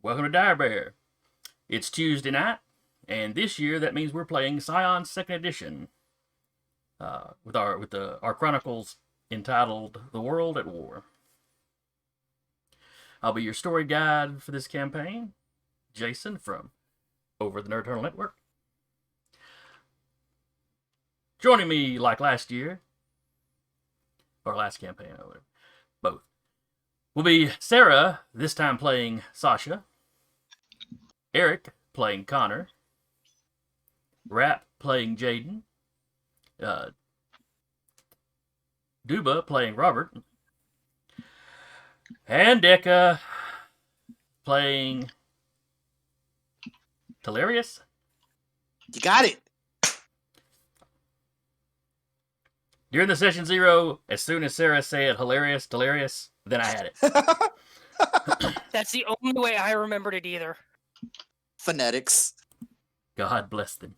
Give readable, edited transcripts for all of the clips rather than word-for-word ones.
Welcome to Dire Bear. It's Tuesday night, and this year that means we're playing Scion Second Edition with our chronicles entitled "The World at War." I'll be your story guide for this campaign, Jason from Over the Nerd Turtle Network. Joining me like last year, or last campaign, both, will be Sarah, this time playing Sasha, Eric playing Connor, Rap playing Jaden, Duba playing Robert, and Decca playing Hilarious. You got it. During the session zero, as soon as Sarah said hilarious, delirious, then I had it. That's the only way I remembered it either. Phonetics. God bless them.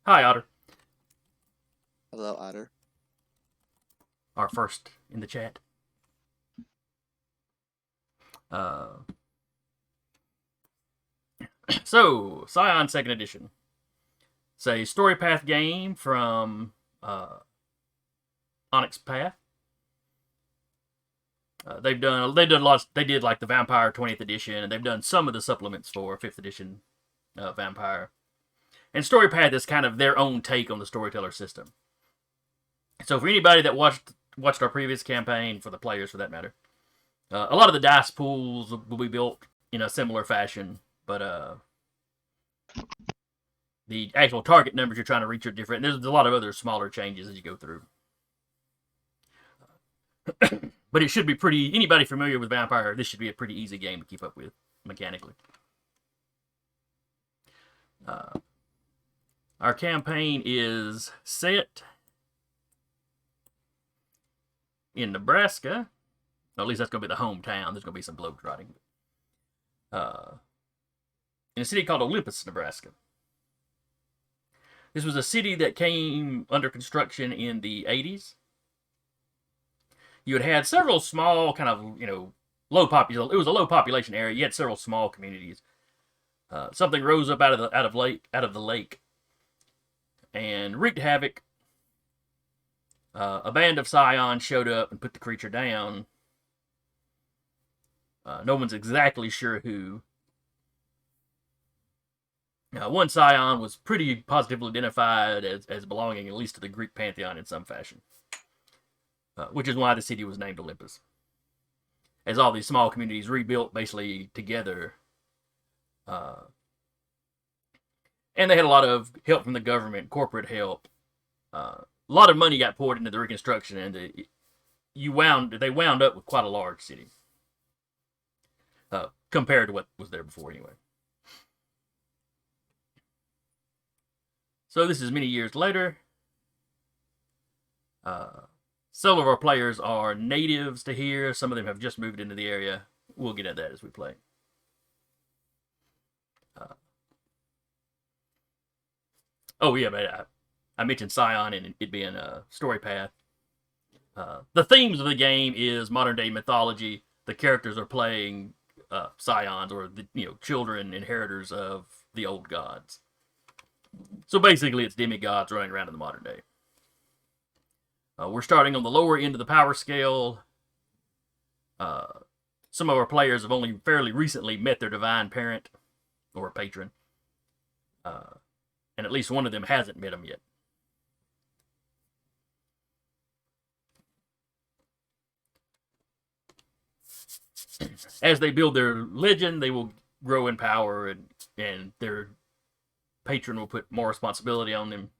Hi, Otter. Hello, Otter. Our first in the chat. So, Scion Second Edition. It's a story path game from Onyx Path. They did like the Vampire 20th edition, and they've done some of the supplements for 5th edition Vampire. And Story Path is kind of their own take on the storyteller system. So for anybody that watched our previous campaign, for the players for that matter, a lot of the dice pools will be built in a similar fashion, but the actual target numbers you're trying to reach are different. There's a lot of other smaller changes as you go through. But it should be pretty... Anybody familiar with Vampire, this should be a pretty easy game to keep up with, mechanically. Our campaign is set in Nebraska. Well, at least that's going to be the hometown. There's going to be some globetrotting. In a city called Olympus, Nebraska. This was a city that came under construction in the 80s. You had several small, kind of, low population. It was a low population area. You had several small communities. Something rose up out of the lake, and wreaked havoc. A band of Scion showed up and put the creature down. No one's exactly sure who. One Scion was pretty positively identified as belonging at least to the Greek pantheon in some fashion. Which is why the city was named Olympus. As all these small communities rebuilt basically together. And they had a lot of help from the government, corporate help. A lot of money got poured into the reconstruction, and they wound up with quite a large city. Compared to what was there before anyway. So this is many years later. Some of our players are natives to here. Some of them have just moved into the area. We'll get at that as we play. Oh yeah, but I mentioned Scion and it being a story path. The themes of the game is modern day mythology. The characters are playing Scions, or children, inheritors of the old gods. So basically, it's demigods running around in the modern day. We're starting on the lower end of the power scale. Some of our players have only fairly recently met their divine parent or patron. And at least one of them hasn't met them yet. As they build their legend, they will grow in power, and their patron will put more responsibility on them.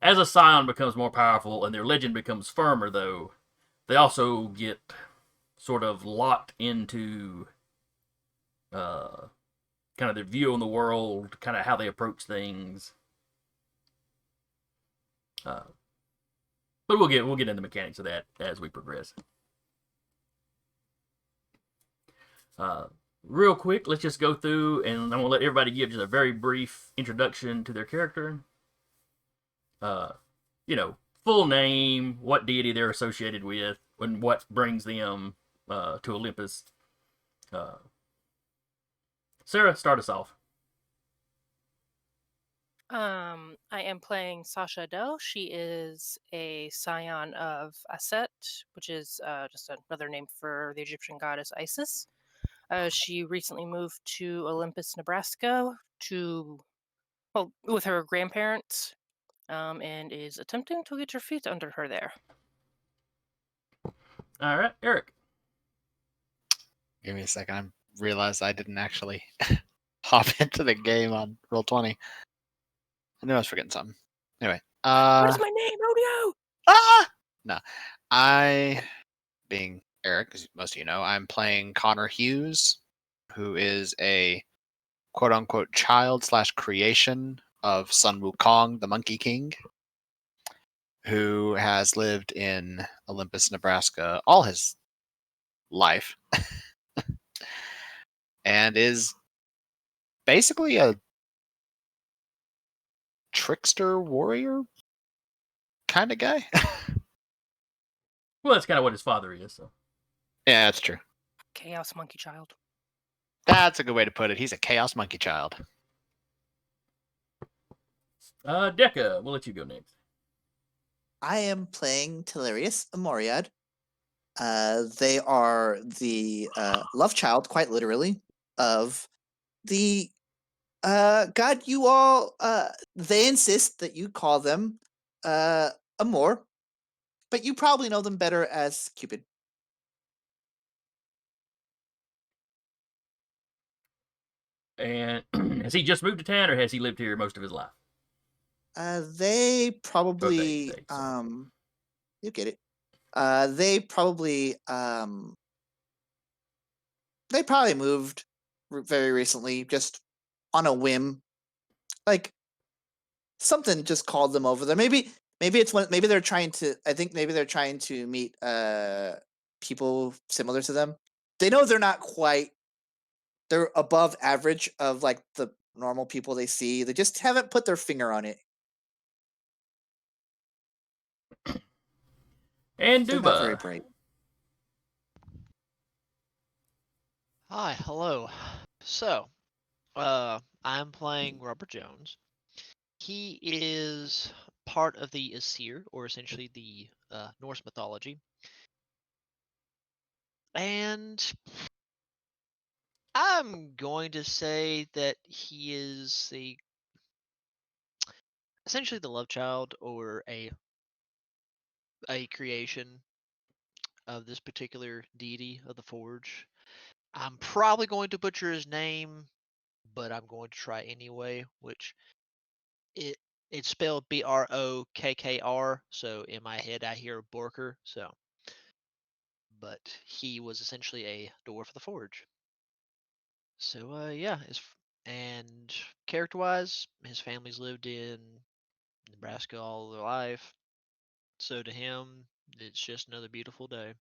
As a Scion becomes more powerful and their legend becomes firmer, though, they also get sort of locked into kind of their view on the world, kind of how they approach things. But we'll get into the mechanics of that as we progress. Real quick, let's just go through, and I'm going to let everybody give just a very brief introduction to their character. Full name, what deity they're associated with, and what brings them to Olympus. Sarah, start us off. I am playing Sasha Doe. She is a scion of Aset, which is just another name for the Egyptian goddess Isis. She recently moved to Olympus, Nebraska, with her grandparents, and is attempting to get her feet under her there. All right, Eric. Give me a second. I realized I didn't actually hop into the game on Roll20. I knew I was forgetting something. Anyway. What is my name, Rodeo? No. I, being Eric, as most of you know, I'm playing Connor Hughes, who is a quote-unquote child/creation of Sun Wukong, the Monkey King, who has lived in Olympus, Nebraska all his life and is basically a trickster warrior kind of guy. Well, that's kind of what his father is. So. Yeah, that's true. Chaos Monkey Child. That's a good way to put it. He's a chaos monkey child. Decca, we'll let you go next. I am playing Telerius Amoriad. They are the love child, quite literally, of the god you all. They insist that you call them Amor, but you probably know them better as Cupid. And has he just moved to town, or has he lived here most of his life? They probably They, sorry. you get it. They probably moved very recently, just on a whim. Like something just called them over there. Maybe maybe they're trying to. I think maybe they're trying to meet people similar to them. They know they're not quite. They're above average of like the normal people they see. They just haven't put their finger on it. And They're not very Duba. bright. Hi, hello. So, I'm playing Robert Jones. He is part of the Aesir, or essentially the Norse mythology. And I'm going to say that he is essentially the love child or a creation of this particular deity of the Forge. I'm probably going to butcher his name, but I'm going to try anyway, which it's spelled Brokkr, so in my head I hear Borker, but he was essentially a dwarf of the Forge. So yeah, and character-wise, his family's lived in Nebraska all their life, so to him, it's just another beautiful day.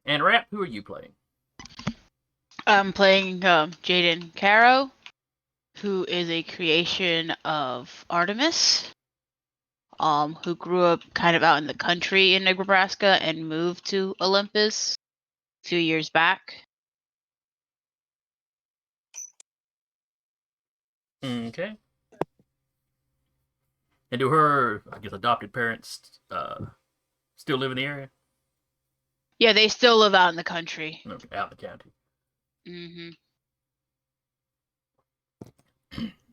And Rap, who are you playing? I'm playing Jaden Caro, who is a creation of Artemis, who grew up kind of out in the country in Nebraska and moved to Olympus a few years back. Okay. And do her, I guess, adopted parents still live in the area? Yeah, they still live out in the country. Okay, out in the county.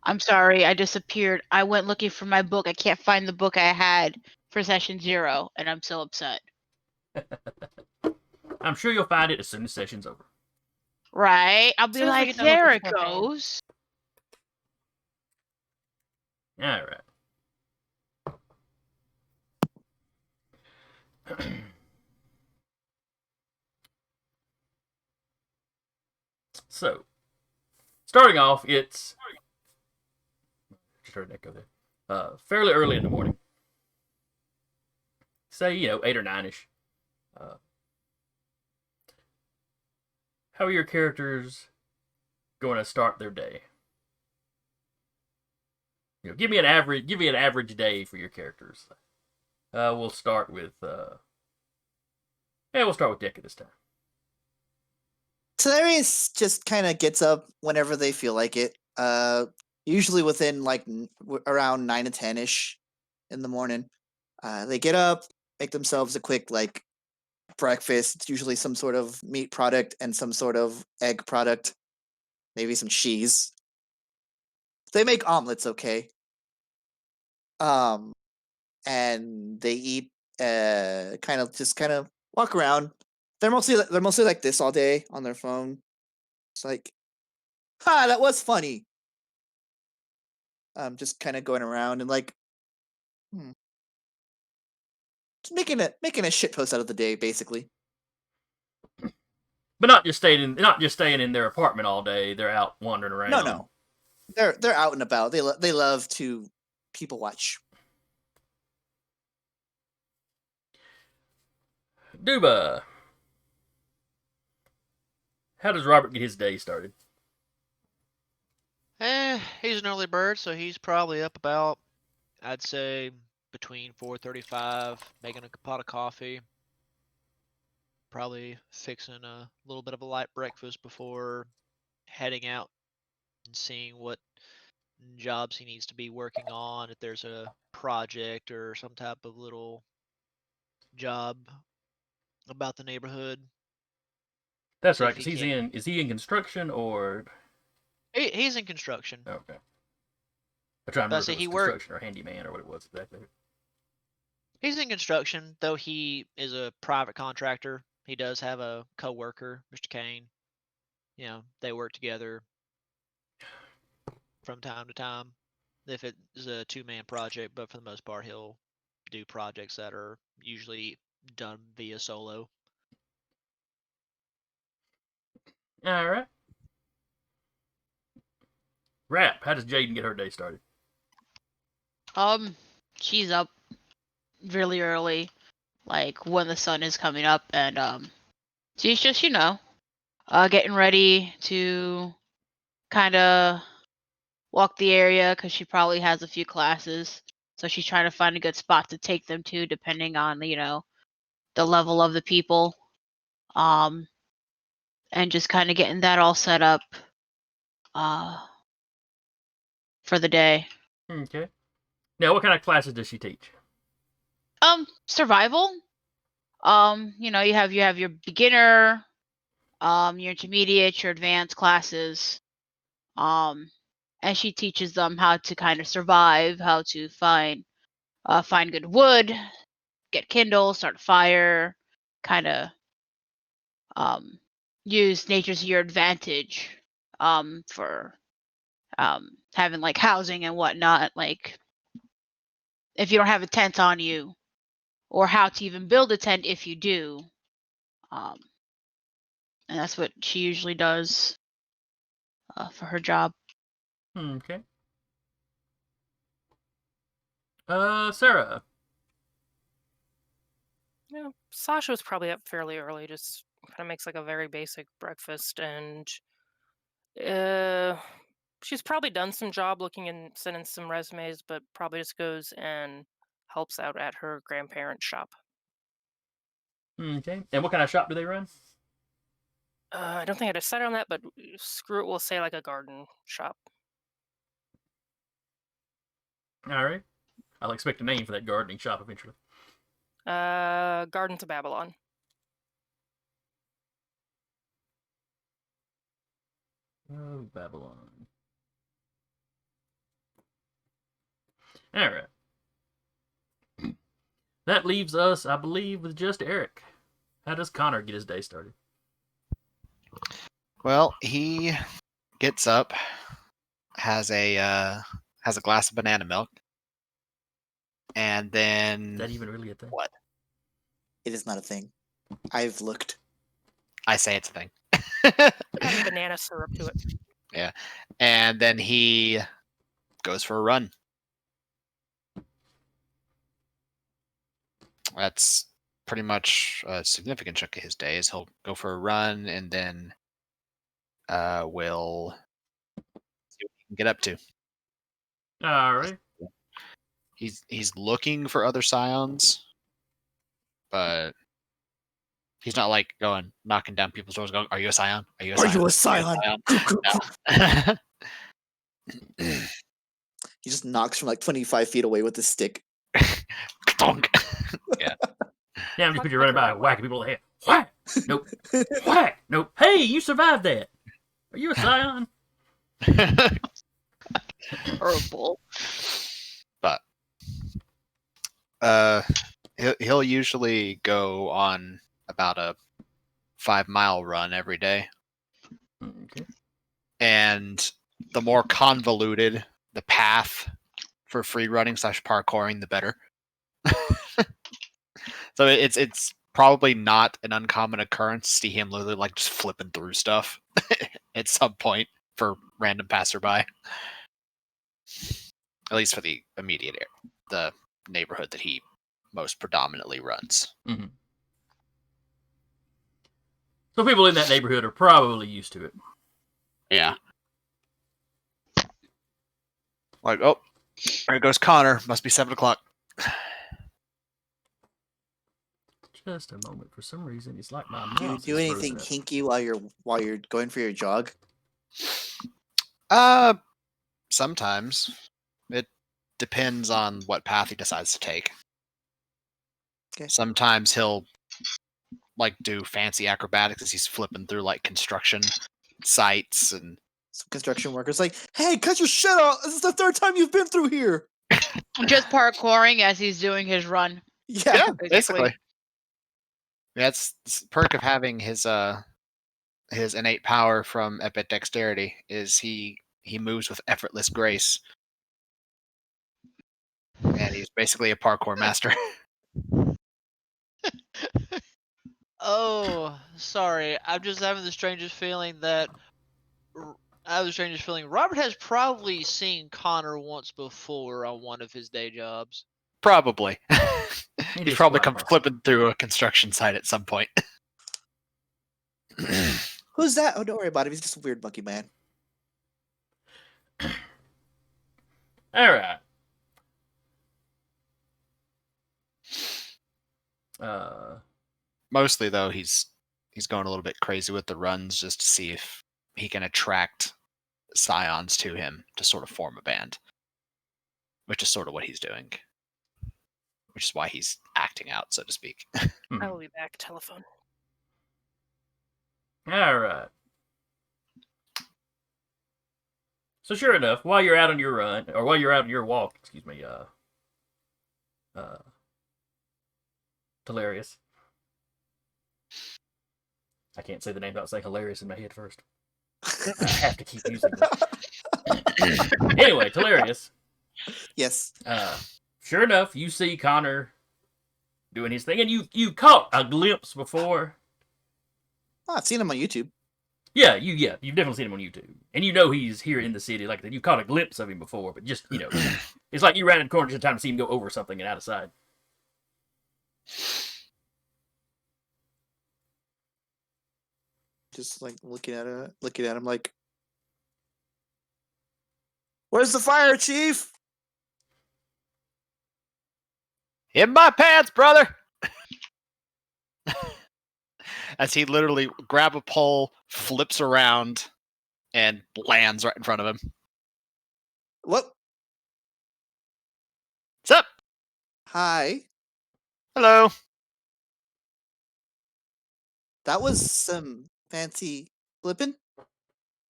I'm sorry, I disappeared. I went looking for my book. I can't find the book I had for session 0, and I'm so upset. I'm sure you'll find it as soon as session's over. Right? I'll be Soon as we like, get done with there this it campaign. goes. All right. So, starting off, it's just heard an echo there. Fairly early in the morning. Say 8 or 9ish. How are your characters going to start their day? Give me an average day for your characters. We'll start with Decca this time. Cenarius just kind of gets up whenever they feel like it. Usually within like around 9 to 10 ish in the morning. They get up, make themselves a quick like breakfast. It's usually some sort of meat product and some sort of egg product, maybe some cheese. They make omelets, okay. And they eat. Kind of walk around. They're mostly like this all day on their phone. It's like, ha, that was funny. Just kind of going around and like, just making a shit post out of the day, basically. But not just staying in their apartment all day. They're out wandering around. No, they're out and about. They love to people watch. Duba, how does Robert get his day started? He's an early bird, so he's probably up about, I'd say, between 4:35, making a pot of coffee, probably fixing a little bit of a light breakfast before heading out and seeing what jobs he needs to be working on, if there's a project or some type of little job about the neighborhood. That's See right, if because he he's can. is he in construction or? He's in construction. Okay. I'm trying to But I remember if say it was he worked. construction or handyman or what it was exactly. He's in construction, though he is a private contractor. He does have a co-worker, Mr. Kane. You know, they work together from time to time. If it is a two-man project, but for the most part, he'll do projects that are usually done via solo. All right. Rap, how does Jaden get her day started? She's up really early, like when the sun is coming up, and she's just getting ready to kind of walk the area because she probably has a few classes, so she's trying to find a good spot to take them to, depending on the level of the people, um, and just kind of getting that all set up, uh, for the day. Okay. Now, what kind of classes does she teach? Survival. You have your beginner, your intermediate, your advanced classes. And she teaches them how to kind of survive, how to find good wood, get kindle, start a fire, kind of use nature to your advantage, for having like housing and whatnot. Like if you don't have a tent on you, or how to even build a tent if you do. Um, and that's what she usually does for her job. Okay. Sarah. Yeah, Sasha was probably up fairly early, just kind of makes like a very basic breakfast, and she's probably done some job looking and sending some resumes, but probably just goes and helps out at her grandparents' shop. Okay. And what kind of shop do they run? I don't think I decided on that, but screw it, we'll say like a garden shop. All right. I'll expect a name for that gardening shop eventually. Garden to Babylon. Oh, Babylon. All right. That leaves us, I believe, with just Eric. How does Connor get his day started? Well, he gets up, has a glass of banana milk, and then Is that even really a thing? what? It is not a thing. I've looked. I say it's a thing. Add banana syrup to it. Yeah, and then he goes for a run. That's pretty much a significant chunk of his days. He'll go for a run and then will see what he can get up to. All right. He's looking for other scions, but He's not like going knocking down people's doors, going, "Are you a Scion? Are you a Are Scion? you a Scion? No. He just knocks from like 25 feet away with his stick. Donk. Yeah, I'm just picture running by whacking people in the head. Whack! Nope. Whack! Nope. Hey, you survived that. Are you a Scion? Horrible. But he'll usually go on about a 5-mile run every day, Okay. and the more convoluted the path for free running / parkouring, the better. So it's probably not an uncommon occurrence to see him literally like just flipping through stuff at some point for random passerby. At least for the immediate the neighborhood that he most predominantly runs. Mm-hmm. So people in that neighborhood are probably used to it. Yeah. Like, oh, there goes Connor. Must be 7 o'clock. Just a moment. For some reason, it's like my Do you mouse do is anything frozen up. hinky while you're going for your jog? Sometimes. It depends on what path he decides to take. Okay. Sometimes he'll like do fancy acrobatics as he's flipping through like construction sites and Some construction workers like, hey, cut your shit out. This is the 3rd time you've been through here. Just parkouring as he's doing his run. Yeah. basically. That's the perk of having his innate power from epic dexterity is he moves with effortless grace. And he's basically a parkour master. Oh, sorry. I'm just having the strangest feeling that Robert has probably seen Connor once before on one of his day jobs. Probably. He He's just probably fly come past. flipping through a construction site at some point. Who's that? Oh, don't worry about it. He's just a weird monkey man. All right. Mostly though, he's going a little bit crazy with the runs just to see if he can attract Scions to him to sort of form a band. Which is sort of what he's doing. Which is why he's acting out, so to speak. I will be back. Telephone. All right. So sure enough, while you're out on your run, or while you're out on your walk, excuse me, hilarious. I can't say the name without saying hilarious in my head first. I have to keep using it. Anyway, hilarious. Yes. Sure enough, you see Connor doing his thing, and you caught a glimpse before. Oh, I've seen him on YouTube. Yeah, you've definitely seen him on YouTube, and you know he's here in the city. Like you caught a glimpse of him before, but just it's like you ran in the corner just in time to see him go over something and out of sight. Just like looking at him like, where's the fire, Chief? In my pants, brother! As he literally grab a pole, flips around, and lands right in front of him. What? What's up? Hi. Hello. That was some fancy flipping.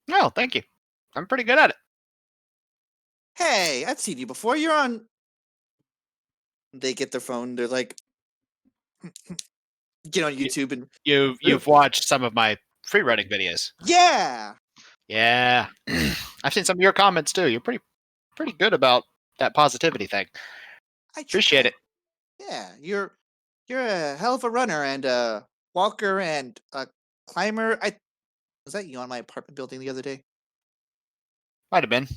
No, thank you. I'm pretty good at it. Hey, I've seen you before. You're on. They get their phone. They're like, get on YouTube and You've watched some of my free running videos. yeah. Yeah. I've seen some of your comments too. You're pretty good about that positivity thing. I Appreciate try. it. Yeah, you're a hell of a runner and a walker and a climber. Was that you on my apartment building the other day? Might have been.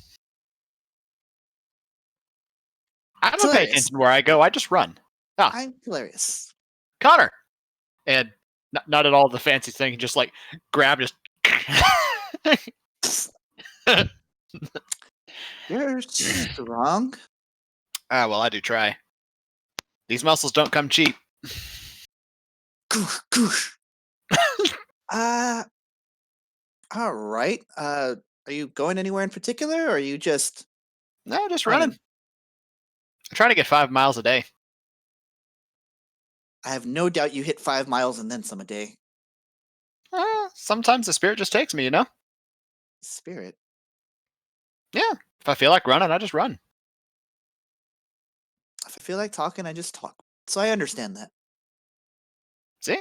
I don't pay Hilarious. attention to where I go. I just run. Ah, I'm hilarious. Connor. And not at all the fancy thing. Just like grab just. You're strong. Ah, well, I do try. These muscles don't come cheap. Goosh, goosh. Uh, all right. Are you going anywhere in particular, or are you just No, just running? running. I'm trying to get 5 miles a day. I have no doubt you hit 5 miles and then some a day. Sometimes the spirit just takes me, you know? Spirit. Yeah. If I feel like running, I just run. If I feel like talking, I just talk. So I understand that. See?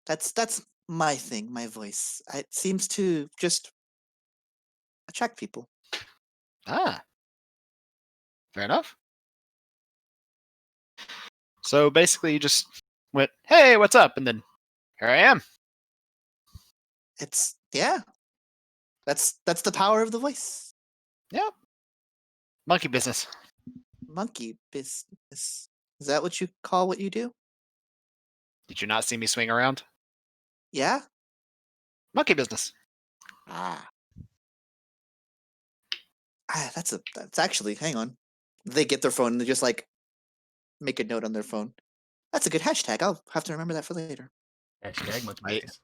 That's my thing, my voice. It seems to just attract people. Ah, fair enough. So basically, you just went, "Hey, what's up?" And then here I am. It's yeah. That's the power of the voice. Yeah. Monkey business. Monkey business. Is that what you call what you do? Did you not see me swing around? Yeah? Monkey business. Ah. That's actually, hang on. They get their phone and they just like make a note on their phone. That's a good hashtag. I'll have to remember that for later. Hashtag monkey I, business.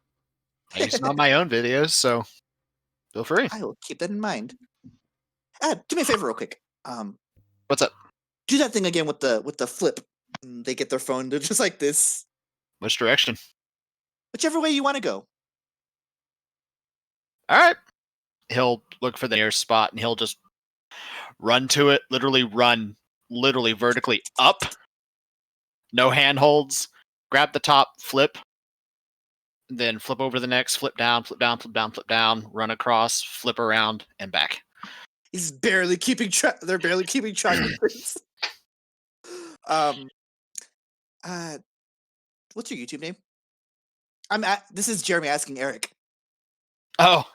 I use it on my own videos, so feel free. I will keep that in mind. Do me a favor real quick. What's up? Do that thing again with the flip. They get their phone, they're just like this. Which direction? Whichever way you want to go. All right. He'll look for the nearest spot and he'll just run to it, literally vertically up. No handholds. Grab the top, flip, then flip over the next, flip down, flip down, flip down, flip down, run across, flip around, and back. He's barely keeping track. They're barely keeping track of things. What's your YouTube name? This is Jeremy asking Eric. Oh.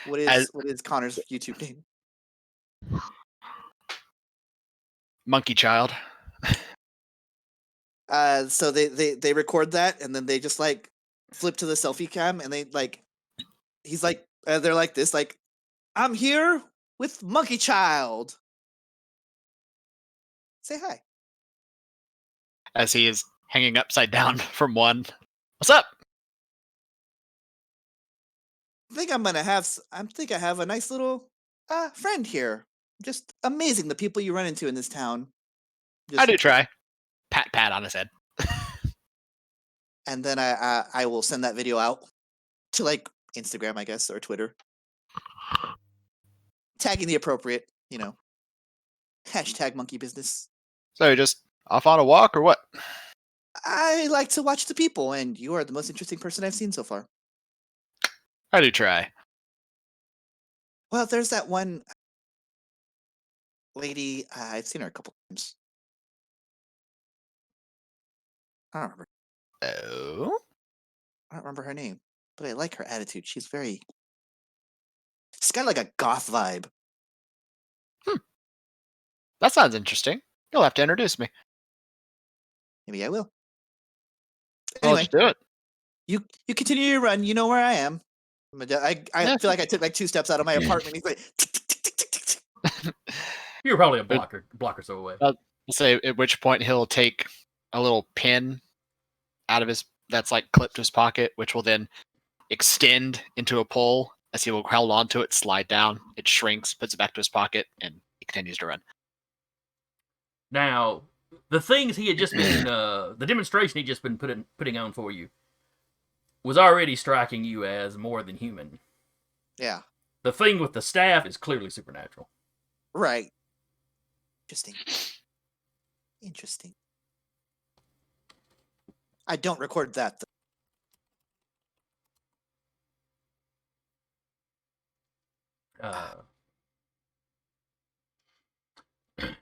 What As- is Connor's YouTube name? Monkey Child. So they record that and then they just like flip to the selfie cam and they like he's like they're like this like I'm here with Monkey Child. Say hi. As he is hanging upside down from one. What's up? I think I have a nice little friend here. Just amazing the people you run into in this town. I do try. Pat on his head. And then I will send that video out to like Instagram, I guess, or Twitter, tagging the appropriate, hashtag monkey business. So you're just off on a walk or what? I like to watch the people, and you are the most interesting person I've seen so far. I do try. Well, there's that one lady. I've seen her a couple times. I don't remember. Oh? I don't remember her name, but I like her attitude. She's got like a goth vibe. That sounds interesting. You'll have to introduce me. Maybe I will. I'll Anyway, just do it. you continue your run. You know where I am. I Yeah. feel like I took like 2 steps out of my apartment. He's like, tick, tick, tick, tick, tick, tick. You're probably a block or so away. I'll say at which point he'll take a little pin out of his that's like clipped to his pocket, which will then extend into a pole as he will hold onto it, slide down, it shrinks, puts it back to his pocket, and he continues to run. Now, the things he had just been, the demonstration he'd just been putting on for you was already striking you as more than human. Yeah. The thing with the staff is clearly supernatural. Right. Interesting. I don't record that,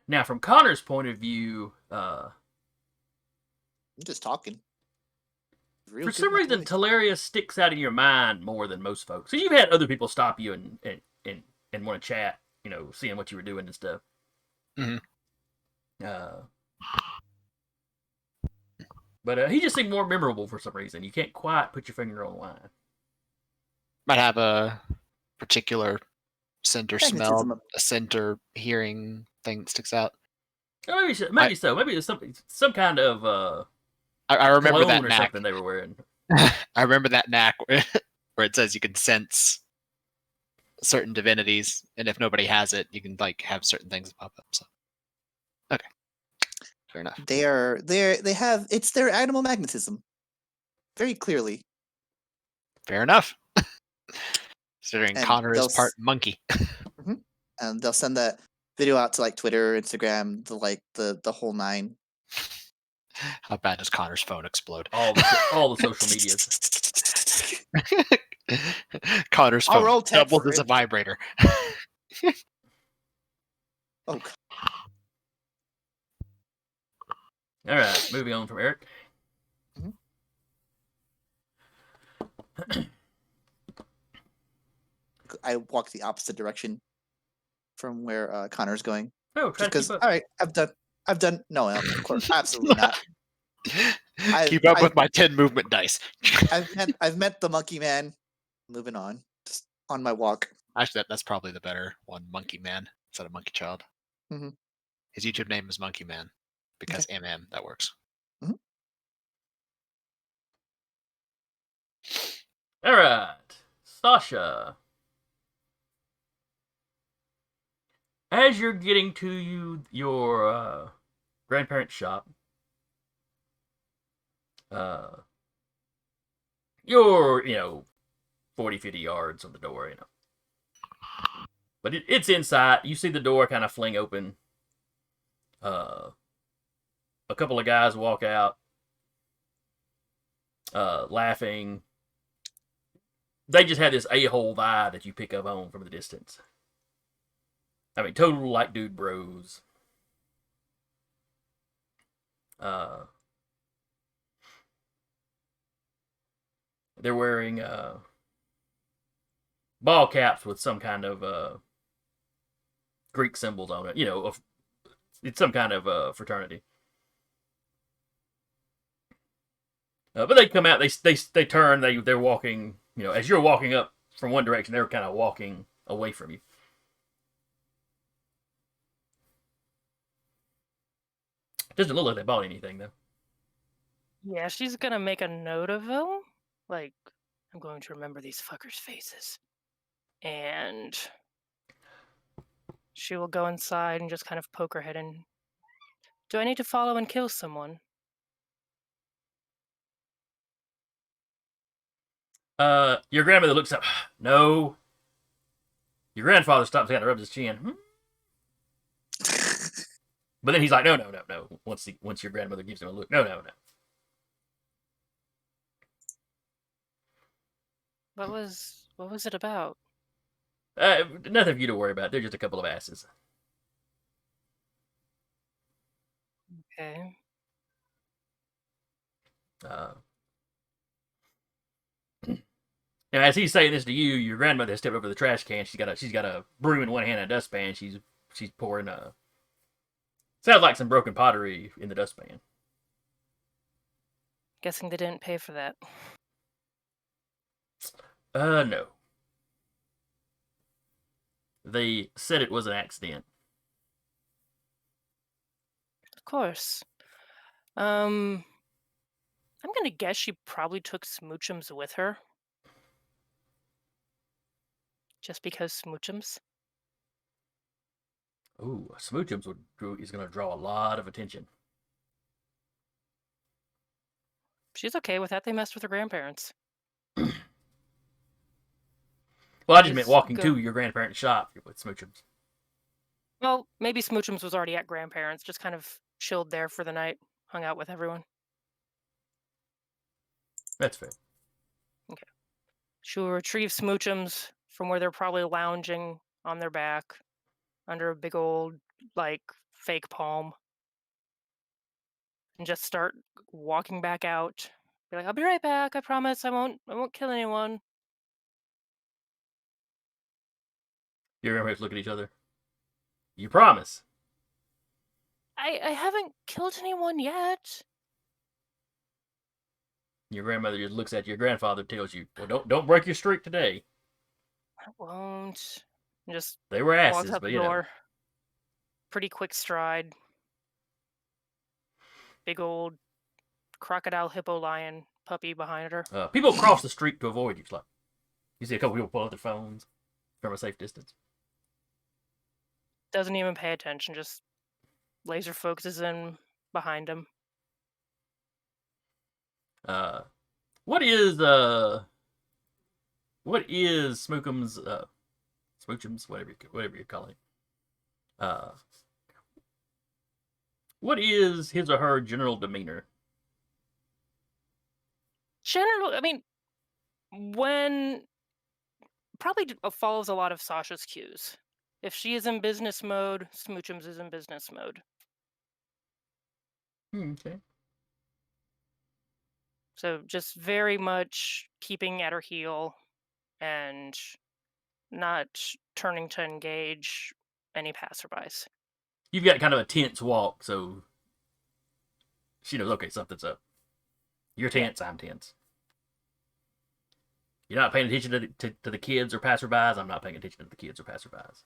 Now, from Connor's point of view, I'm just talking. Real for good some with the reason, voice. Teleria sticks out in your mind more than most folks. So you've had other people stop you and want to chat, seeing what you were doing and stuff. Mm-hmm. But he just seemed more memorable for some reason. You can't quite put your finger on why. Might have a particular scent or smell, Magnetism. a scent or hearing thing that sticks out. Oh, maybe so. Maybe it's some kind of I remember cologne that or knack. something they were wearing. I remember that knack where it says you can sense certain divinities, and if nobody has it, you can like have certain things pop up. So, okay, fair enough. They have it's their animal magnetism, very clearly. Fair enough. Considering And Connor is they'll part monkey. and they'll send that video out to like Twitter, Instagram, the whole nine. How bad does Connor's phone explode? All the social medias. Connor's I'll phone roll tech doubles for as a it. vibrator. Oh, God. All right, moving on from Eric. I walk the opposite direction from where Connor's going. No, try to Because keep up. all right, I've done no, of course, absolutely not. Keep up with my 10 movement dice. I've met the monkey man. Moving on, just on my walk. Actually, that's probably the better one, Monkey Man, instead of Monkey Child. Mhm. His YouTube name is Monkey Man because MM, that works. All right, Sasha. As you're getting to your grandparents' shop, you're 40, 50 yards from the door, But it's inside. You see the door kind of fling open. A couple of guys walk out, laughing. They just have this a-hole vibe that you pick up on from the distance. I mean, total like dude bros. They're wearing ball caps with some kind of Greek symbols on it. It's some kind of fraternity. But they come out. They turn. They're walking. As you're walking up from one direction, they're kind of walking away from you. Doesn't look like they bought anything though. Yeah, she's gonna make a note of them. Like, I'm going to remember these fuckers' faces. And she will go inside and just kind of poke her head in. Do I need to follow and kill someone? Your grandmother looks up. No. Your grandfather stops down and rubs his chin. But then he's like, no. Once your grandmother gives him a look, no. What was it about? Nothing for you to worry about. They're just a couple of asses. Okay. Now, as he's saying this to you, your grandmother has stepped over the trash can. She's got a broom in one hand and a dustpan. She's pouring sounds like some broken pottery in the dustpan. Guessing they didn't pay for that. No. They said it was an accident. Of course. I'm gonna guess she probably took Smoochums with her. Just because Smoochums. Ooh, Smoochums is going to draw a lot of attention. She's okay with that. They messed with her grandparents. Well, I just meant Just walking go- to your grandparents' shop with Smoochums. Well, maybe Smoochums was already at grandparents, just kind of chilled there for the night, hung out with everyone. That's fair. She will retrieve Smoochums from where they're probably lounging on their back under a big old, like, fake palm. And just start walking back out. Be like, I'll be right back, I promise I won't kill anyone. Your grandparents look at each other. You promise? I haven't killed anyone yet. Your grandmother just looks at you. Your grandfather tells you, "Well, don't break your streak today." I won't. And just They were walks asses, out but the door. Pretty quick stride. Big old crocodile hippo lion puppy behind her. People cross the street to avoid you. It's like you see a couple people pull out their phones from a safe distance. Doesn't even pay attention, just laser focuses in behind him. What is Smookum's Smoochum's whatever you're calling it. What is his or her general demeanor? Generally, I mean, when probably follows a lot of Sasha's cues. If she is in business mode, Smoochums is in business mode. Okay. So just very much keeping at her heel and not turning to engage any passerbys. You've got kind of a tense walk, so she knows, okay, something's up. You're tense, I'm tense. You're not paying attention to the kids or passerbys, I'm not paying attention to the kids or passerbys.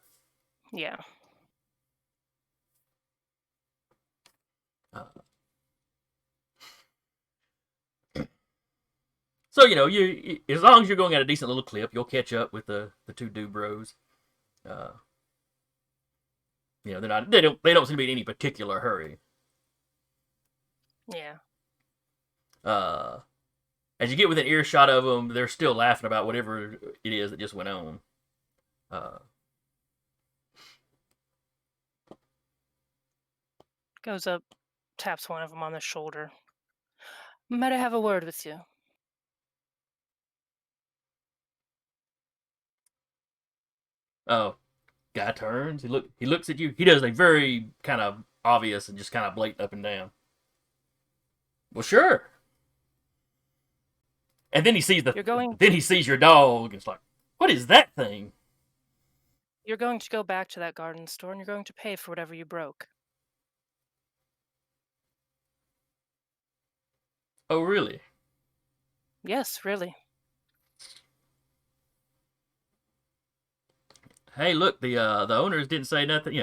Yeah. So, you as long as you're going at a decent little clip, you'll catch up with the two Dubros. They don't seem to be in any particular hurry. Yeah. As you get within earshot of them, they're still laughing about whatever it is that just went on. Goes up, taps one of them on the shoulder. Might I have a word with you? Oh, guy turns. He looks at you. He does a very kind of obvious and just kind of blatant up and down. Well, sure. And then he sees Then he sees your dog. And it's like, what is that thing? You're going to go back to that garden store and you're going to pay for whatever you broke. Oh, really? Yes, really. Hey, look, the owners didn't say nothing.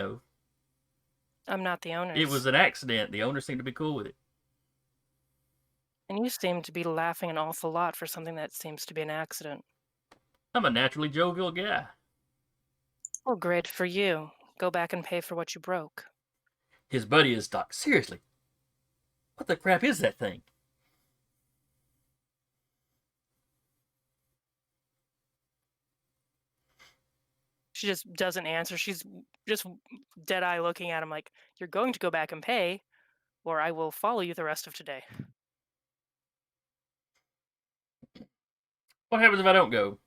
I'm not the owners. It was an accident. The owners seemed to be cool with it. And you seem to be laughing an awful lot for something that seems to be an accident. I'm a naturally jovial guy. Well, great for you. Go back and pay for what you broke. His buddy is like, seriously, what the crap is that thing? She just doesn't answer. She's just dead-eye looking at him like, you're going to go back and pay, or I will follow you the rest of today. What happens if I don't go?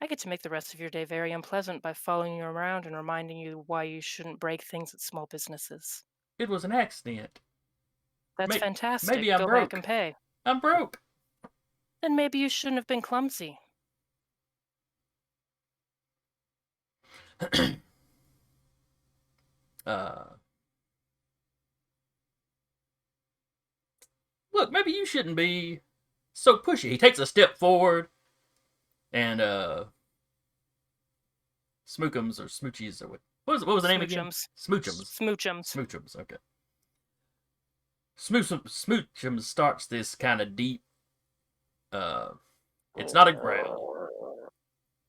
I get to make the rest of your day very unpleasant by following you around and reminding you why you shouldn't break things at small businesses. It was an accident. That's fantastic. Maybe I'm go broke. back and pay. I'm broke. Then maybe you shouldn't have been clumsy. Look, maybe you shouldn't be so pushy. He takes a step forward, and Smookums or Smoochies or what was the name again? Smoochums. Smoochums. Okay. Smoochums starts this kind of deep. It's not a growl.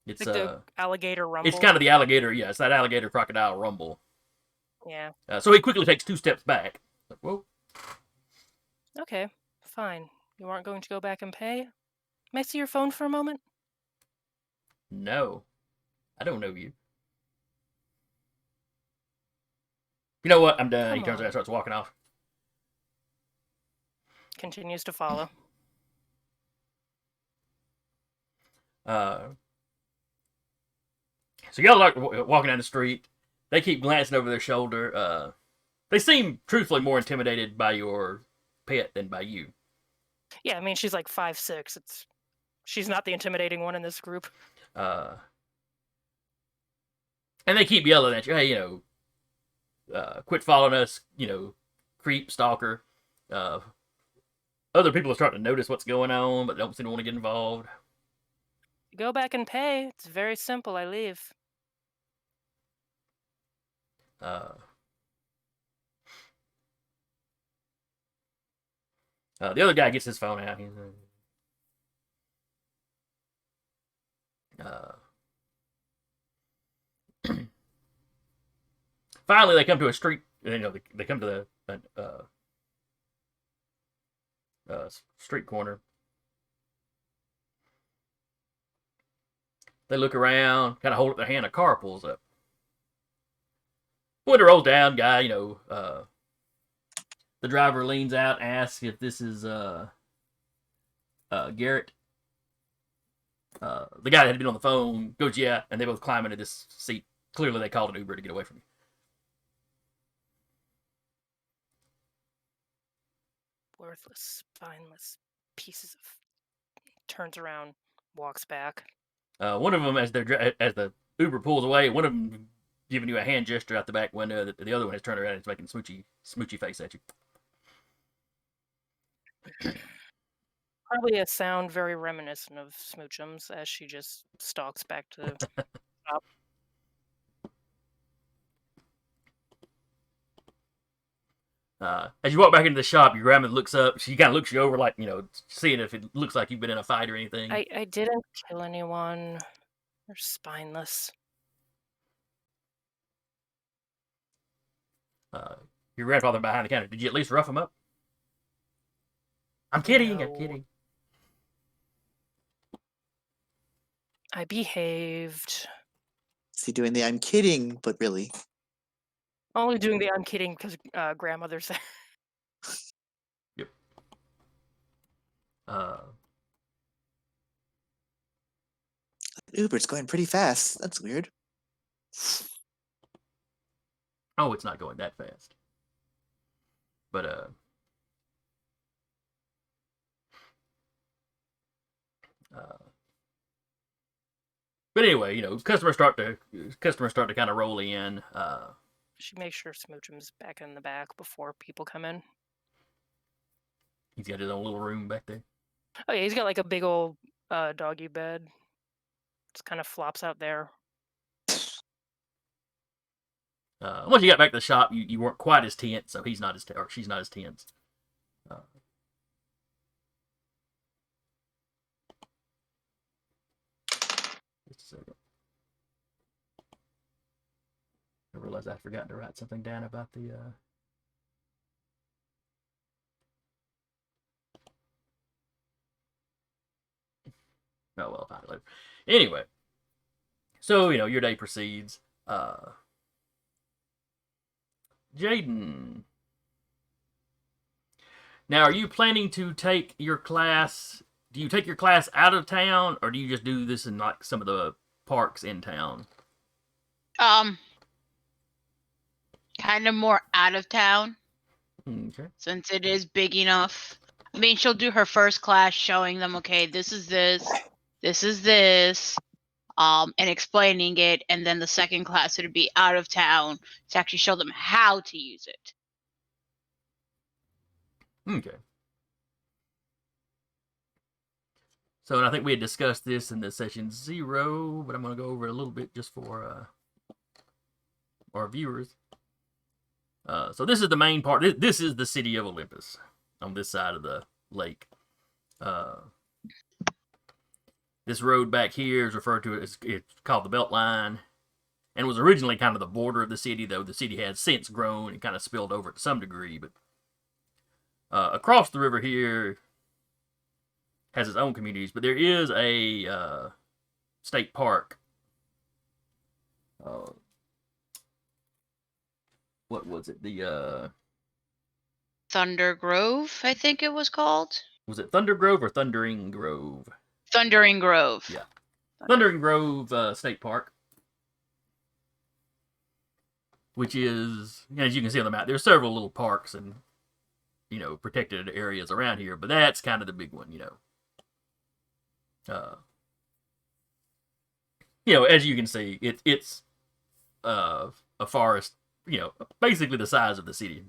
It's like the alligator rumble. It's kind of the alligator. Yeah, it's that alligator crocodile rumble. Yeah. So he quickly takes 2 steps back. Like, whoa. Okay, fine. You aren't going to go back and pay? May I see your phone for a moment? No, I don't know you. You know what? I'm done. He turns around and starts walking off. Continues to follow. So y'all are walking down the street. They keep glancing over their shoulder. They seem truthfully more intimidated by your pet than by you. Yeah, I mean, she's like 5'6". She's not the intimidating one in this group. And they keep yelling at you, hey, quit following us, creep, stalker. Other people are starting to notice what's going on, but don't seem to want to get involved. Go back and pay. It's very simple. I leave. The other guy gets his phone out. He's, finally, they come to a street. They come to the street corner. They look around, kind of hold up their hand. A car pulls up. Window rolls down. Guy, the driver leans out, asks if this is Garrett. The guy that had been on the phone goes, yeah, and they both climb into this seat. Clearly, they called an Uber to get away from you. Worthless, spineless pieces of. Turns around, walks back. One of them, as the Uber pulls away, one of them giving you a hand gesture out the back window. The other one has turned around and is making smoochy face at you. Probably a sound very reminiscent of Smoochum's as she just stalks back to the shop. As you walk back into the shop, your grandmother looks up. She kind of looks you over, like, seeing if it looks like you've been in a fight or anything. I didn't kill anyone. They're spineless. Your grandfather behind the counter. Did you at least rough him up? I'm kidding. No. I'm kidding. I behaved. Is he doing the I'm kidding, but really? Only doing the I'm kidding because grandmother's there. Yep. Uber's going pretty fast. That's weird. Oh, it's not going that fast. But anyway, customers start to kind of roll in. She makes sure Smoochum's back in the back before people come in. He's got his own little room back there. Oh yeah, he's got like a big old doggy bed. Just kind of flops out there. Once you got back to the shop, you weren't quite as tense, so she's not as tense. Just a second. I realized I'd forgotten to write something down about the. Oh well, I'll find it later. Anyway, so your day proceeds. Jaden. Now, are you planning to take your class? Do you take your class out of town, or do you just do this in like some of the parks in town? Kind of more out of town. Okay. Since it is big enough. I mean, she'll do her first class showing them, okay, this is this is this, and explaining it, and then the second class would be out of town to actually show them how to use it. Okay. So, and I think we had discussed this in the session 0, but I'm going to go over it a little bit just for our viewers. So this is the main part. This is the city of Olympus on this side of the lake. This road back here is referred to as, it's called the Belt Line, and was originally kind of the border of the city, though the city has since grown and kind of spilled over to some degree. But across the river here has its own communities, but there is a state park. What was it? The Thunder Grove, I think it was called. Was it Thunder Grove or Thundering Grove? Thundering Grove. Yeah. Thundering Grove State Park, which is, as you can see on the map, there's several little parks and, protected areas around here, but that's kind of the big one, as you can see, it's a forest, basically the size of the city.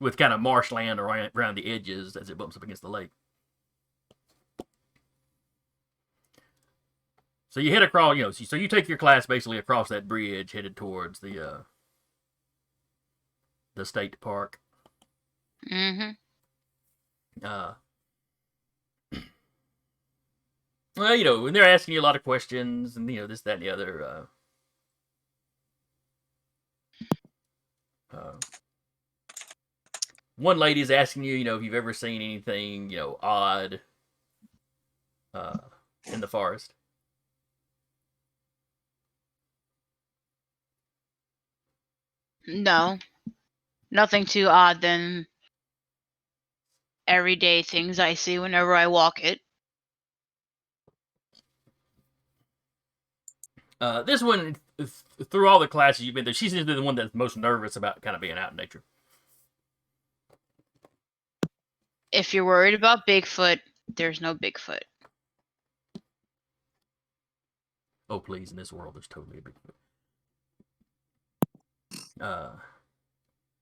With kind of marshland around the edges as it bumps up against the lake. So you head across, so you take your class basically across that bridge headed towards the the state park. Mm-hmm. Well, you know, when they're asking you a lot of questions and, you know, this, that, and the other. One lady's asking you, you know, if you've ever seen anything, you know, odd in the forest. No, nothing too odd than everyday things I see whenever I walk it. This one, through all the classes you've been through, she's the one that's most nervous about kind of being out in nature. If you're worried about Bigfoot, there's no Bigfoot. Oh, please, in this world, there's totally a Bigfoot.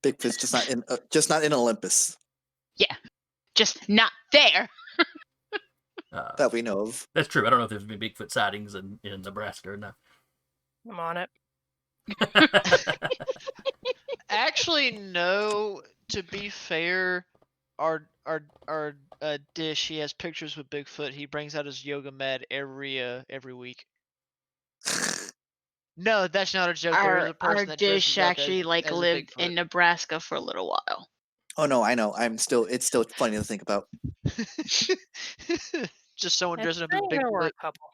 Bigfoot's just not in Olympus Yeah, just not there. that we know of. That's true. I don't know if there's been Bigfoot sightings in Nebraska or not. I'm on it. Actually, no. To be fair, our Dish, he has pictures with Bigfoot. He brings out his yoga mat every week. No, that's not a joke. There is a person Our that Dish dresses up actually as a lived Bigfoot. in Nebraska for a little while. Oh no, I know. It's still funny to think about. Just someone I dressing up as think there were Bigfoot. a couple.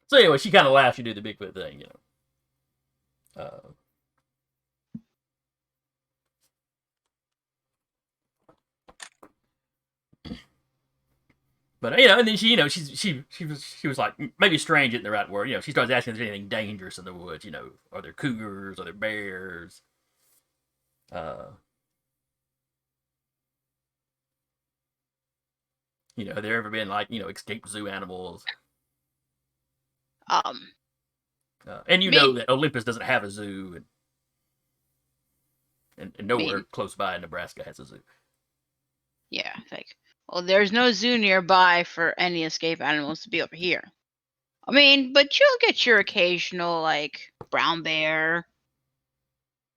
So anyway, she kind of laughs. You do the Bigfoot thing, you know. But you know, and then she, you know, she was like, maybe strange isn't the right word. You know, she starts asking if there's anything dangerous in the woods. You know, are there cougars? Are there bears? You know, have there ever been like, you know, escaped zoo animals? And you know that Olympus doesn't have a zoo, and nowhere close by in Nebraska has a zoo. Yeah, like, well, there's no zoo nearby for any escape animals to be over here. I mean, but you'll get your occasional, like, brown bear.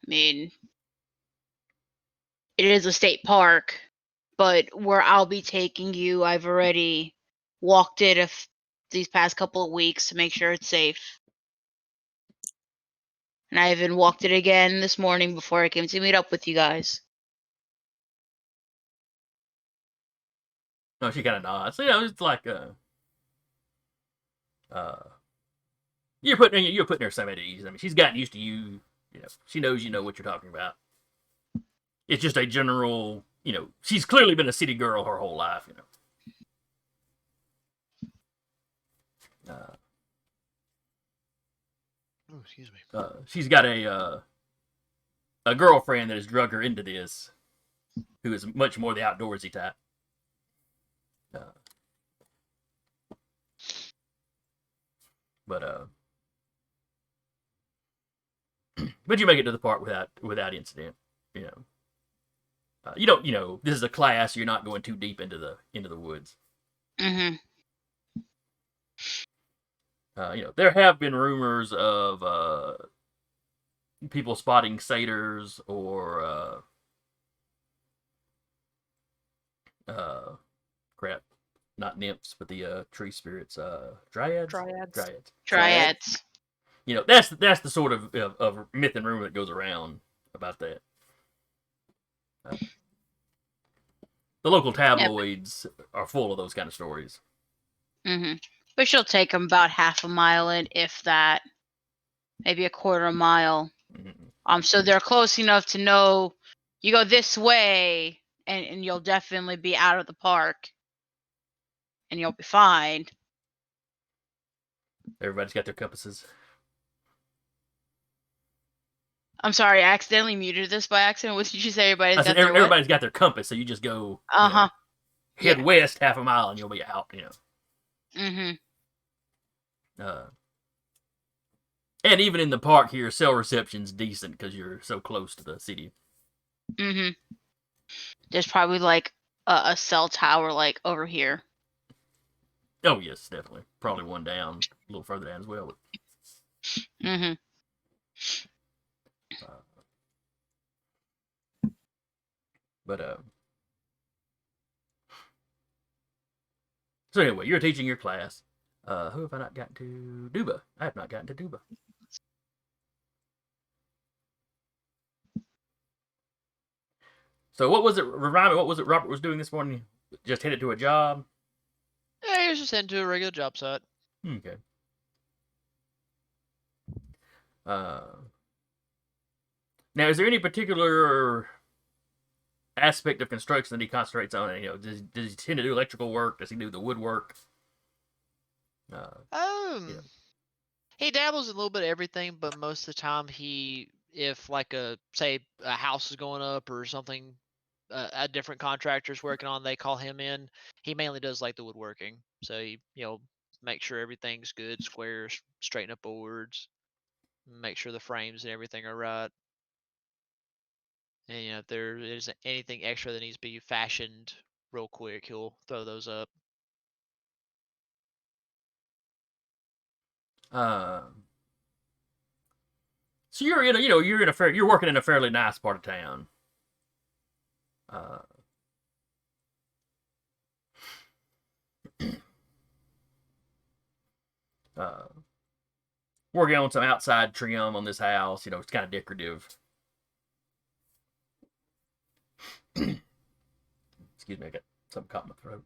I mean, it is a state park, but where I'll be taking you, I've already walked it these past couple of weeks to make sure it's safe. And I even walked it again this morning before I came to meet up with you guys. No, she kind of nods. So, you know, it's like you're putting her some at ease. I mean, she's gotten used to you. You know, she knows you know what you're talking about. It's just a general, you know, she's clearly been a city girl her whole life. You know. Oh, excuse me. She's got a girlfriend that has drug her into this, who is much more the outdoorsy type. But you make it to the park without incident. You know, you don't. You know, this is a class. You're not going too deep into the woods. Mm-hmm. You know, there have been rumors of people spotting satyrs or crap, not nymphs, but the tree spirits, dryads. Dryads. You know, that's the sort of myth and rumor that goes around about that. The local tabloids are full of those kind of stories. Mm-hmm. But she'll take them about half a mile in, if that, maybe a quarter a mile. Mm-hmm. So they're close enough to know you go this way, and you'll definitely be out of the park, and you'll be fine. Everybody's got their compasses. I'm sorry, I accidentally muted this by accident. What did you say? Everybody's got their compass, so you just go head west half a mile and you'll be out. You know. Mm-hmm. And even in the park here, cell reception's decent because you're so close to the city. Mm-hmm. There's probably like a cell tower like over here. Oh yes, definitely. Probably one down, a little further down as well. Mm-hmm. But so anyway, you're teaching your class. Who have I not gotten to? Duba. I have not gotten to Duba. So what was it? Remind me, what was it Robert was doing this morning? Just headed to a job? Yeah, he was just into a regular job site. Okay. Uh, Now, is there any particular aspect of construction that he concentrates on? You know, does he tend to do electrical work? Does he do the woodwork? Yeah. He dabbles in a little bit of everything, but most of the time if like say a house is going up or something, a different contractor's working on, they call him in. He mainly does like the woodworking, so he make sure everything's good, squares, straighten up boards, make sure the frames and everything are right. And if there is anything extra that needs to be fashioned real quick, he'll throw those up. So you're in a, you're working in a fairly nice part of town. Uh, uh, Working on some outside trim on this house. You know, it's kind of decorative. Excuse me, I got something caught in my throat.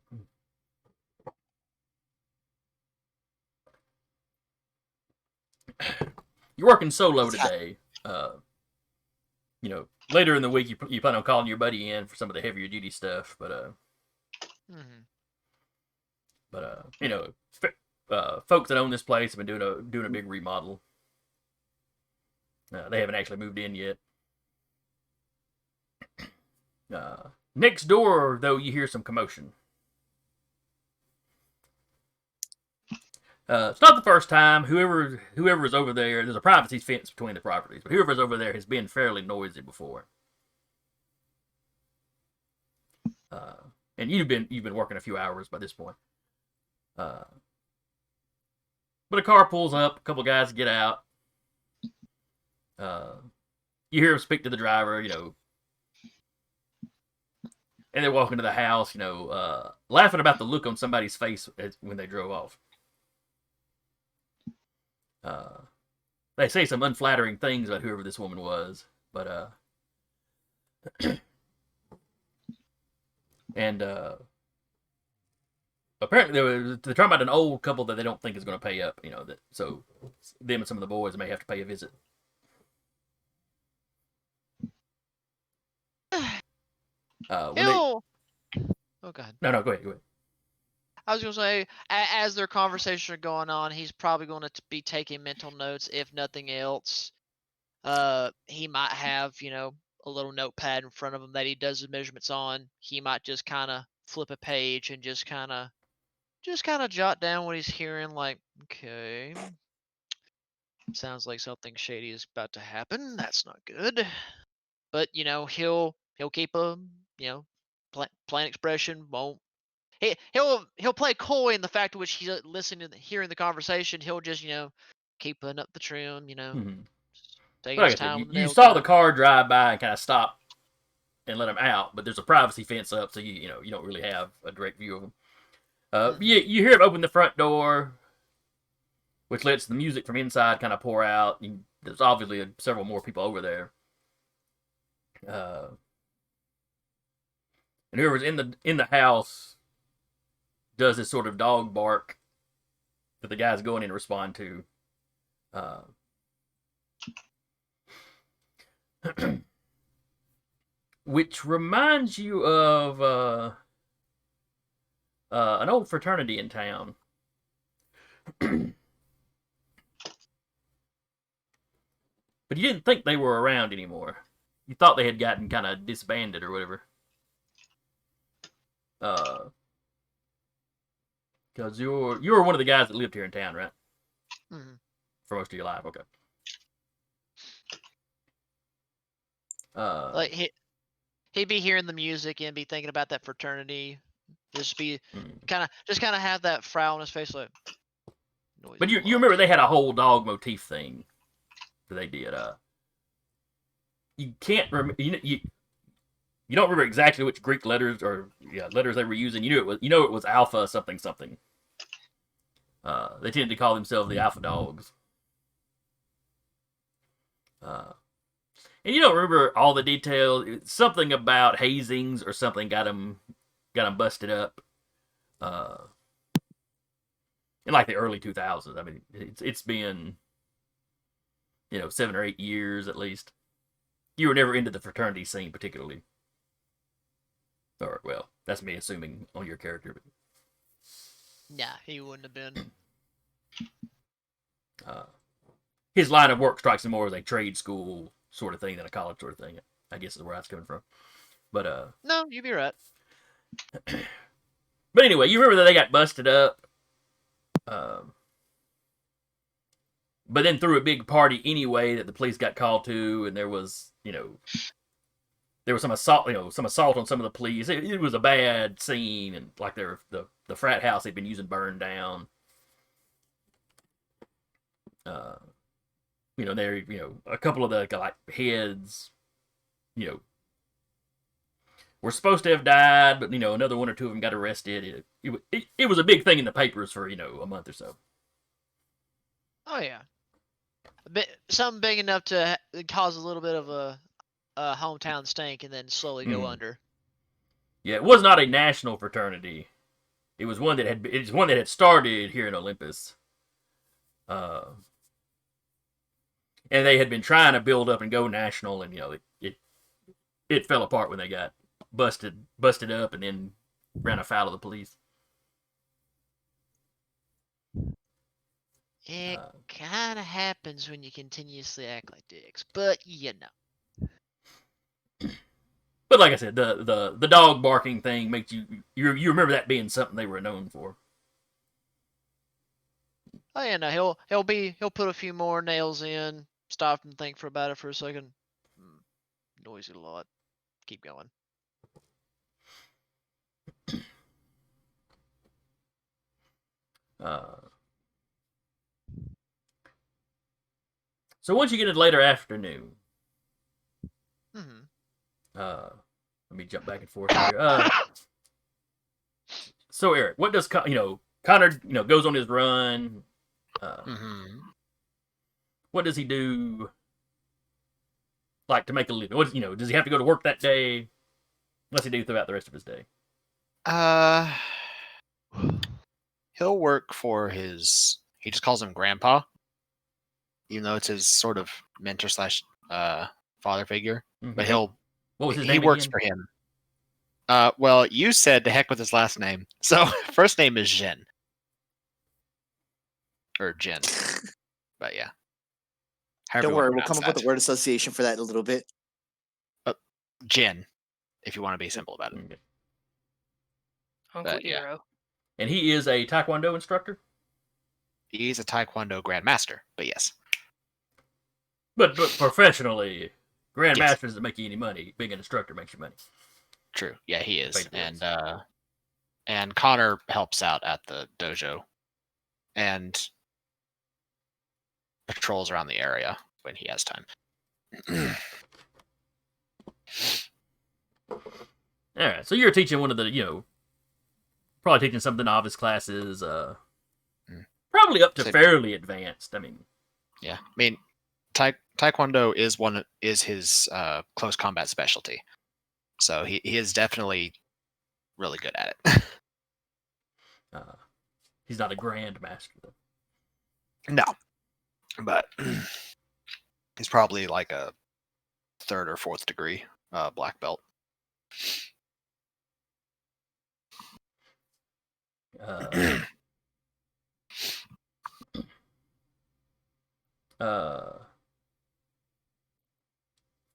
You're working solo today. You know, later in the week you plan on calling your buddy in for some of the heavier duty stuff, but you know, folks that own this place have been doing a big remodel. They haven't actually moved in yet. Next door, though, you hear some commotion. It's not the first time. Whoever is over there, there's a privacy fence between the properties, but whoever's over there has been fairly noisy before. And you've been working a few hours by this point. But a car pulls up, a couple guys get out. You hear him speak to the driver, you know, and they're walking to the house, you know, laughing about the look on somebody's face when they drove off. They say some unflattering things about whoever this woman was, but and apparently they're talking about an old couple that they don't think is going to pay up, you know, that so them and some of the boys may have to pay a visit. Oh, God. No, go ahead. I was going to say, as their conversation are going on, he's probably going to be taking mental notes, if nothing else. He might have, a little notepad in front of him that he does the measurements on. He might just kind of flip a page and just kind of jot down what he's hearing. Like, okay, sounds like something shady is about to happen. That's not good. But he'll keep a plain expression. Won't he'll play coy in the fact to which he's listening to hearing the conversation. He'll just keep putting up the trim. Mm-hmm. Taking Like his I said, time. you saw the car drive by and kind of stop and let him out, but there's a privacy fence up, so you don't really have a direct view of him. You hear him open the front door, which lets the music from inside kind of pour out. There's obviously several more people over there. And whoever's in the house does this sort of dog bark that the guys go in and respond to. Which reminds you of an old fraternity in town. But you didn't think they were around anymore. You thought they had gotten kind of disbanded or whatever. Because you're one of the guys that lived here in town, right? Mm-hmm. For most of your life, okay. Like he'd be hearing the music and be thinking about that fraternity, Just be Mm. kind of have that frown on his face, like. Noisy But you blood. remember they had a whole dog motif thing that they did. You can't remember. You don't remember exactly which Greek letters or letters they were using. It was Alpha something something. They tended to call themselves the Alpha Dogs. And you don't remember all the details. Something about hazings or something got them busted up. In like the early 2000s. I mean, it's been 7 or 8 years at least. You were never into the fraternity scene particularly. Or well, that's me assuming on your character. But Nah, he wouldn't have been. his line of work strikes him more as a trade school sort of thing than a college sort of thing. I guess is where I was coming from. But No, you'd be right. but anyway, you remember that they got busted up. But then threw a big party anyway that the police got called to, and there was some assault, some assault on some of the police. It was a bad scene, and like the frat house they'd been using burned down. There, a couple of the like heads, were supposed to have died, but another one or two of them got arrested. It was a big thing in the papers for a month or so. Oh yeah, something big enough to cause a little bit of a hometown stink and then slowly go under. Yeah, it was not a national fraternity. It was one that had started here in Olympus. And they had been trying to build up and go national, and it fell apart when they got busted up and then ran afoul of the police. It kind of happens when you continuously act like dicks, but But like I said, the dog barking thing makes you remember that being something they were known for. Oh yeah, no, he'll put a few more nails in, stop and think about it for a second. Noisy a lot. Keep going. So once you get into later afternoon, let me jump back and forth here. So Eric, what does Connor goes on his run? What does he do? Like to make a living? What does he have to go to work that day? What does he do throughout the rest of his day? He'll work for his. He just calls him Grandpa, even though it's his sort of mentor slash father figure. Mm-hmm. But what was his name? He works again? for him. Well, you said to heck with his last name. So first name is Jin. Or Jin. But yeah. Don't worry, we'll come up with a word association for that in a little bit. Jin, if you want to be simple about it. Okay. Uncle Eero. And he is a Taekwondo instructor? He's a Taekwondo Grandmaster, but yes. But professionally, Grandmaster doesn't make you any money. Being an instructor makes you money. True. Yeah, he is. And Connor helps out at the dojo and patrols around the area when he has time. All right, so you're teaching one of the, probably teaching some of the novice classes, probably up to fairly advanced. I mean, yeah, I mean, Taekwondo is his close combat specialty, so he is definitely really good at it. He's not a grandmaster though. No, but he's probably like a 3rd or 4th degree black belt.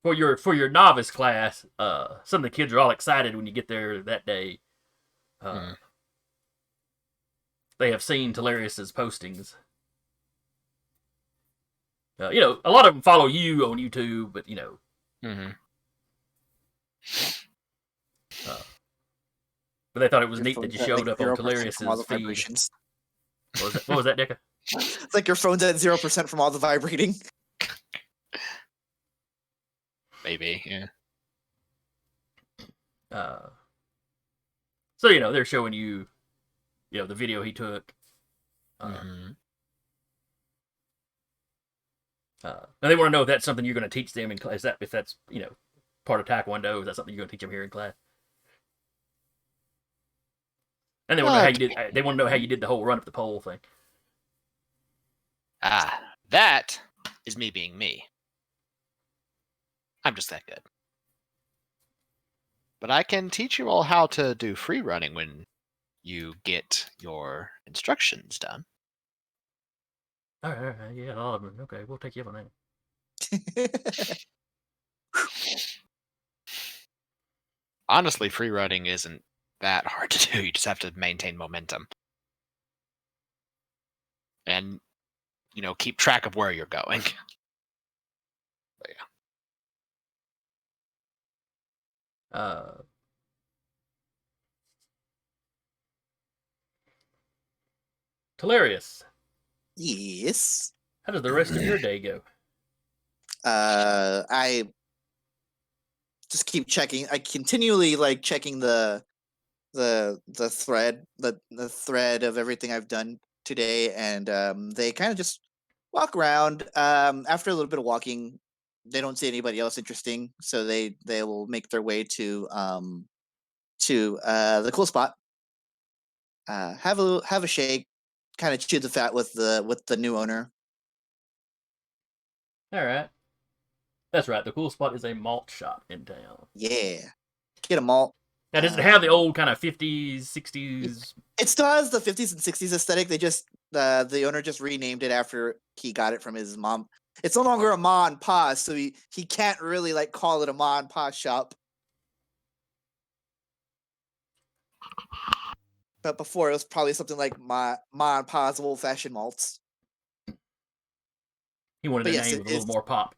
For your novice class, some of the kids are all excited when you get there that day. They have seen Telarius's postings. A lot of them follow you on YouTube, but But they thought it was Your neat that phone's you at, showed like, up on 0% from all the Talarius's feed. vibrations. What was that, Deca? It's like your phone's at 0% from all the vibrating. Maybe, yeah. So they're showing you, the video he took. Mhm. And they want to know if that's something you're going to teach them in class. If that's part of Taekwondo, is that something you're going to teach them here in class? And they want to know how you did. They want to know how you did the whole run up the pole thing. That is me being me. I'm just that good. But I can teach you all how to do free running when you get your instructions done. All right, yeah, all of them. Okay, we'll take you up on that. Honestly, free running isn't that hard to do. You just have to maintain momentum. And, keep track of where you're going. But yeah. Talarius, Yes. how does the rest of your day go? I just keep checking. I continually checking the thread, the thread of everything I've done today, and they kind of just walk around. After a little bit of walking, they don't see anybody else interesting, so they will make their way to the cool spot. Have a shake, kind of chew the fat with the new owner. All right, that's right. The cool spot is a malt shop in town. Yeah, get a malt. Now, does it have the old kind of 50s, 60s? It still has the 50s and 60s aesthetic. They just the owner just renamed it after he got it from his mom. It's no longer a ma and pa, so he can't really call it a ma and pa shop. But before it was probably something like ma and pa's old fashioned malts. He wanted But the yes, name with a little more pop.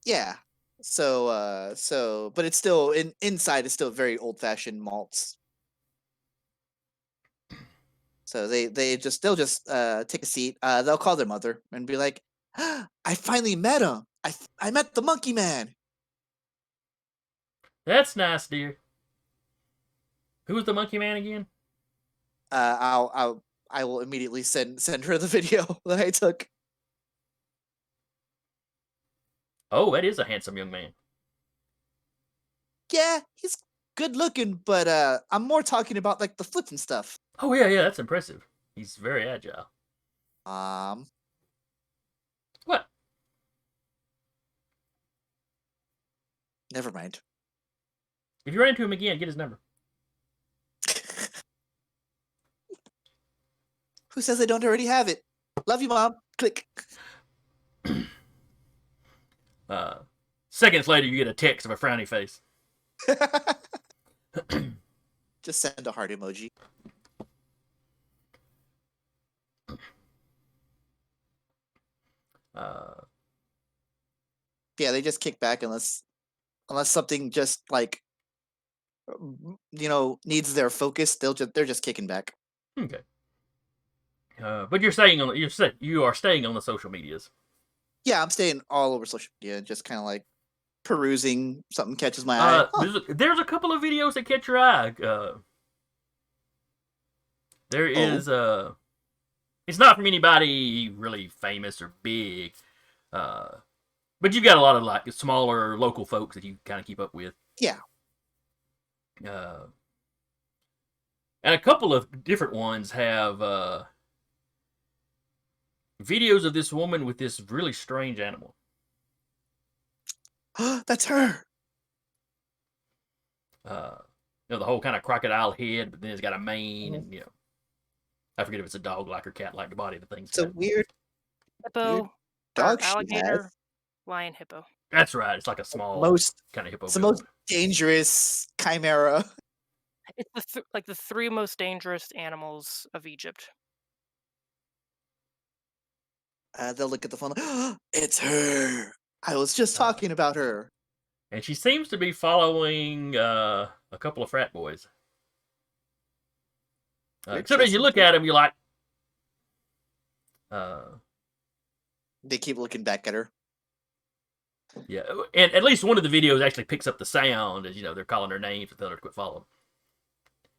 Yeah. So but it's still inside is still very old fashioned malts. So they'll just take a seat. They'll call their mother and be like, "I finally met him. I met the monkey man." That's nice, dear. Who was the monkey man again? I will immediately send her the video that I took. Oh, that is a handsome young man. Yeah, he's good looking, but I'm more talking about the flips and stuff. Oh yeah, that's impressive. He's very agile. What? Never mind. If you run into him again, get his number. Who says I don't already have it? Love you, Mom. Click. Seconds later, you get a text of a frowny face. Just send a heart emoji. Yeah, they just kick back unless something just needs their focus. They're just kicking back. Okay. But you are staying on the social medias. Yeah, I'm staying all over social media, just kind of perusing. Something catches my eye. There's a couple of videos that catch your eye. There is it's not from anybody really famous or big, but you've got a lot of smaller local folks that you kind of keep up with. Yeah. And a couple of different ones have videos of this woman with this really strange animal. That's her. The whole kind of crocodile head, but then it's got a mane, and I forget if it's a dog-like or cat-like the body of the thing. It's a weird Hippo, dog. alligator, lion, hippo. That's right. It's like a small kind of hippo. It's the most dangerous chimera. It's the three most dangerous animals of Egypt. They'll look at the phone. It's her. I was just talking about her. And she seems to be following a couple of frat boys. Except as you look at him, you're like, They keep looking back at her. yeah. And at least one of the videos actually picks up the sound as they're calling her names to tell her to quit following.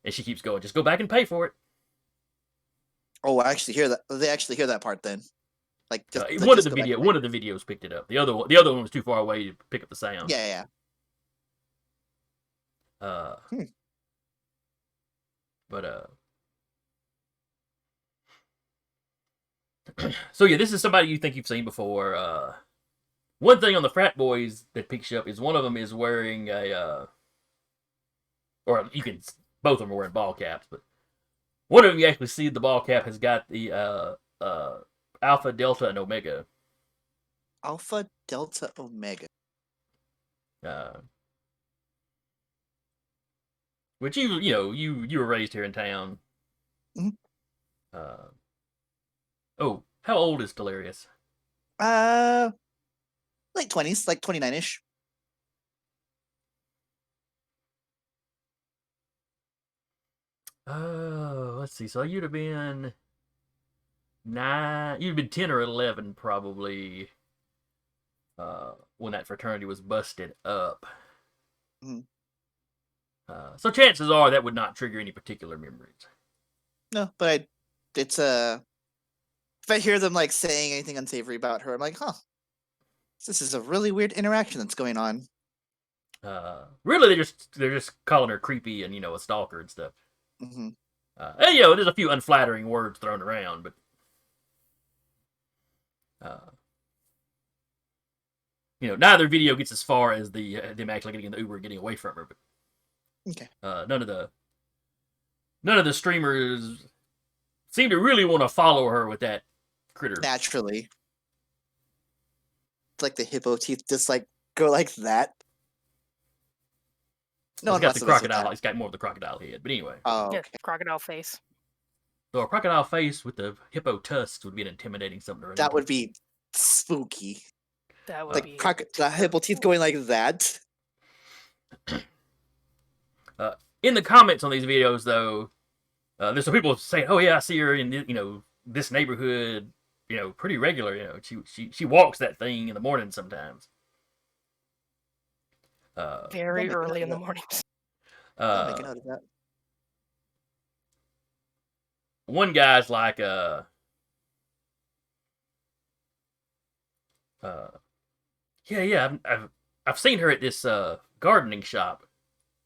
And she keeps going. Just go back and pay for it. Oh, I actually hear that. They actually hear that part then. Like One of the videos picked it up. The other one was too far away to pick up the sound. Yeah. But so yeah, this is somebody you think you've seen before. One thing on the frat boys that picks you up is one of them is wearing or both of them are wearing ball caps, but one of them you actually see the ball cap has got the Alpha, Delta, and Omega. Alpha, Delta, Omega. Which you were raised here in town. Mm-hmm. Oh, how old is Delirious? Late 20s, like 29-ish. Let's see. So you'd have been 9. You'd have been 10 or 11 probably. When that fraternity was busted up. Mm-hmm. So chances are that would not trigger any particular memories. No, but it's if I hear them like saying anything unsavory about her, I'm like, huh, this is a really weird interaction that's going on. Really, they're just calling her creepy and a stalker and stuff. Mm-hmm. And, there's a few unflattering words thrown around, but neither video gets as far as them actually getting in the Uber and getting away from her. But okay, none of the streamers seem to really want to follow her with that critter. Naturally, it's like the hippo teeth just like go like that. No, it's got the crocodile. It's got more of the crocodile head, but anyway. Oh, okay. Yeah, crocodile face. So a crocodile face with the hippo tusks would be an intimidating something to run That into. would be spooky. That would Like be the hippo teeth going like that. In the comments on these videos, though, there's some people saying, "Oh yeah, I see her in this neighborhood, pretty regular. She walks that thing in the morning sometimes." very early in the mornings. I'll make a note of that. One guy's like, yeah, I've seen her at this gardening shop,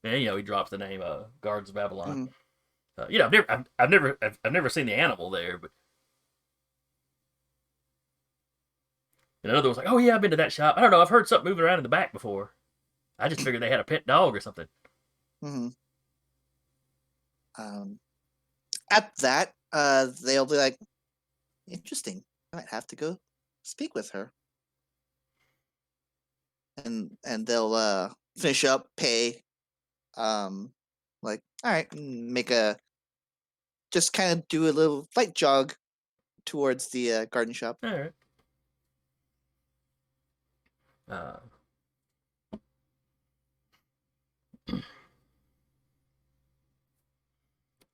and he drops the name Gardens of Babylon. Mm-hmm. I've never seen the animal there, but and another was like, oh yeah, I've been to that shop. I don't know, I've heard something moving around in the back before. I just figured they had a pet dog or something. Mm-hmm. At that, they'll be like, interesting. I might have to go speak with her. And they'll finish up, pay, like, all right, just kind of do a little light jog towards the garden shop. All right.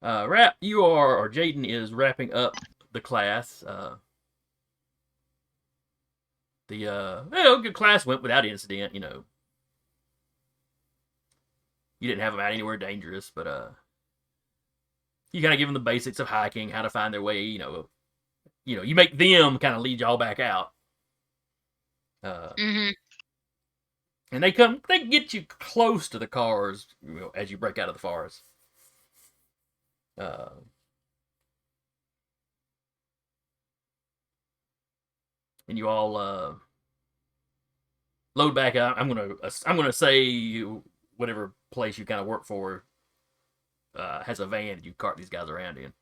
Jaden is wrapping up the class. Good class went without incident. You didn't have them out anywhere dangerous, but you kind of give them the basics of hiking, how to find their way. You make them kind of lead y'all back out. Mm-hmm. And they get you close to the cars as you break out of the forest. And you all load back up. I'm gonna say whatever place you kind of work for has a van that you cart these guys around in.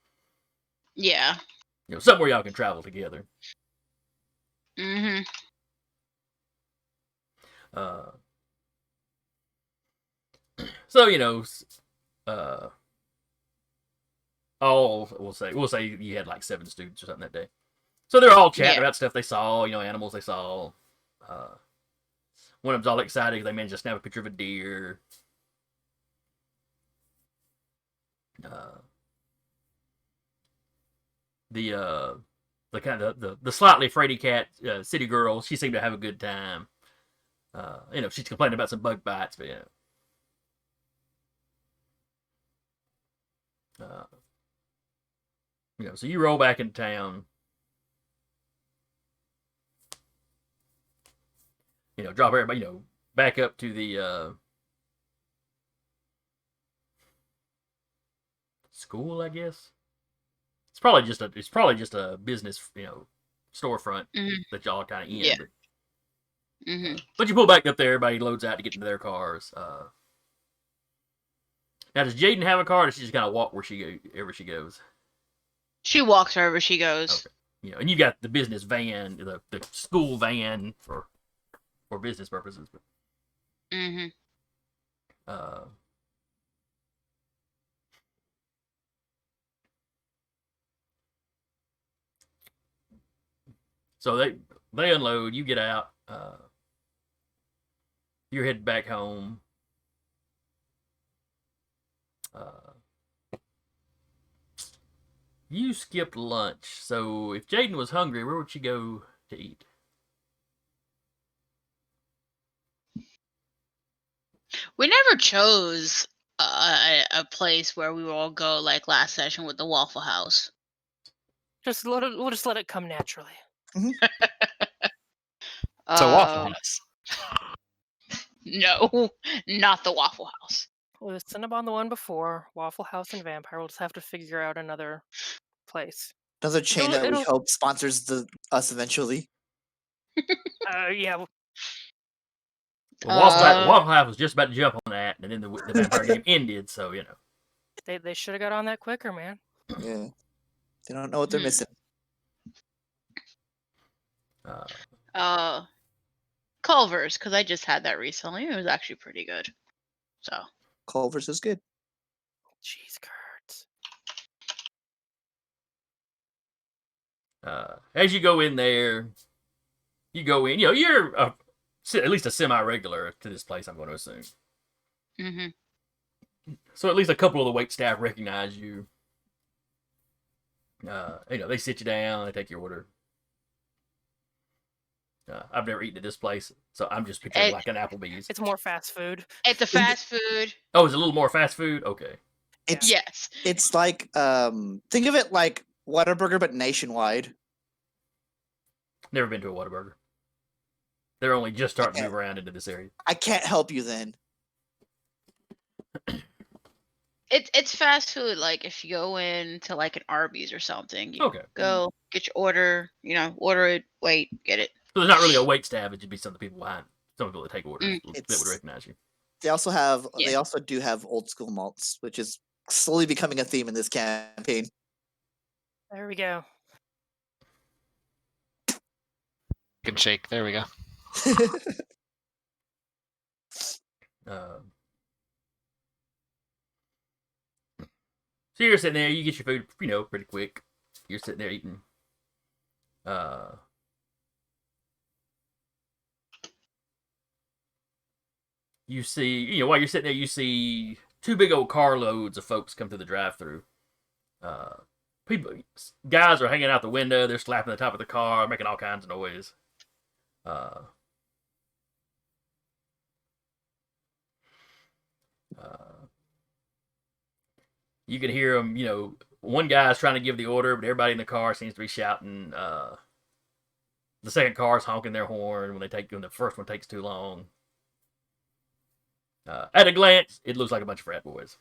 Yeah. Somewhere y'all can travel together. Mm-hmm. So we'll say you had like 7 students or something that day. So they're all chatting about stuff they saw, animals they saw. One of them's all excited because they managed to snap a picture of a deer. the kind of the slightly fraidy cat city girl, she seemed to have a good time. She's complaining about some bug bites, but so you roll back into town. Drop everybody, back up to the school, I guess. It's probably just a business, storefront that y'all kind of in. Yeah. But, but you pull back up there, everybody loads out to get into their cars. Now, does Jaden have a car, or does she just kind of walk wherever she goes? She walks wherever she goes. Okay. And you got the business van, the school van for business purposes. But, so they unload, you get out, you're headed back home. You skipped lunch, so if Jaden was hungry, where would she go to eat? We never chose a place where we would all go like last session with the Waffle House. We'll just let it come naturally. So Waffle House. No, not the Waffle House. We'll just send up on the one before Waffle House and Vampire. We'll just have to figure out another place. Another chain that we hope sponsors us eventually. Yeah. Well, Waffle House was just about to jump on that, and then the Vampire game ended, so They should have got on that quicker, man. Yeah. They don't know what they're missing. Culver's, because I just had that recently. It was actually pretty good. So Culver's is good. Cheese curds. As you go in there, you're at least a semi-regular to this place, I'm going to assume. So at least a couple of the wait staff recognize you. They sit you down, they take your order. I've never eaten at this place, so I'm just picturing like an Applebee's. It's more fast food. It's a fast food. Oh, it's a little more fast food? Okay. Yes. It's like, think of it like Whataburger, but nationwide. Never been to a Whataburger. They're only just starting to move around into this area. I can't help you then. It's fast food. Like if you go into like an Arby's or something, you go get your order. Order it, wait, get it. So there's not really a wait staff. It'd just be some of the people behind. Some people that take orders that would recognize you. They also do have old school malts, which is slowly becoming a theme in this campaign. There we go. Good shake. There we go. So you're sitting there, you get your food, pretty quick. You're sitting there eating. You see, while you're sitting there, you see two big old carloads of folks come through the drive-thru. Guys are hanging out the window, they're slapping the top of the car, making all kinds of noise. You can hear them, one guy's trying to give the order, but everybody in the car seems to be shouting. The second car's honking their horn when the first one takes too long. At a glance, it looks like a bunch of frat boys.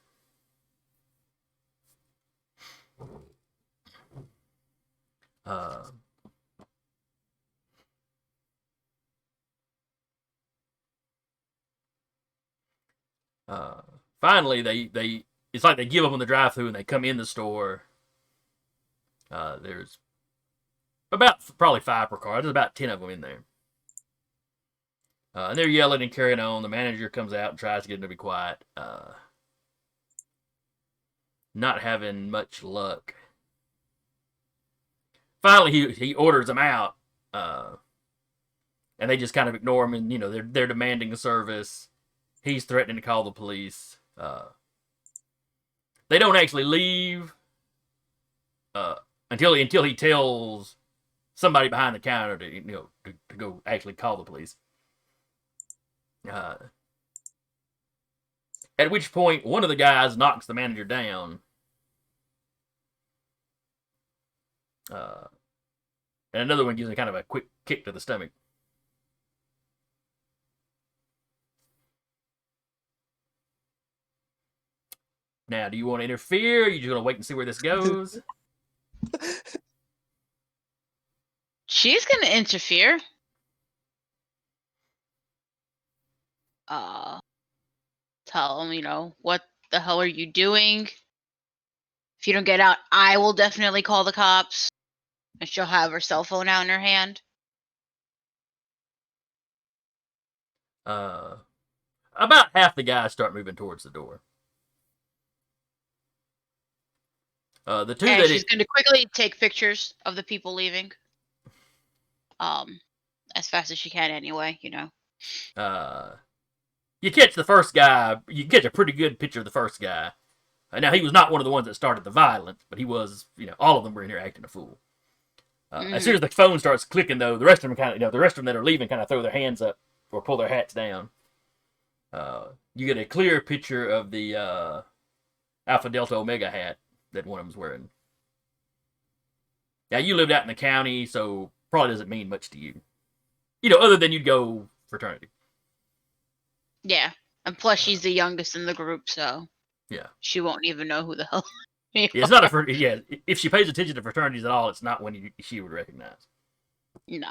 Finally, it's like they give up on the drive-thru and they come in the store. There's about probably 5 per car. There's about 10 of them in there. And they're yelling and carrying on. The manager comes out and tries to get them to be quiet. Not having much luck. Finally, he orders them out. And they just kind of ignore him. And, they're demanding a service. He's threatening to call the police. They don't actually leave. until he tells somebody behind the counter to go actually call the police. At which point, one of the guys knocks the manager down. And another one gives him kind of a quick kick to the stomach. Now, do you want to interfere? Or are you just going to wait and see where this goes? She's gonna interfere. Tell him, what the hell are you doing? If you don't get out, I will definitely call the cops. And she'll have her cell phone out in her hand. About half the guys start moving towards the door. The two And that she's going to quickly take pictures of the people leaving. As fast as she can anyway, you catch the first guy. You catch a pretty good picture of the first guy. Now, he was not one of the ones that started the violence, but he was, all of them were in here acting a fool. As soon as the phone starts clicking, though, the rest of them the rest of them that are leaving kind of throw their hands up or pull their hats down. You get a clear picture of the Alpha Delta Omega hat that one of them's wearing. Now, you lived out in the county, so probably doesn't mean much to you. Other than you'd go fraternity. Yeah. And plus, she's the youngest in the group, so yeah, she won't even know who the hell. It's not a if she pays attention to fraternities at all, it's not one she would recognize. No.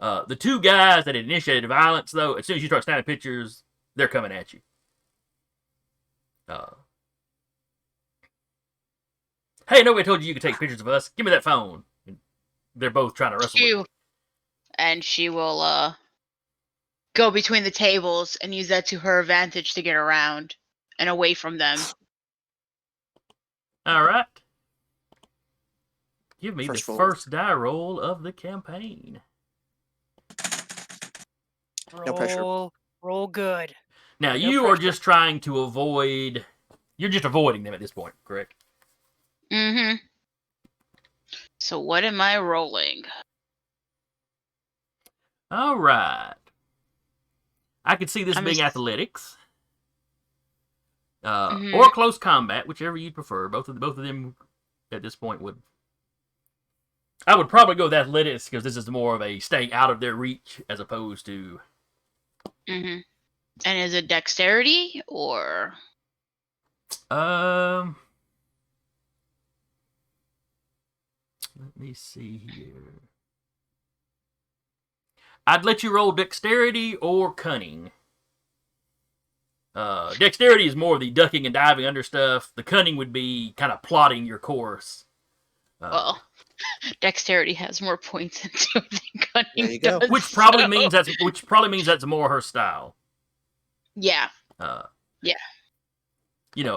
The two guys that initiated violence, though, as soon as you start snapping pictures, they're coming at you. Hey, nobody told you could take pictures of us. Give me that phone. And they're both trying to wrestle. She will go between the tables and use that to her advantage to get around and away from them. All right. Give me the first die roll of the campaign. No pressure. Roll good. Now, you are just trying to avoid... You're just avoiding them at this point, correct? Mm-hmm. So what am I rolling? All right. I could see this being athletics. Or close combat, whichever you prefer. Both of them at this point would... I would probably go with athletics because this is more of a staying out of their reach as opposed to... Mm-hmm. And is it dexterity or... Let me see here. I'd let you roll dexterity or cunning. Dexterity is more of the ducking and diving under stuff. The cunning would be kind of plotting your course. Well, dexterity has more points into it than cunning. There you go. Does, which probably means that's more her style. Yeah. Yeah.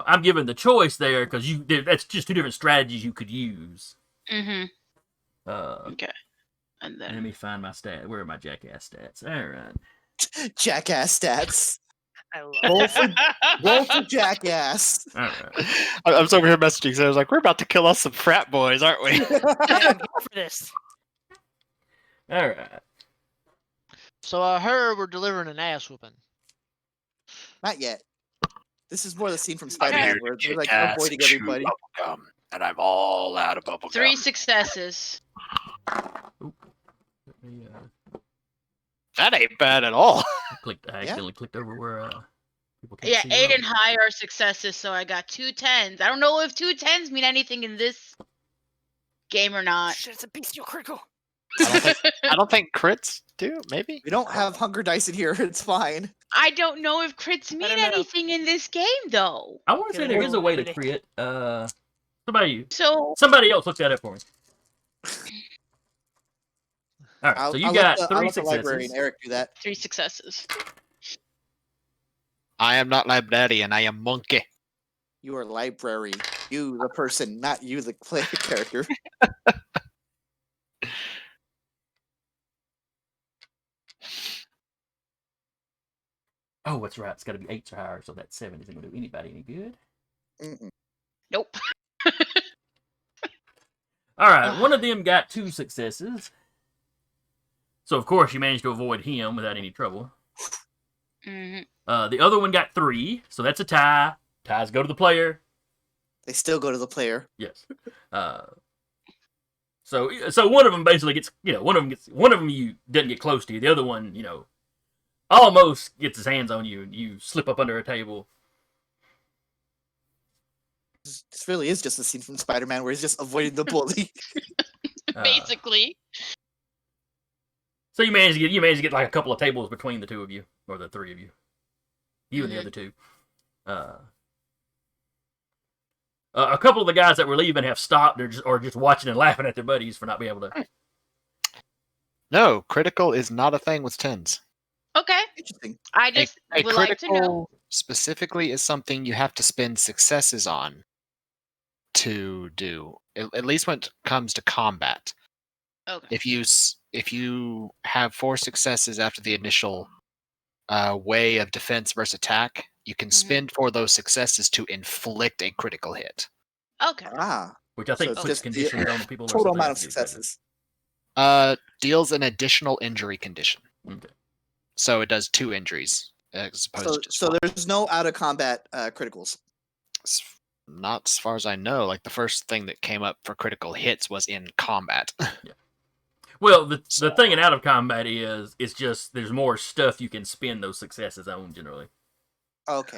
I'm given the choice there because that's just two different strategies you could use. Mm-hmm. Okay. And then let me find my stat. Where are my jackass stats? All right. Jackass stats. I love roll for jackass. All right. I was over here messaging, so I was like, we're about to kill us some frat boys, aren't we? I'm here for this. All right. So I heard we're delivering an ass whooping. Not yet. This is more the scene from Spider-Man where they're like avoiding everybody. And I'm all out of bubblegum. 3 successes. That ain't bad at all. I accidentally clicked over where people can't see. 8 and higher are successes, so I got 2 10s. I don't know if 2 10s mean anything in this game or not. Shit, it's a bestial critical. I don't think crits do. Maybe We don't have hunger dice in here. It's fine. I don't know if crits mean anything in this game, though. I want to say there is a way to crit. Somebody else look that up for me. All right, so you got 3 successes. Librarian Eric do that. 3 successes. I am not librarian. I am monkey. You are library. You, the person, not you, the player character. Oh, that's right. It's got to be 8s or higher, so that 7 isn't going to do anybody any good. Mm-mm. Nope. All right, one of them got 2 successes. So, of course, you managed to avoid him without any trouble. hmm The other one got 3, so that's a tie. Ties go to the player. They still go to the player. Yes. So one of them basically gets, one of them you doesn't get close to you. The other one, almost gets his hands on you, and you slip up under a table. This really is just a scene from Spider-Man where he's just avoiding the bully. Basically. So you manage to get like a couple of tables between the 2 of you, or the 3 of you, and the other 2. A couple of the guys that were leaving have stopped or just watching and laughing at their buddies for not being able to. No, critical is not a thing with 10s. Okay. Interesting. I just A would like to know. critical specifically is something you have to spend successes on to do. At least when it comes to combat. Okay. If you have 4 successes after the initial way of defense versus attack, you can spend for those successes to inflict a critical hit. Okay. Which I think So puts just the conditions on the people. total amount of successes. Deals an additional injury condition. Okay. So it does 2 injuries as opposed to So one. there's no out of combat criticals. Not as far as I know. Like the first thing that came up for critical hits was in combat. Yeah. Well, the thing in out of combat is it's just there's more stuff you can spend those successes on generally. Okay.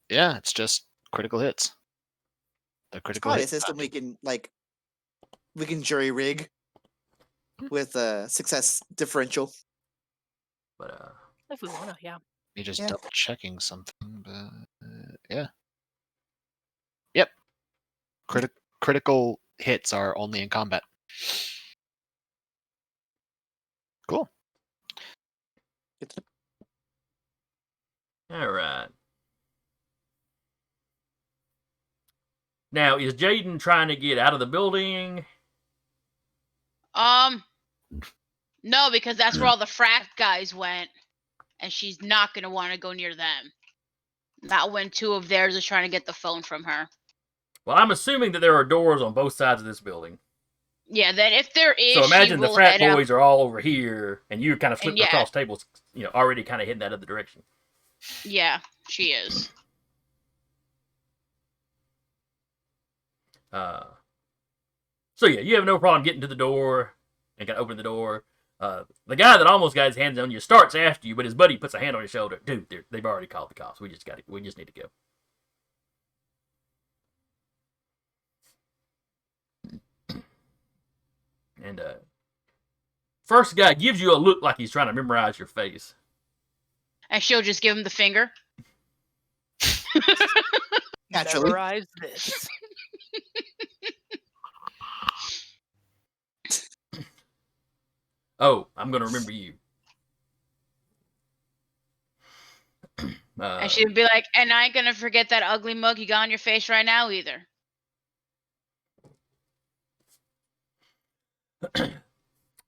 Yeah, it's just critical hits. The critical Probably a hits. system we can jury rig with a success differential. But If we wanna, yeah. You're just Yeah. double checking something, but yeah. Yep. Critical hits are only in combat. Cool. all right. Now, is Jaden trying to get out of the building? No, because that's where all the frat guys went, and she's not gonna want to go near them. Not when 2 of theirs is trying to get the phone from her. Well, I'm assuming that there are doors on both sides of this building. Yeah, then if there is, So imagine she the will frat head boys are all over here, and you're kind of flipped yeah. across tables, already kind of heading that other direction. Yeah, she is. So yeah, you have no problem getting to the door and kind of open the door. The guy that almost got his hands on you starts after you, but his buddy puts a hand on his shoulder. Dude, they've already called the cops. We just need to go. And first guy gives you a look like he's trying to memorize your face. And she'll just give him the finger. Naturally. Memorize this. Oh, I'm gonna remember you. And she'd be like, and I ain't gonna forget that ugly mug you got on your face right now either.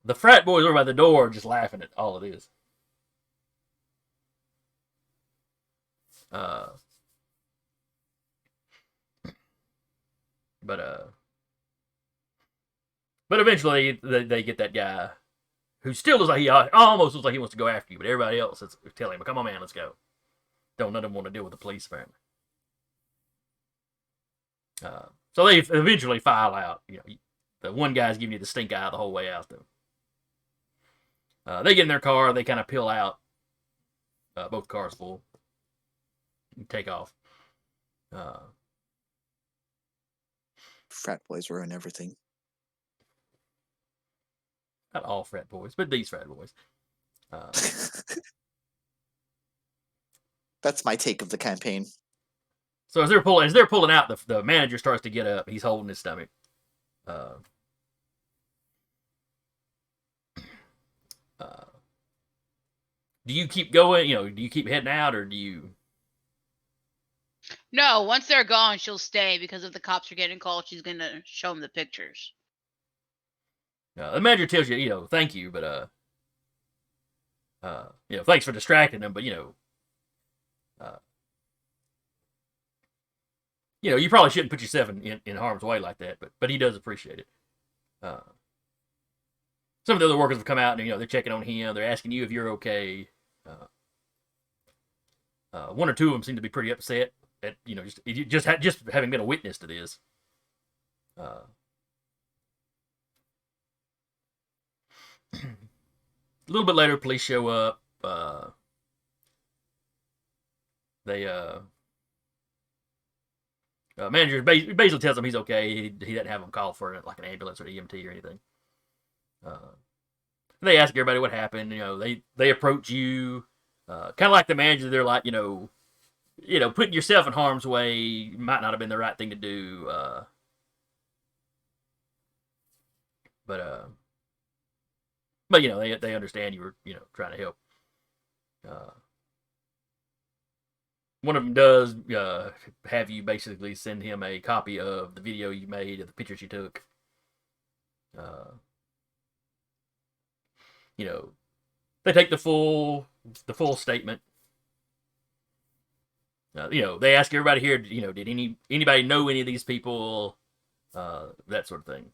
The frat boys over by the door are just laughing at all of this. But eventually they get that guy who still looks like he almost looks like he wants to go after you, but everybody else is telling him, "Come on, man, let's go." Don't let him want to deal with the police, apparently. So they eventually file out. The one guy's giving you the stink eye the whole way out, though. They get in their car. They kind of peel out. Both cars full. And take off. Frat boys ruin everything. Not all frat boys, but these frat boys. That's my take of the campaign. So as they're pulling out, the manager starts to get up. He's holding his stomach. Do you keep going? Do you keep heading out, or do you? No, once they're gone, she'll stay because if the cops are getting called, she's gonna show them the pictures. The manager tells you, thank you, but thanks for distracting them, but you know, you probably shouldn't put yourself in harm's way like that, but he does appreciate it. Some of the other workers have come out and, you know, they're checking on him. They're asking you if you're okay. One or two of them seem to be pretty upset at, you know, just having been a witness to this. A little bit later, police show up. Manager basically tells him he's okay. He doesn't have him call for like an ambulance or EMT or anything. They ask everybody what happened. You know, they approach you, kind of like the manager. They're like, you know, putting yourself in harm's way might not have been the right thing to do. But you know, they understand you were, you know, trying to help. One of them does have you basically send him a copy of the video you made of the pictures you took. You know, they take the full statement. You know, they ask everybody here, you know, did anybody know any of these people? That sort of thing.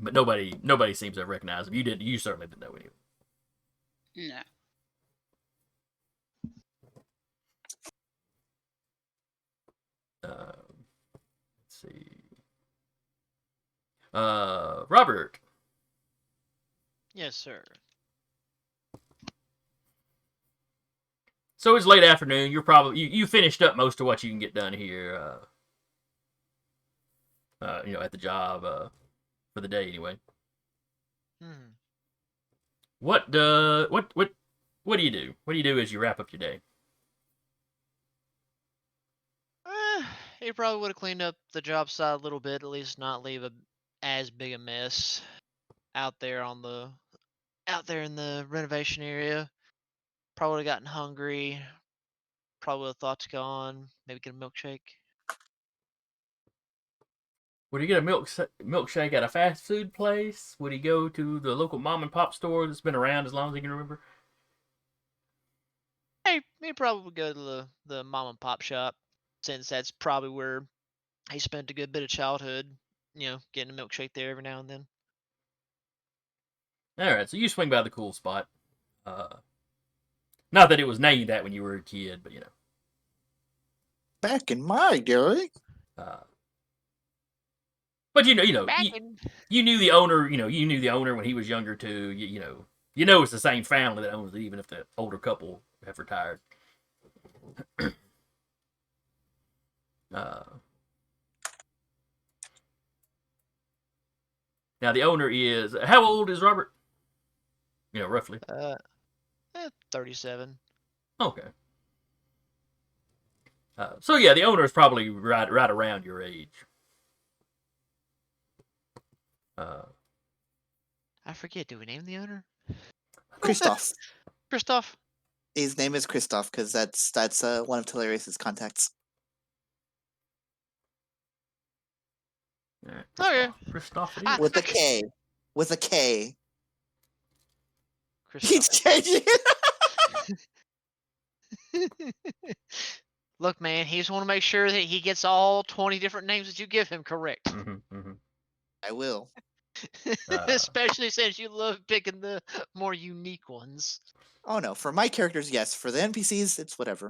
But nobody seems to have recognized them. You certainly didn't know any of them. No. Let's see. Robert. Yes, sir. So it's late afternoon. You're probably you finished up most of what you can get done here. You know, at the job for the day anyway. Hmm. What do you do? What do you do as you wrap up your day? He probably would have cleaned up the job site a little bit, at least not leave as big a mess out there in the renovation area. Probably would have gotten hungry. Probably would have thought to go on, maybe get a milkshake. Would he get a milkshake at a fast food place? Would he go to the local mom and pop store that's been around as long as he can remember? Hey, he probably would go to the mom and pop shop, since that's probably where he spent a good bit of childhood, you know, getting a milkshake there every now and then. All right, so you swing by the cool spot. Not that it was named that when you were a kid, but you know. Back in my day. But you knew the owner. You knew the owner when he was younger too. You know it's the same family that owns it, even if the older couple have retired. Now the owner is how old is Robert? You know, roughly. 37. Okay. So yeah, the owner is probably right around your age. I forget. Do we name the owner? Christoph. Christoph. His name is Christoph because that's one of Tellarius's contacts. Yeah, Okay. Christoph it Ah, is. With a K. With a K. He's Christoph. changing it. Look, man, he just want to make sure that he gets all 20 different names that you give him correct. Mm-hmm. I will. Especially since you love picking the more unique ones. Oh no, for my characters, yes. For the NPCs, it's whatever.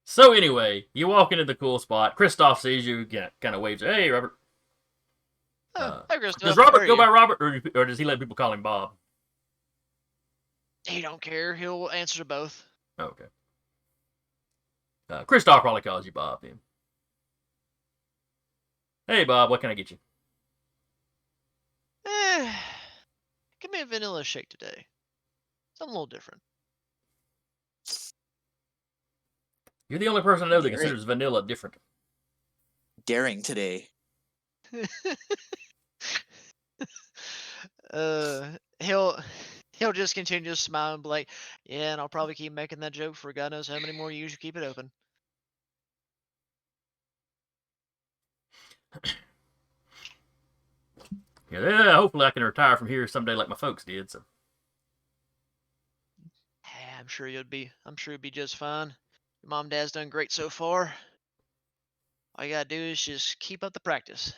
So anyway, you walk into the cool spot. Christoph sees you, kind of waves. Hey, Robert. Hey, Christoph. Does how Robert are go you? by Robert, or does he let people call him Bob? He don't care. He'll answer to both. Okay. Christoph probably calls you Bob then. Hey, Bob, what can I get you? Give me a vanilla shake today. Something a little different. You're the only person I know that Gary. considers vanilla different. Daring today. He'll just continue to smile and be like, yeah, and I'll probably keep making that joke for God knows how many more years you keep it open. Yeah, hopefully I can retire from here someday like my folks did. So. I'm sure it'd be just fine. Your mom and dad's done great so far. All you gotta do is just keep up the practice.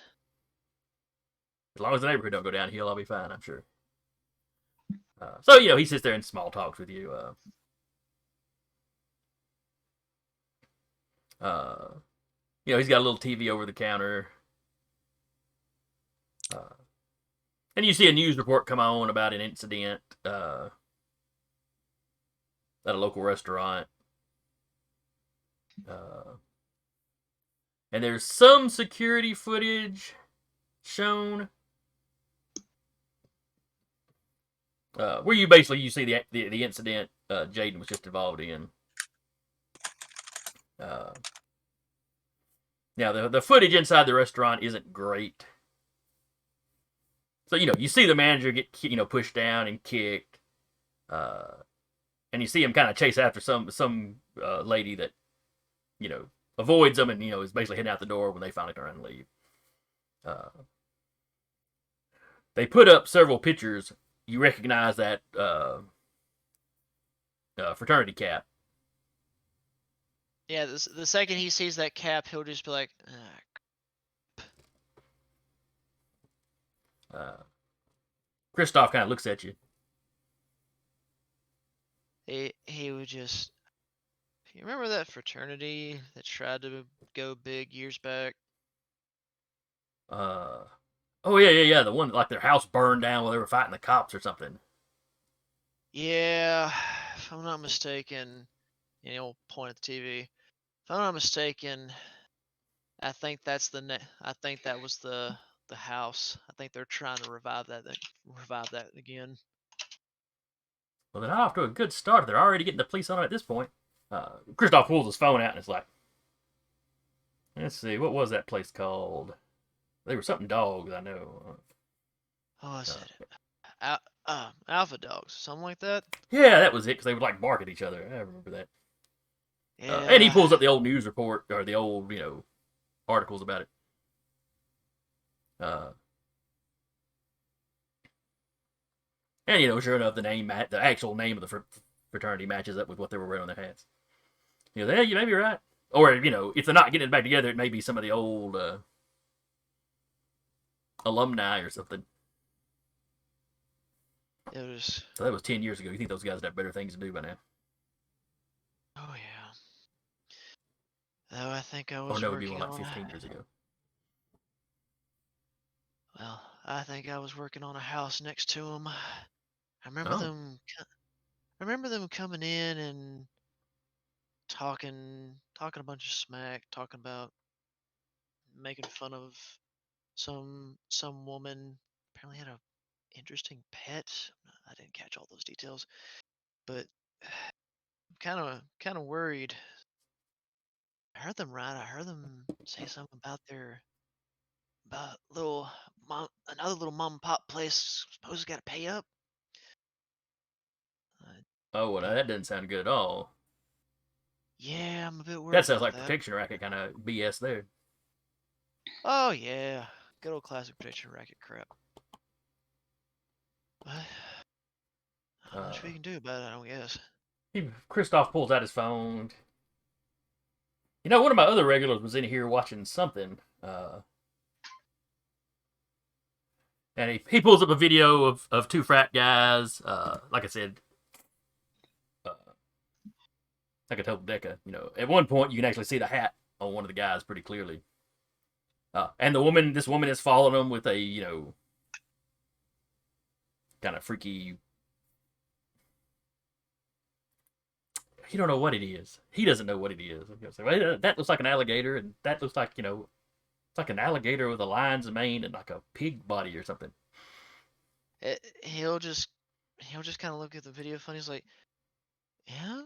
As long as the neighborhood don't go downhill, I'll be fine, I'm sure. So, he sits there and small talks with you. He's got a little TV over the counter. And you see a news report come on about an incident at a local restaurant. And there's some security footage shown where you see the incident Jaden was just involved in. Now the footage inside the restaurant isn't great. So you see the manager get pushed down and kicked, and you see him kind of chase after some lady that avoids them and is basically heading out the door when they finally turn around and leave. They put up several pictures. You recognize that fraternity cap. Yeah, the second he sees that cap, he'll just be like, Kristoff kind of looks at you. He would just. You remember that fraternity that tried to go big years back? Oh yeah. The one like their house burned down while they were fighting the cops or something. Yeah, if I'm not mistaken, he'll point at the TV. If I'm not mistaken, I think that's I think that was the house. I think they're trying to revive that again. Well, they're off to a good start. They're already getting the police on it at this point. Kristoff pulls his phone out and it's like, let's see, what was that place called? They were something dogs, I know. Oh, is it Alpha Dogs, something like that? Yeah, that was it, because they would like bark at each other. I remember that. Yeah. And he pulls up the old news report, or the old, articles about it. And, sure enough, the actual name of the fraternity matches up with what they were wearing on their hats. You may be right. Or, if they're not getting it back together, it may be some of the old alumni or something. So that was 10 years ago. You think those guys would have better things to do by now? Oh, yeah. Though I think I was Or no, it would be working more like on 15 years ago. Well, I think I was working on a house next to them. I remember them coming in and talking a bunch of smack, talking about making fun of some woman. Apparently had a interesting pet. I didn't catch all those details, but I'm kind of worried. I heard them right. I heard them say something about about another little mom and pop place. Suppose got to pay up. Oh, well, that doesn't sound good at all. Yeah, I'm a bit worried. That sounds about like protection racket kind of BS there. Oh yeah, good old classic protection racket crap. But not much we can do about it, I don't guess. Kristoff pulls out his phone. One of my other regulars was in here watching something. And he pulls up a video of two frat guys. Like I said, like I told Decca, at one point you can actually see the hat on one of the guys pretty clearly. And this woman is following him with a, kind of freaky. You don't know what it is. He doesn't know what it is. Say, well, that looks like an alligator, and that looks like, it's like an alligator with a lion's mane and like a pig body or something. He'll just kind of look at the video funny. He's like, yeah,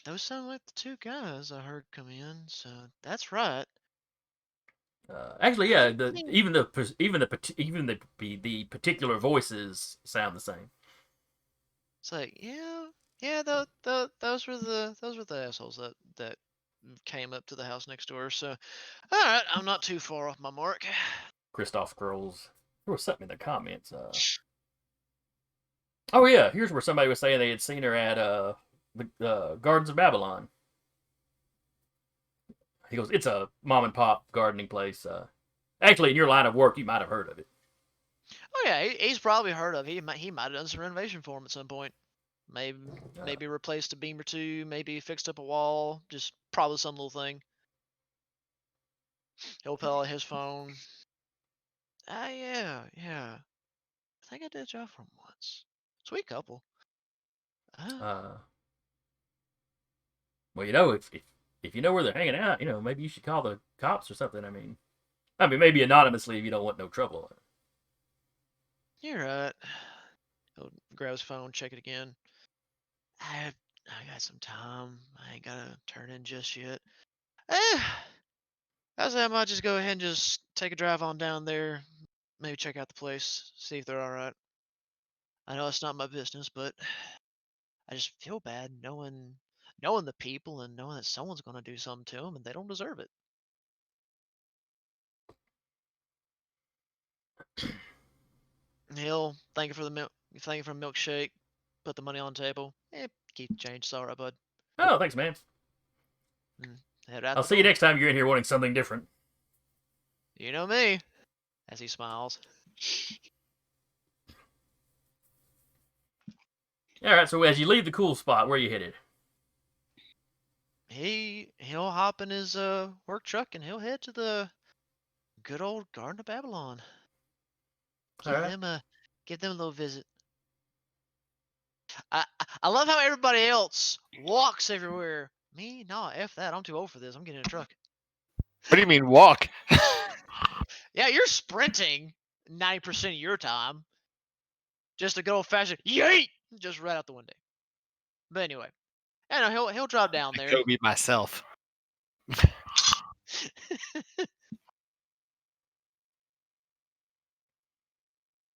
those sound like the two guys I heard come in. So that's right. Actually, yeah, even the particular voices sound the same. It's like, yeah, those were the assholes that came up to the house next door. So, all right, I'm not too far off my mark. Kristoff scrolls. There was something in the comments. Oh yeah, here's where somebody was saying they had seen her at the Gardens of Babylon. he goes, it's a mom and pop gardening place. Actually, in your line of work, you might have heard of it. Oh yeah, he's probably heard of. He might have done some renovation for him at some point. Maybe replaced a beam or two. Maybe fixed up a wall. Just probably some little thing. He'll pull out his phone. Ah, yeah. I think I did a job for him once. Sweet couple. Well, if you know where they're hanging out, maybe you should call the cops or something. I mean, maybe anonymously if you don't want no trouble. You're right. He'll grab his phone, check it again. I got some time. I ain't gotta turn in just yet. I say I might just go ahead and just take a drive on down there. Maybe check out the place, see if they're all right. I know it's not my business, but I just feel bad knowing the people and knowing that someone's gonna do something to them and they don't deserve it. He'll thank you for the milk. Thank you for a milkshake. Put the money on the table. Keep the change. It's all right, bud. Oh, thanks, man. Head out I'll the see you door. next time you're in here wanting something different. You know me. As he smiles. All right, so as you leave the cool spot, where are you headed? He'll hop in his work truck and he'll head to the good old Garden of Babylon. All right. Give them a little visit. I love how everybody else walks everywhere. Me? No, F that. I'm too old for this. I'm getting in a truck. What do you mean walk? Yeah, you're sprinting 90% of your time. Just a good old fashioned yeet, just right out the window. But anyway, I know he'll drop down there. Go beat myself.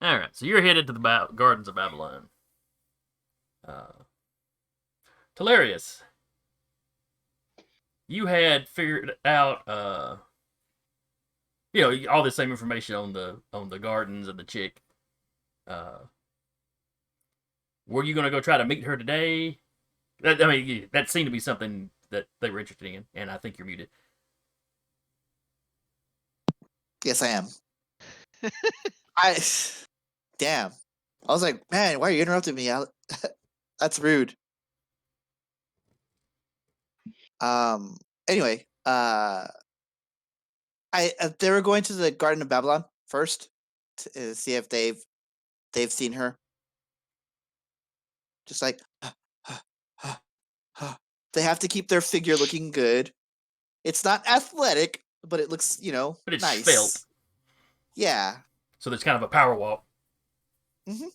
All right, so you're headed to the Gardens of Babylon. Telarius, you had figured out, all the same information on the gardens and the chick. Were you going to go try to meet her today? That seemed to be something that they were interested in, and I think you're muted. Yes, I am. Damn. I was like, man, why are you interrupting me? That's rude. Anyway, they were going to the Garden of Babylon first to see if they've seen her. Just like they have to keep their figure looking good. It's not athletic, but it looks, But it's nice. svelte. Yeah. So there's kind of a power walk. Mm-hmm.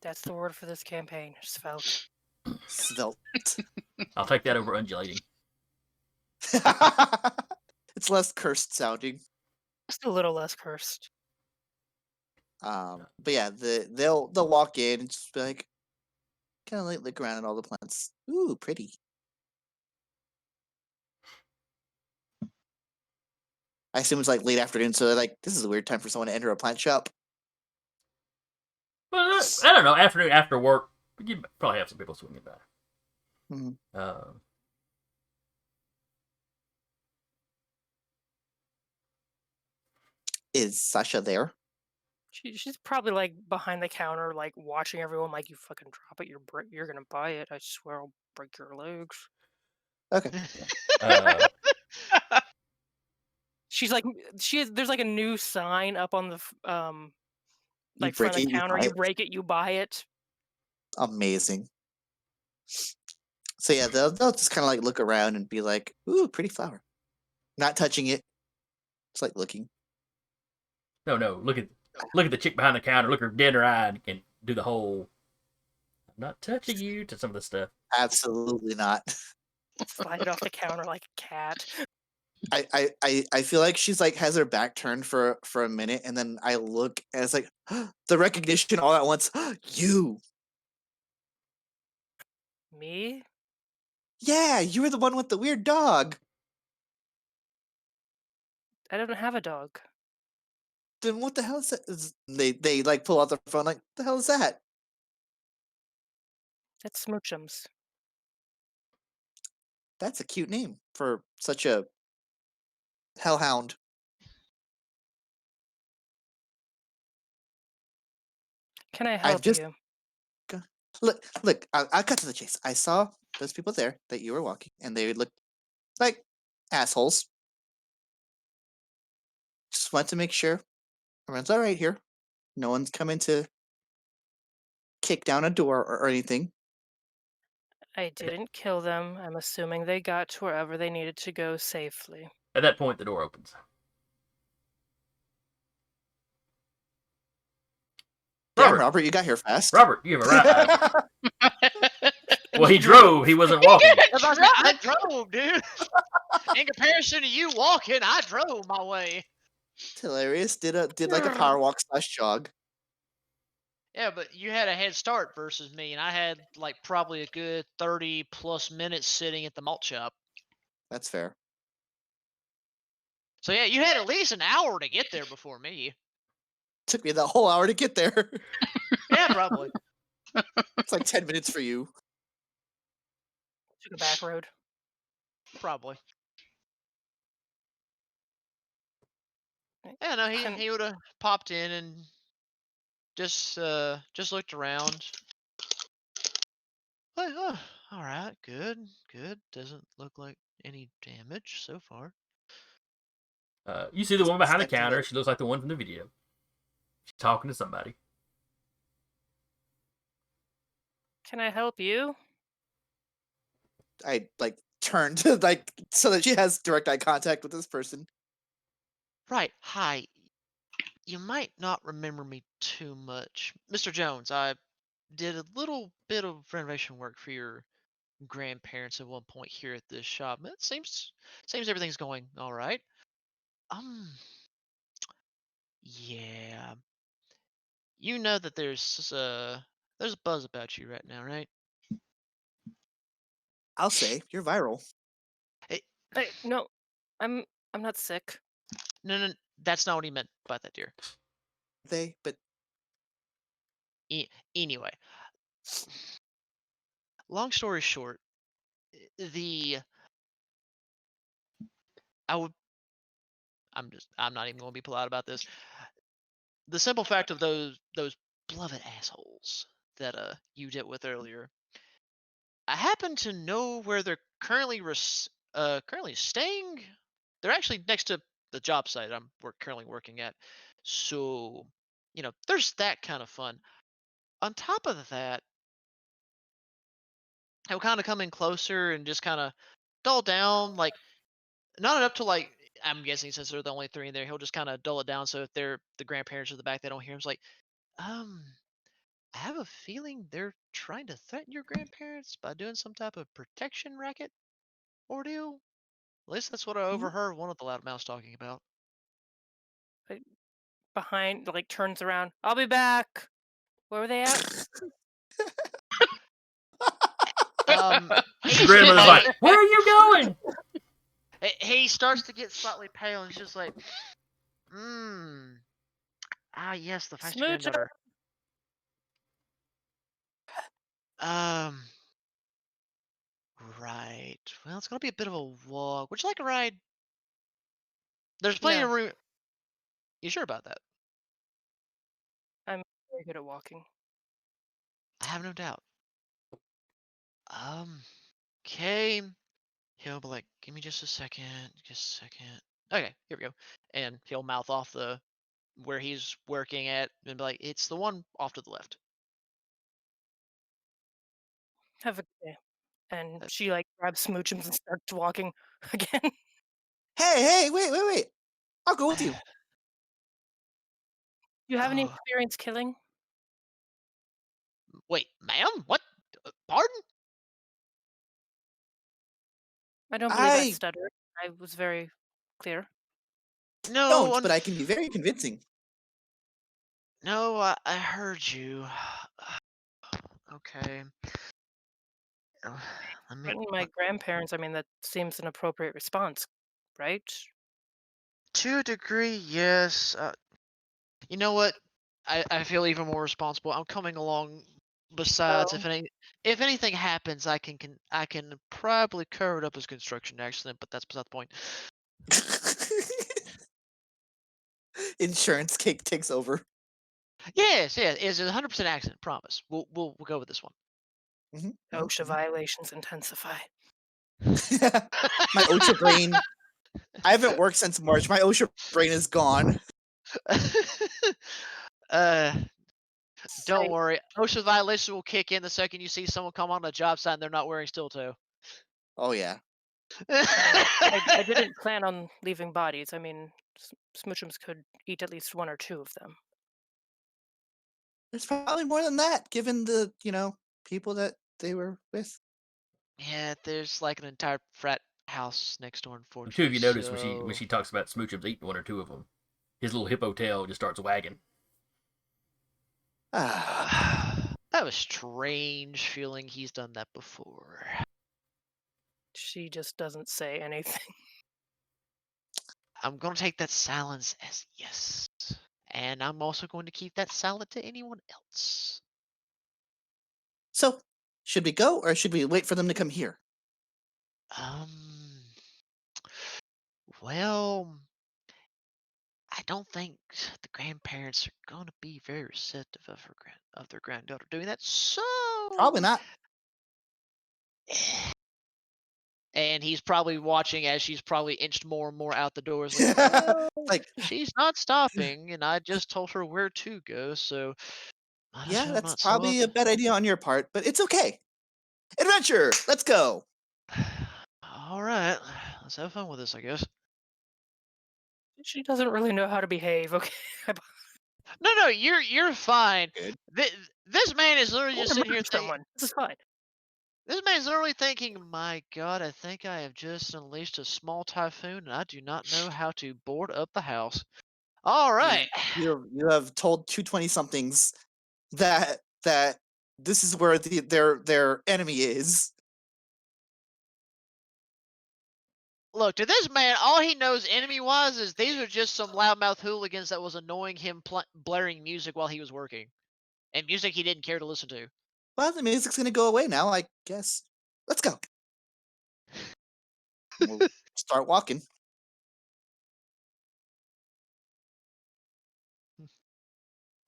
That's the word for this campaign. Svelte. Svelte. I'll take that over undulating. It's less cursed sounding. Just a little less cursed. But yeah, they'll walk in and just be like, kind of like look around at all the plants. Ooh, pretty. I assume it's like late afternoon, so they're like, this is a weird time for someone to enter a plant shop. But I don't know. Afternoon after work, you probably have some people swinging by. Mm-hmm. Is Sasha there? She's probably like behind the counter, like watching everyone. Like, you fucking drop it, you're gonna buy it. I swear I'll break your legs. Okay. She's like, there's like a new sign up on the like break front of it, the you counter. buy You it. break it, you buy it. Amazing. So yeah, they'll just kind of like look around and be like, ooh, pretty flower. Not touching it. It's like looking. No. Look at the chick behind the counter. Look her dead in her eye and do the whole "I'm not touching you" to some of the stuff. Absolutely not. Slide it off the counter like a cat. I feel like she's like has her back turned for a minute, and then I look and it's like the recognition all at once. You. Me? Yeah, you were the one with the weird dog. I don't have a dog. Then what the hell is that? They like pull out their phone like, the hell is that? That's Smoochums. That's a cute name for such a Hellhound. Can I I've help just you? look. I'll cut to the chase. I saw those people there that you were walking, and they looked like assholes. Just want to make sure everyone's all right here. No one's coming to kick down a door or anything. I didn't kill them. I'm assuming they got to wherever they needed to go safely. At that point, the door opens. Damn, Robert, Robert, you got here fast. Robert, you have arrived. Well, he drove. He wasn't walking. I drove, dude. In comparison to you walking, I drove my way. It's hilarious. Did like a power walk / jog. Yeah, but you had a head start versus me, and I had like probably a good 30+ minutes sitting at the malt shop. That's fair. So yeah, you had at least an hour to get there before me. Took me the whole hour to get there. Yeah, probably. It's like 10 minutes for you. Took a back road. Probably. Yeah, no, Can- he would have popped in and just looked around. Like, oh, all right, good. Doesn't look like any damage so far. You see the woman behind the Expecting counter. it. She looks like the one from the video. She's talking to somebody. Can I help you? I like turn to like so that she has direct eye contact with this person. Right. Hi. You might not remember me too much, Mr. Jones. I did a little bit of renovation work for your grandparents at one point here at this shop. It seems everything's going all right. Um, yeah. You know that there's a buzz about you right now, right? I'll say you're viral. No, I'm not sick. No, that's not what he meant by that, dear. But Anyway, long story short, the I would I'm not even going to be polite about this. The simple fact of those beloved assholes that you dealt with earlier, I happen to know where they're currently staying. They're actually next to the job site we're currently working at. So, there's that kind of fun. On top of that, he'll kind of come in closer and just kind of dull down, like not enough to like. I'm guessing since they're the only three in there, he'll just kind of dull it down so if they're the grandparents are the back, they don't hear him. It's like, um, I have a feeling they're trying to threaten your grandparents by doing some type of protection racket ordeal. At least that's what I overheard one of the loudmouths talking about. Behind, like, turns around. I'll be back. Where were they at? Your grandmother's like, "Where are you going?" He starts to get slightly pale and he's just like, yes, the fancy Smooch granddaughter. Right. Well, it's gonna be a bit of a walk. Would you like a ride? There's plenty No. of room. You sure about that? I'm very good at walking. I have no doubt. Okay. He'll be like, give me just a second, just a second. Okay, here we go. And he'll mouth off the where he's working at and be like, it's the one off to the left. Have a good day. And Uh, she like grabs Smoochums and starts walking again. hey, wait. I'll go with you. You have any Oh, experience killing? wait, ma'am? What? Pardon? I don't believe I I stuttered. I was very clear. No, don't, but I can be very convincing. no, I heard you. Okay. Let me. Threaten my grandparents, I mean, that seems an appropriate response, right? To a degree, yes. You know what? I feel even more responsible. I'm coming along. Besides, Oh. if anything happens, I can probably cover it up as construction accident, but that's beside the point. Insurance cake takes over. Yes, it's a 100% accident. Promise. We'll go with this one. OSHA violations intensify. My OSHA brain. I haven't worked since March. My OSHA brain is gone. Don't worry. OSHA violation will kick in the second you see someone come on a job site and they're not wearing steel toe. Oh yeah. I didn't plan on leaving bodies. I mean, Smoochums could eat at least one or two of them. There's probably more than that, given the people that they were with. Yeah, there's like an entire frat house next door, The unfortunately. two of you notice when so- she talks about Smoochums eating one or two of them, his little hippo tail just starts wagging. That was strange feeling he's done that before. She just doesn't say anything. I'm going to take that silence as yes. And I'm also going to keep that silent to anyone else. So, should we go or should we wait for them to come here? Well, I don't think the grandparents are going to be very receptive of their granddaughter doing that. So Probably not. And he's probably watching as she's probably inched more and more out the doors. Like, well, Like, she's not stopping, and I just told her where to go. So might as yeah, well that's not slow probably a up. bad idea on your part, but it's okay. Adventure! Let's go! All right, let's have fun with this, I guess. She doesn't really know how to behave. Okay. No, you're fine. Good. This man is literally just sitting here thinking. someone. This is fine. This man's literally thinking, my God, I think I have just unleashed a small typhoon and I do not know how to board up the house. All right. You have told 220 somethings that this is where their enemy is. Look, to this man, all he knows enemy-wise is these are just some loudmouth hooligans that was annoying him blaring music while he was working. And music he didn't care to listen to. Well, the music's gonna go away now, I guess. Let's go. We'll start walking.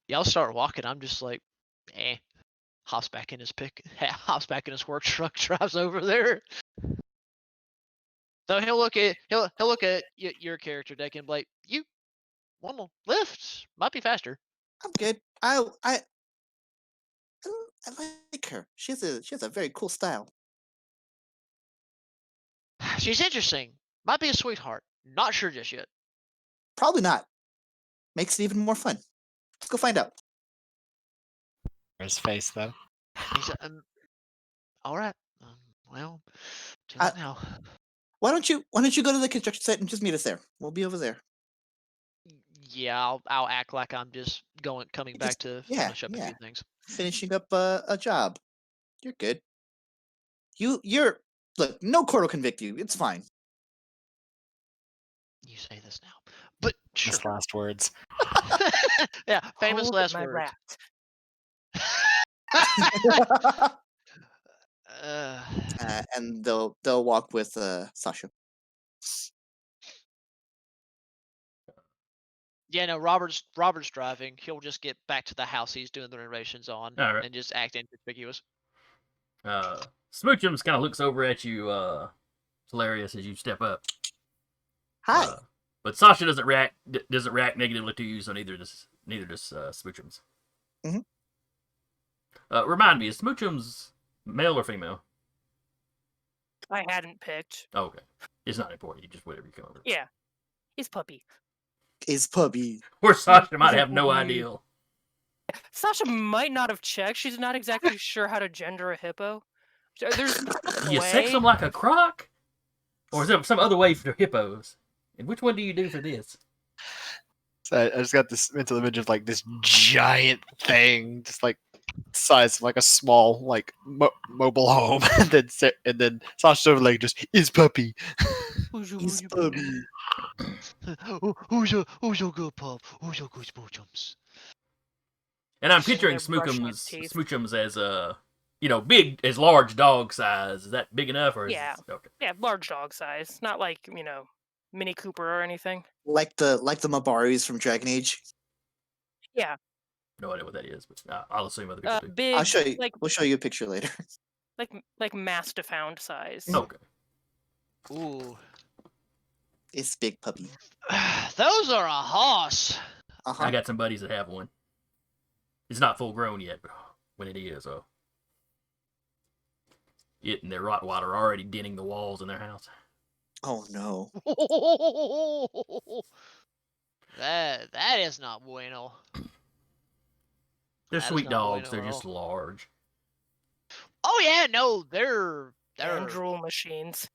Y'all start walking. I'm just like, hops back in his hops back in his work truck, drives over there. So he'll look at your character deck and be like, you want to lift? Might be faster. I'm good. I like her. She has a very cool style. She's interesting. Might be a sweetheart. Not sure just yet. Probably not. Makes it even more fun. Let's go find out. His face though. He's all right. Well, do that now. Why don't you go to the construction site and just meet us there? We'll be over there. Yeah, I'll act like I'm just coming back to finish up a few things. Finishing up a job. You're good. You're look. No court will convict you. It's fine. You say this now, but sure. His last words. Yeah, famous Hold last my words. rat. And they'll walk with Sasha. Yeah, no, Robert's driving. He'll just get back to the house he's doing the renovations on and just act inconspicuous. Smoochums kind of looks over at you, hilarious, as you step up. Hi. But Sasha doesn't react negatively to you, so neither does Smoochums. Mm-hmm. Remind me, is Smoochums male or female? I hadn't picked. Oh, okay. It's not important. You just whatever you come over. Yeah. He's puppy. Is puppy. Or Sasha might have no idea. Sasha might not have checked. She's not exactly sure how to gender a hippo. There's You sex them like a croc? Or is there some other way for hippos? And which one do you do for this? So I just got this mental image of like this giant thing, just like size of like a small like mobile home, and then Sasha over like just is puppy. Is puppy. Who's your good pup? Who's your good Smoochums? And I'm Sitting picturing there brushing his teeth. Smoochums as big as large dog size. Is that big enough or Yeah. okay? Yeah, large dog size. Not like, Mini Cooper or anything. Like the Mabaris from Dragon Age. Yeah, No idea what that is, but I'll assume other people do. big. I'll show you. Like We'll show you a picture later. like Mastifound size. Okay. Ooh. It's big puppy. Those are a hoss. I got some buddies that have one. It's not full grown yet, but when it is, it and their Rottweiler are already denting the walls in their house. Oh no. That is not bueno. They're That is sweet not dogs. bueno They're at just large. Oh yeah, no, they're And drool machines.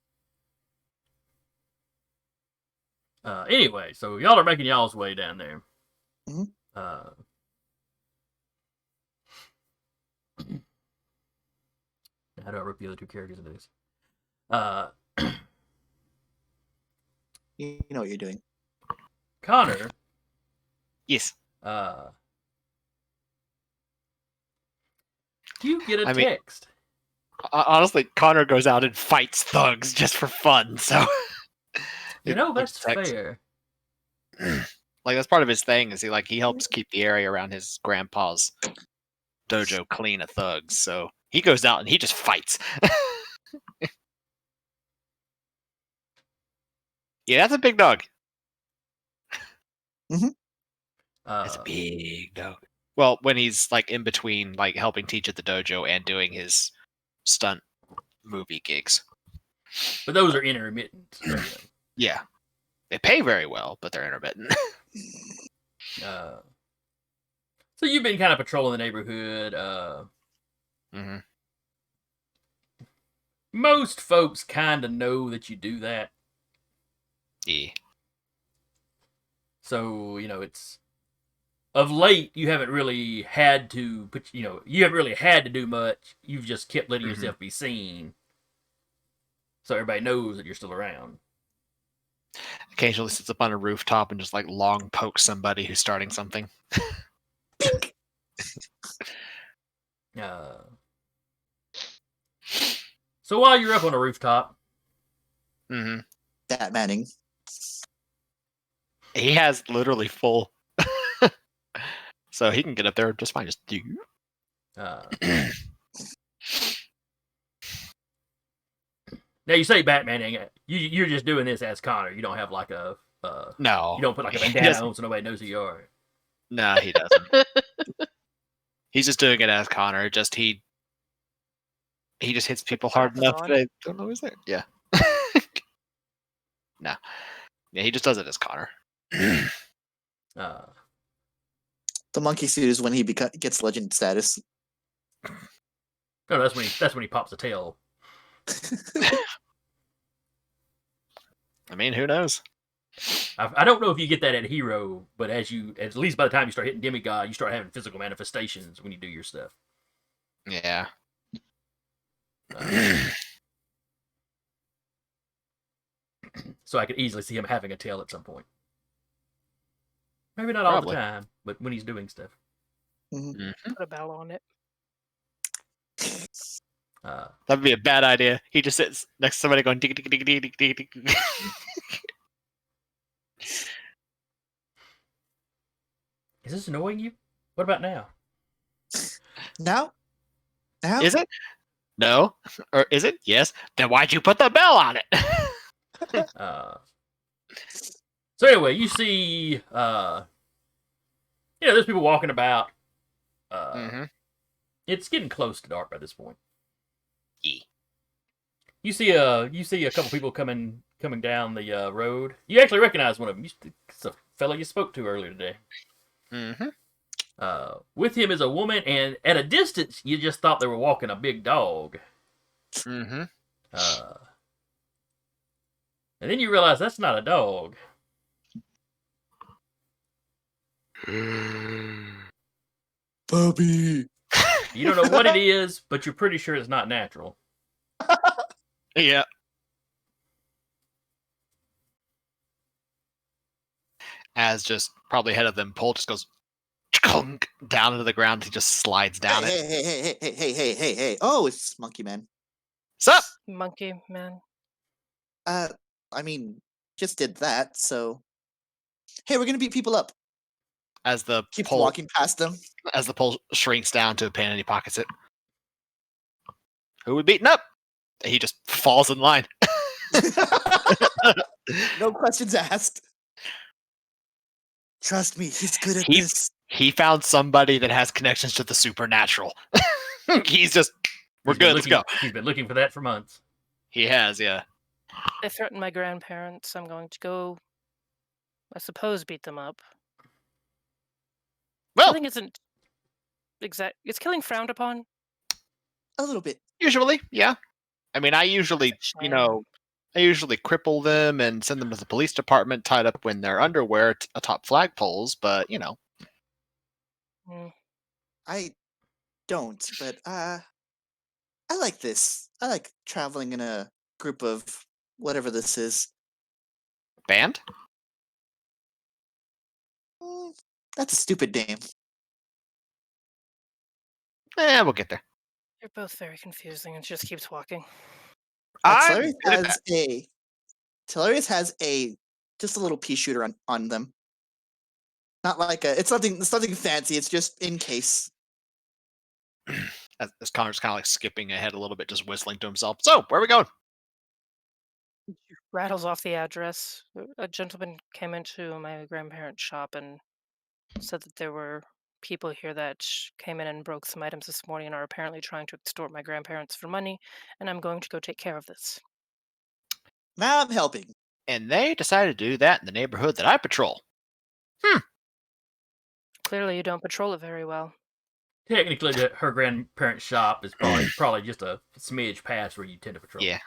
Anyway, so y'all are making y'all's way down there. Mhm. How do I rope the other two characters into this? You know what you're doing. Connor, Yes. you get a I mean- text. Honestly, Connor goes out and fights thugs just for fun. So You know, It's that's text. fair. Like that's part of his thing. Is he helps keep the area around his grandpa's dojo clean of thugs. So he goes out and he just fights. Yeah, that's a big dog. That's a big dog. Well, when he's like in between, like helping teach at the dojo and doing his stunt movie gigs. But those are intermittent. So, Yeah, they pay very well, but they're intermittent. so you've been kind of patrolling the neighborhood. hmm Most folks kind of know that you do that. Yeah. So, it's of late you haven't really had to put, you haven't really had to do much. You've just kept letting Mhm. yourself be seen. So everybody knows that you're still around. Occasionally sits up on a rooftop and just like long pokes somebody who's starting something. So while you're up on a rooftop, hmm That Manning. He has literally full. So he can get up there just fine. Just do. now you say Batman, you're just doing this as Connor. You don't have like a No. you don't put like a He bandana doesn't. on so nobody knows who you are. No, he doesn't. He's just doing it as Connor. Just he just hits people hard glasses enough on. that I don't know who's there. Yeah. No. Yeah, he just does it as Connor. The monkey suit is when he gets legend status. No, that's when he pops the tail. I mean, who knows? I don't know if you get that at Hero, but at least by the time you start hitting Demigod, you start having physical manifestations when you do your stuff. Yeah. So I could easily see him having a tail at some point. Maybe not all Probably. the time, but when he's doing stuff. Put a bell on it. That'd be a bad idea. He just sits next to somebody going dig dig dig dig dig dig dig. Is this annoying you? What about now? Now? Is it? No. Or is it? Yes. Then why'd you put the bell on it? So anyway, you see, there's people walking about. It's getting close to dark by this point. Yeah. You see a couple people coming down the road. You actually recognize one of them. It's a fella you spoke to earlier today. With him is a woman, and at a distance, you just thought they were walking a big dog. And then you realize that's not a dog. Puppy. You don't know what it is, but you're pretty sure it's not natural. Yeah. As just probably ahead of them, Pole just goes down into the ground. He just slides down it. Hey. Oh, it's Monkey Man. Sup? Monkey man. I mean, just did that, so hey, we're gonna beat people up. As the Keeps pole walking past them. as the pole shrinks down to a pin and he pockets it. Who we beating up? He just falls in line. No questions asked. Trust me, he's good at He- this. He found somebody that has connections to the supernatural. He's just, we're He's been good, let's go. He's been looking for that for months. He has, yeah. I threatened my grandparents. I'm going to go, I suppose, beat them up. Well, Killing isn't exact. Is killing frowned upon? A little bit. usually, yeah. I mean, I usually, That's a you shame. know, I usually cripple them and send them to the police department tied up in their underwear atop flagpoles, but, you know. Mm. I don't, but I like this. I like traveling in a group of whatever this is. Band? That's a stupid name. We'll get there. You're both very confusing, and she just keeps walking. I'm Tellarius good at has a Tellarius has a just a little pea shooter on them. Not like it's nothing fancy, it's just in case. as Connor's kind of like skipping ahead a little bit, just whistling to himself. So, where are we going? Rattles off the address. A gentleman came into my grandparents' shop and said that there were people here that came in and broke some items this morning and are apparently trying to extort my grandparents for money, and I'm going to go take care of this. Now I'm helping. And they decided to do that in the neighborhood that I patrol. Clearly, you don't patrol it very well. Technically, her grandparents' shop is probably just a smidge past where you tend to patrol. Yeah.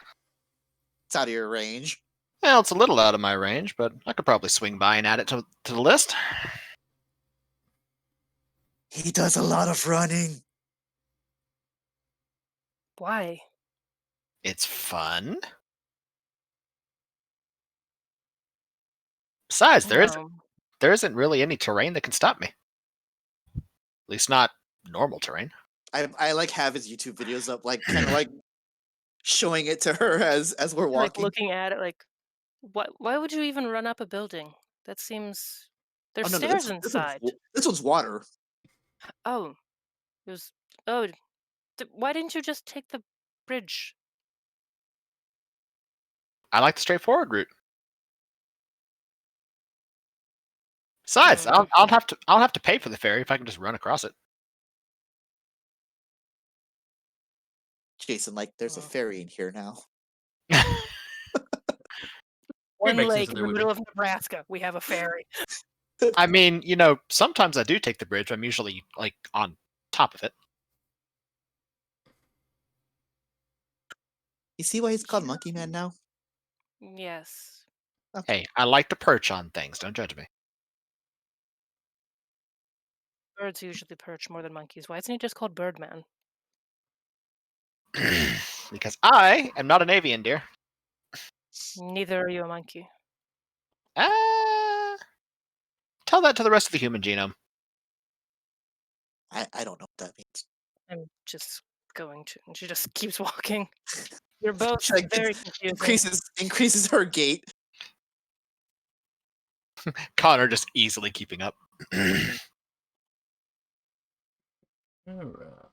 It's out of your range. Well, it's a little out of my range, but I could probably swing by and add it to the list. He does a lot of running. Why? It's fun. Besides, No. there isn't really any terrain that can stop me. At least not normal terrain. I like have his YouTube videos up, like kind of like showing it to her as we're Like walking. looking at it, like, what? Why would you even run up a building? That seems. There's Oh, no, stairs this inside. this one's water. Oh, it was. Oh, why didn't you just take the bridge? I like the straightforward route. Besides, I'll have to pay for the ferry if I can just run across it. Jason, like, there's a ferry in here now. One makes sense lake that in there the would middle of Nebraska. We have a ferry. I mean, sometimes I do take the bridge. I'm usually like on top of it. You see why he's called Monkey Man now? Yes. Okay. Hey, I like to perch on things. Don't judge me. Birds usually perch more than monkeys. Why isn't he just called Birdman? Because I am not an avian, dear. Neither are you a monkey. Tell that to the rest of the human genome. I don't know what that means. I'm just going to. And she just keeps walking. You're both She, like, very confusing. increases her gait. Connor just easily keeping up. All right.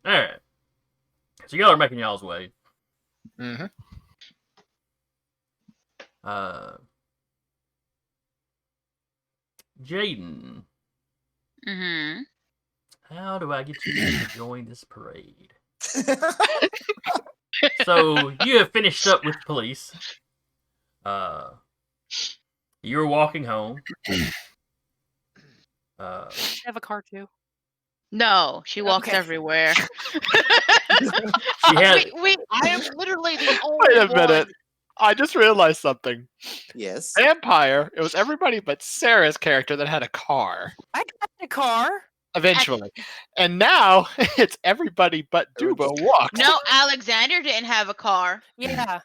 All right. So y'all are making y'all's way. Mm-hmm. Jaden, Mm-hmm. how do I get you to join this parade? So you have finished up with police. You're walking home. I have a car too. No, she walks Okay. everywhere. She had I am literally the only Wait a minute. one. I just realized something. Yes. Vampire, it was everybody but Sarah's character that had a car. I got a car. Eventually. And now it's everybody but Duba walks. No, Alexander didn't have a car. Yeah.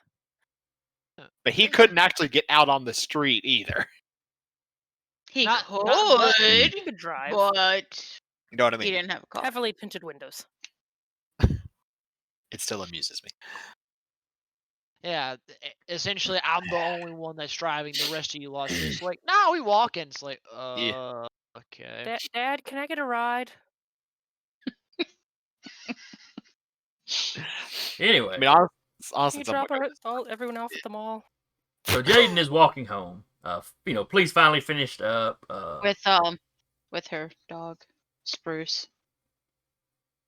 But he couldn't actually get out on the street either. He Not could, You could drive. but You know what I He mean? didn't have a car. Heavily tinted windows. It still amuses me. Yeah, essentially, I'm the only one that's driving. The rest of you lots just like, no, we walking. It's like, Yeah. okay. Dad, can I get a ride? Anyway, I mean, honestly, Can you it's somewhat drop everyone off at the mall? so Jaden is walking home. Police finally finished up. With her dog, Spruce.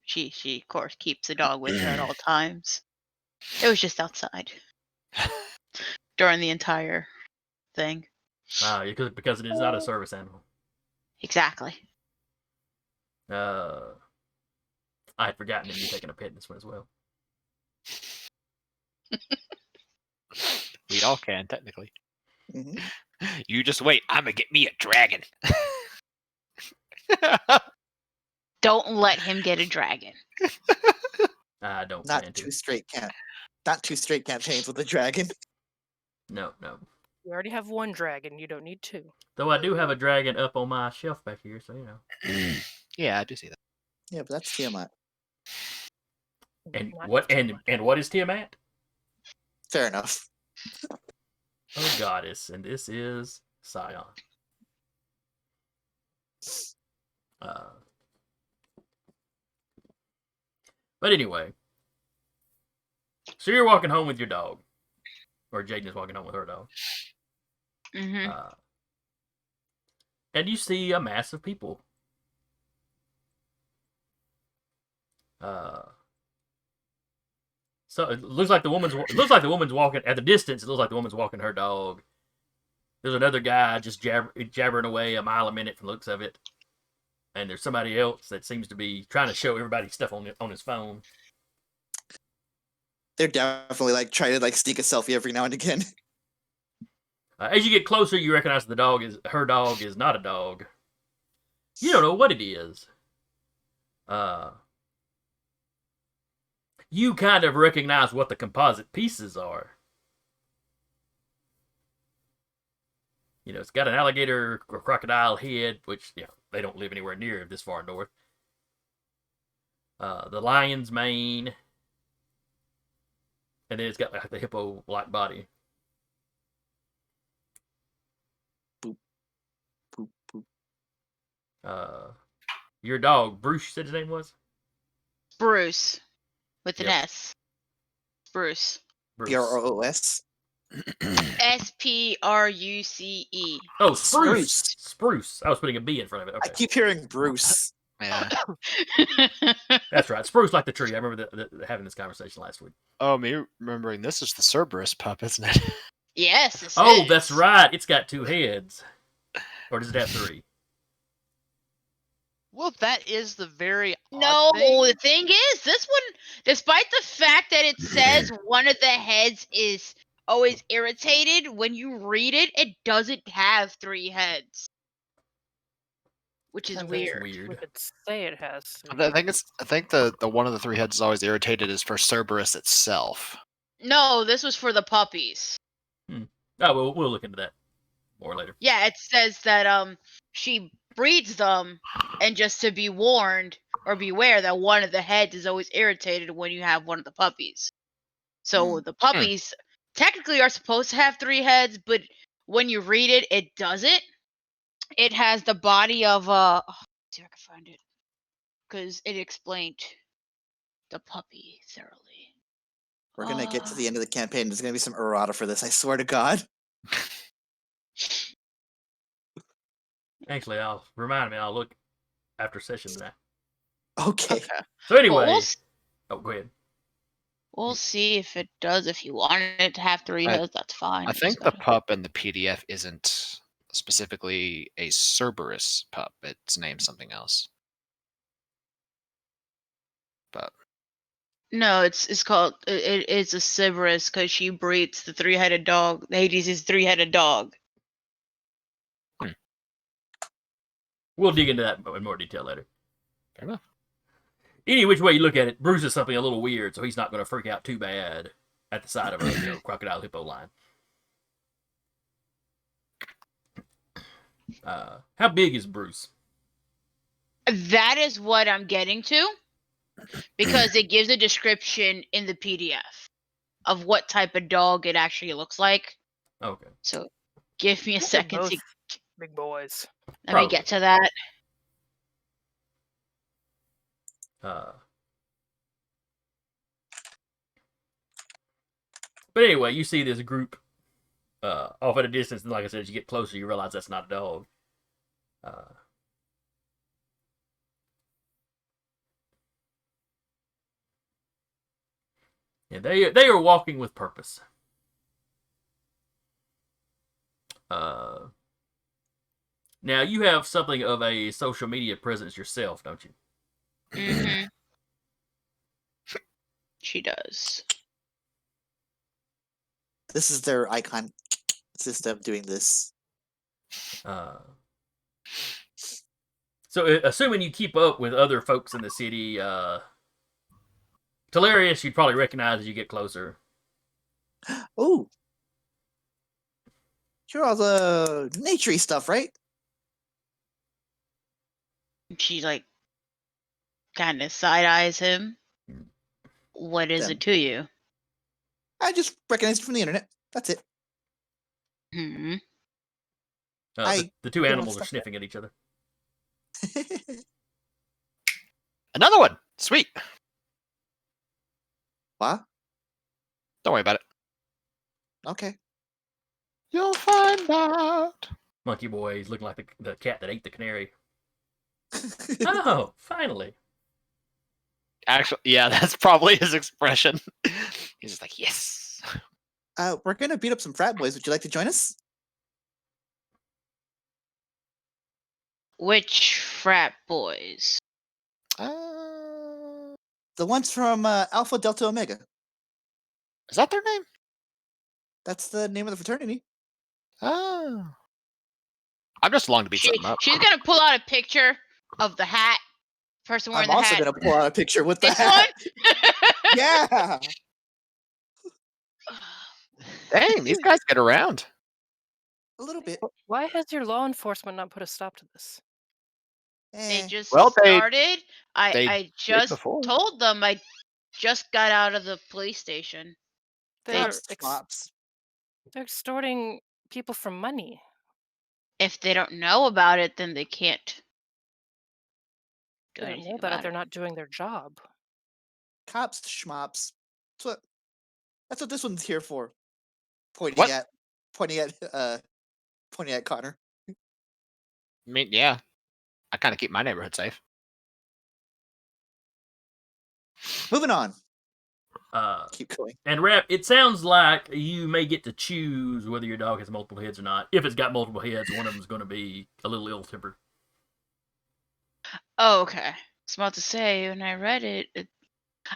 She of course keeps the dog with her at all times. It was just outside during the entire thing. Because it is not a service animal. Exactly. I had forgotten that you're taking a pet in this one as well. we all can technically. Mhm. You just wait. I'm gonna get me a dragon. Don't let him get a dragon. I don't Not plan to. not two straight campaigns with a dragon. No. You already have one dragon. You don't need two. Though I do have a dragon up on my shelf back here, so Yeah, I do see that. Yeah, but that's Tiamat. And Not what too and much. what is Tiamat? Fair enough. Oh, goddess, and this is Scion. But anyway, so you're walking home with your dog, or Jaden is walking home with her dog, Mm-hmm. and you see a mass of people. So it looks like the woman's walking at the distance. It looks like the woman's walking her dog. There's another guy just jabbering away a mile a minute from the looks of it, and there's somebody else that seems to be trying to show everybody stuff on his phone. They're definitely like trying to like sneak a selfie every now and again. As you get closer, you recognize her dog is not a dog. You don't know what it is. You kind of recognize what the composite pieces are. It's got an alligator or crocodile head, which they don't live anywhere near this far north. The lion's mane, and then it's got like the hippo-like body. Boop, boop, boop. Your dog, Bruce, you said his name was? Bruce. With an Yep. S. Bruce. Bruce. Broos. Spruce. Oh, Spruce. Spruce. I was putting a B in front of it. I Okay. keep hearing Bruce. Yeah. That's right. Spruce like the tree. I remember having this conversation last week. Oh, me remembering this is the Cerberus pup, isn't it? Yes. This Oh, is. that's right. It's got 2 heads. Or does it have 3? Well, that is the very No, odd thing. the thing is, this one, despite the fact that it says one of the heads is always irritated, when you read it, it doesn't have 3 heads. Which is That's weird. We could say it has. I think the one of the 3 heads is always irritated is for Cerberus itself. No, this was for the puppies. Oh, we'll look into that more later. Yeah, it says that she breeds them, and just to be warned or beware that one of the heads is always irritated when you have one of the puppies. So the puppies technically are supposed to have 3 heads, but when you read it, it doesn't. It has the body of let's see if I can find it, because it explained the puppy thoroughly. We're gonna get to the end of the campaign. There's gonna be some errata for this. I swear to God. Actually, I'll look after session tonight. Okay. So anyway, Well, oh, go ahead. we'll see if it does. If you want it to have 3 heads, that's fine. I Just think the gotta- pup in the PDF isn't specifically a Cerberus pup. It's named something else. But No, it's called. It's a Cerberus because she breeds the 3-headed dog. Hades is 3-headed dog. We'll dig into that in more detail later. fair enough. Any which way you look at it, Bruce is something a little weird, so he's not going to freak out too bad at the sight of a crocodile hippo line. How big is Bruce? That is what I'm getting to, because it gives a description in the PDF of what type of dog it actually looks like. Okay. So give me a I think second they're to both big boys. let me get to that. But anyway, you see this group off at a distance, and like I said, as you get closer, you realize that's not a dog. And they are walking with purpose. Now you have something of a social media presence yourself, don't you? Mm-hmm. She does. This is their icon system doing this. So assuming you keep up with other folks in the city, Telarius you'd probably recognize as you get closer. Oh, you're all the naturey stuff, right? She like kind of side eyes him. What is it to you? I just recognized it from the internet. That's it. Hmm. The two do animals are stuff sniffing at each other. Another one. Sweet. What? Don't worry about it. Okay. You'll find out. Monkey boy, he's looking like the cat that ate the canary. Oh, finally. Actually, yeah, that's probably his expression. He's just like, yes. We're gonna beat up some frat boys. Would you like to join us? Which frat boys? The ones from Alpha Delta Omega. Is that their name? That's the name of the fraternity. Oh. I'm just along to beat something up. She's gonna pull out a picture of the hat. Person wearing I'm the also hat. gonna pull out a picture with the This hat. one? Yeah. Dang, these guys get around. A little bit. Why has your law enforcement not put a stop to this? They Eh. just Well, they started. I just before. told them I just got out of the police station. They're Cops. they're extorting people for money. If they don't know about it, then they can't do They don't anything know about it. about They're it. not doing their job. Cops, schmops. That's what this one's here for. What? Pointing at Connor. I mean, yeah. I kind of keep my neighborhood safe. Moving on. Keep going. And Rap, it sounds like you may get to choose whether your dog has multiple heads or not. If it's got multiple heads, one of them's going to be a little ill-tempered. Oh, okay. I was about to say, when I read it,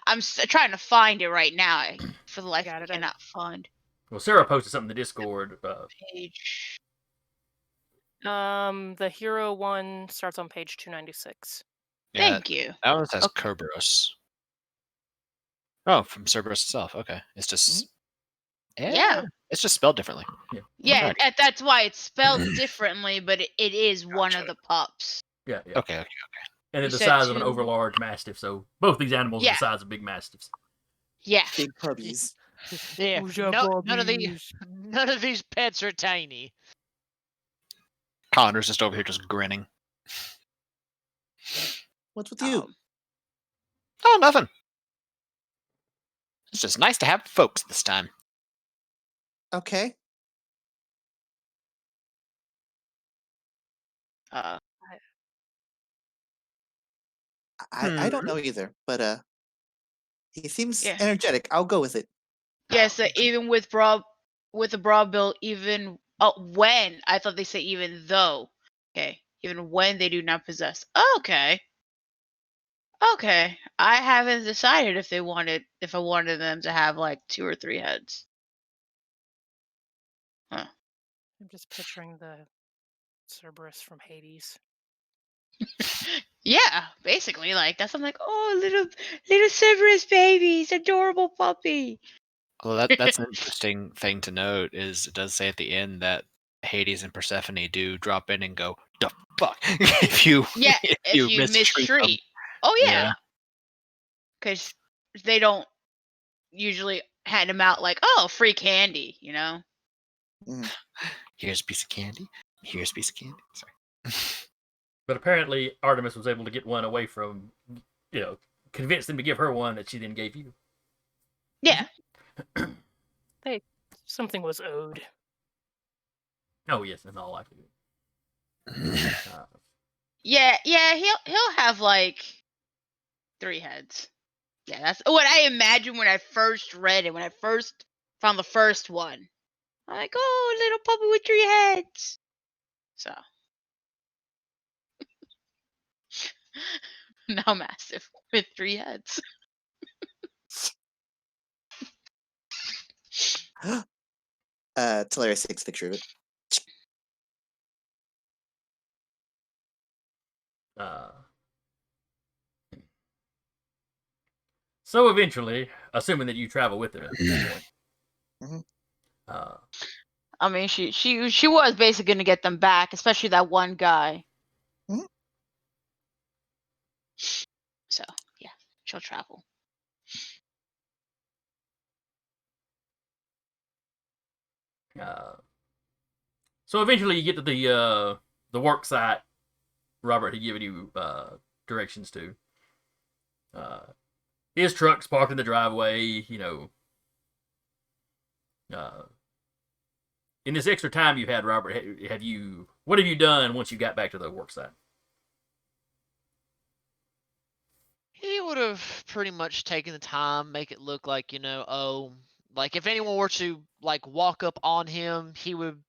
I'm trying to find it right now. For the life of me, I cannot find. Well, Sarah posted something in the Discord. Page. The hero one starts on page 296. Yeah, Thank you. That one says Kerberos. Oh, from Cerberus itself. Okay. It's just... Yeah. It's just spelled differently. Yeah, that's why it's spelled differently, but it is one of the pups. Yeah. Okay. And they're the size of an overlarge mastiff, so both these animals are the size of big mastiffs. Yeah. Big puppies. Yeah. None of these pets are tiny. Connor's just over here just grinning. What's with you? Oh, nothing. It's just nice to have folks this time. Okay. I don't know either, but he seems energetic. I'll go with it. Yes, even with a broad bill, even when I thought they said even though. Okay, even when they do not possess. Okay. Okay, I haven't decided if I wanted them to have like 2 or 3 heads. Huh. I'm just picturing the Cerberus from Hades. Yeah, basically, like that's. I'm like, oh, little Cerberus babies, adorable puppy. Well, that's an interesting thing to note. Is it does say at the end that Hades and Persephone do drop in and go, "The fuck if you Yeah, if you mistreat them. mistreat. Oh Yeah. yeah, because they don't usually hand them out like, oh, free candy, you know. Here's a piece of candy. Here's a piece of candy. Sorry. But apparently, Artemis was able to get one away from, convince them to give her one that she then gave you. Yeah. Something was owed. Oh yes, in all likelihood. Yeah, he'll have like 3 heads. Yeah, that's what I imagined when I first read it. When I first found the first one, I'm like, oh, little puppy with 3 heads. So now massive with 3 heads. Teleria takes a picture of it. So eventually, assuming that you travel with her at this point, Mhm. I mean, she was basically gonna get them back, especially that one guy. Mhm. So yeah, she'll travel. So eventually, you get to the work site Robert had given you directions to. His truck's parked in the driveway. In this extra time you've had, Robert, what have you done once you got back to the work site? He would have pretty much taken the time, make it look like, like if anyone were to like walk up on him, he would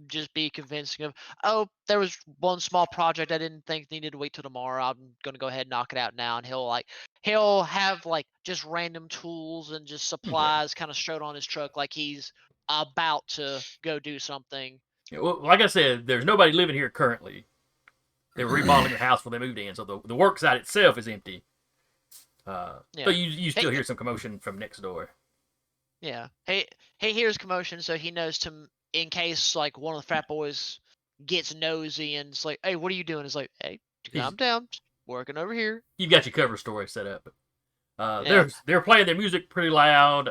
just be convincing of, oh, there was one small project I didn't think needed to wait till tomorrow. I'm gonna go ahead and knock it out now. And he'll have like just random tools and just supplies kind of strode on his truck like he's about to go do something. Well, like I said, there's nobody living here currently. They were remodeling the house when they moved in, so the work site itself is empty. Yeah. But you still hear some commotion from next door. Yeah. He hears commotion, so he knows in case like one of the frat boys gets nosy and it's like, hey, what are you doing? It's like, hey, calm down, just working over here. You've got your cover story set up. Yeah. They're playing their music pretty loud.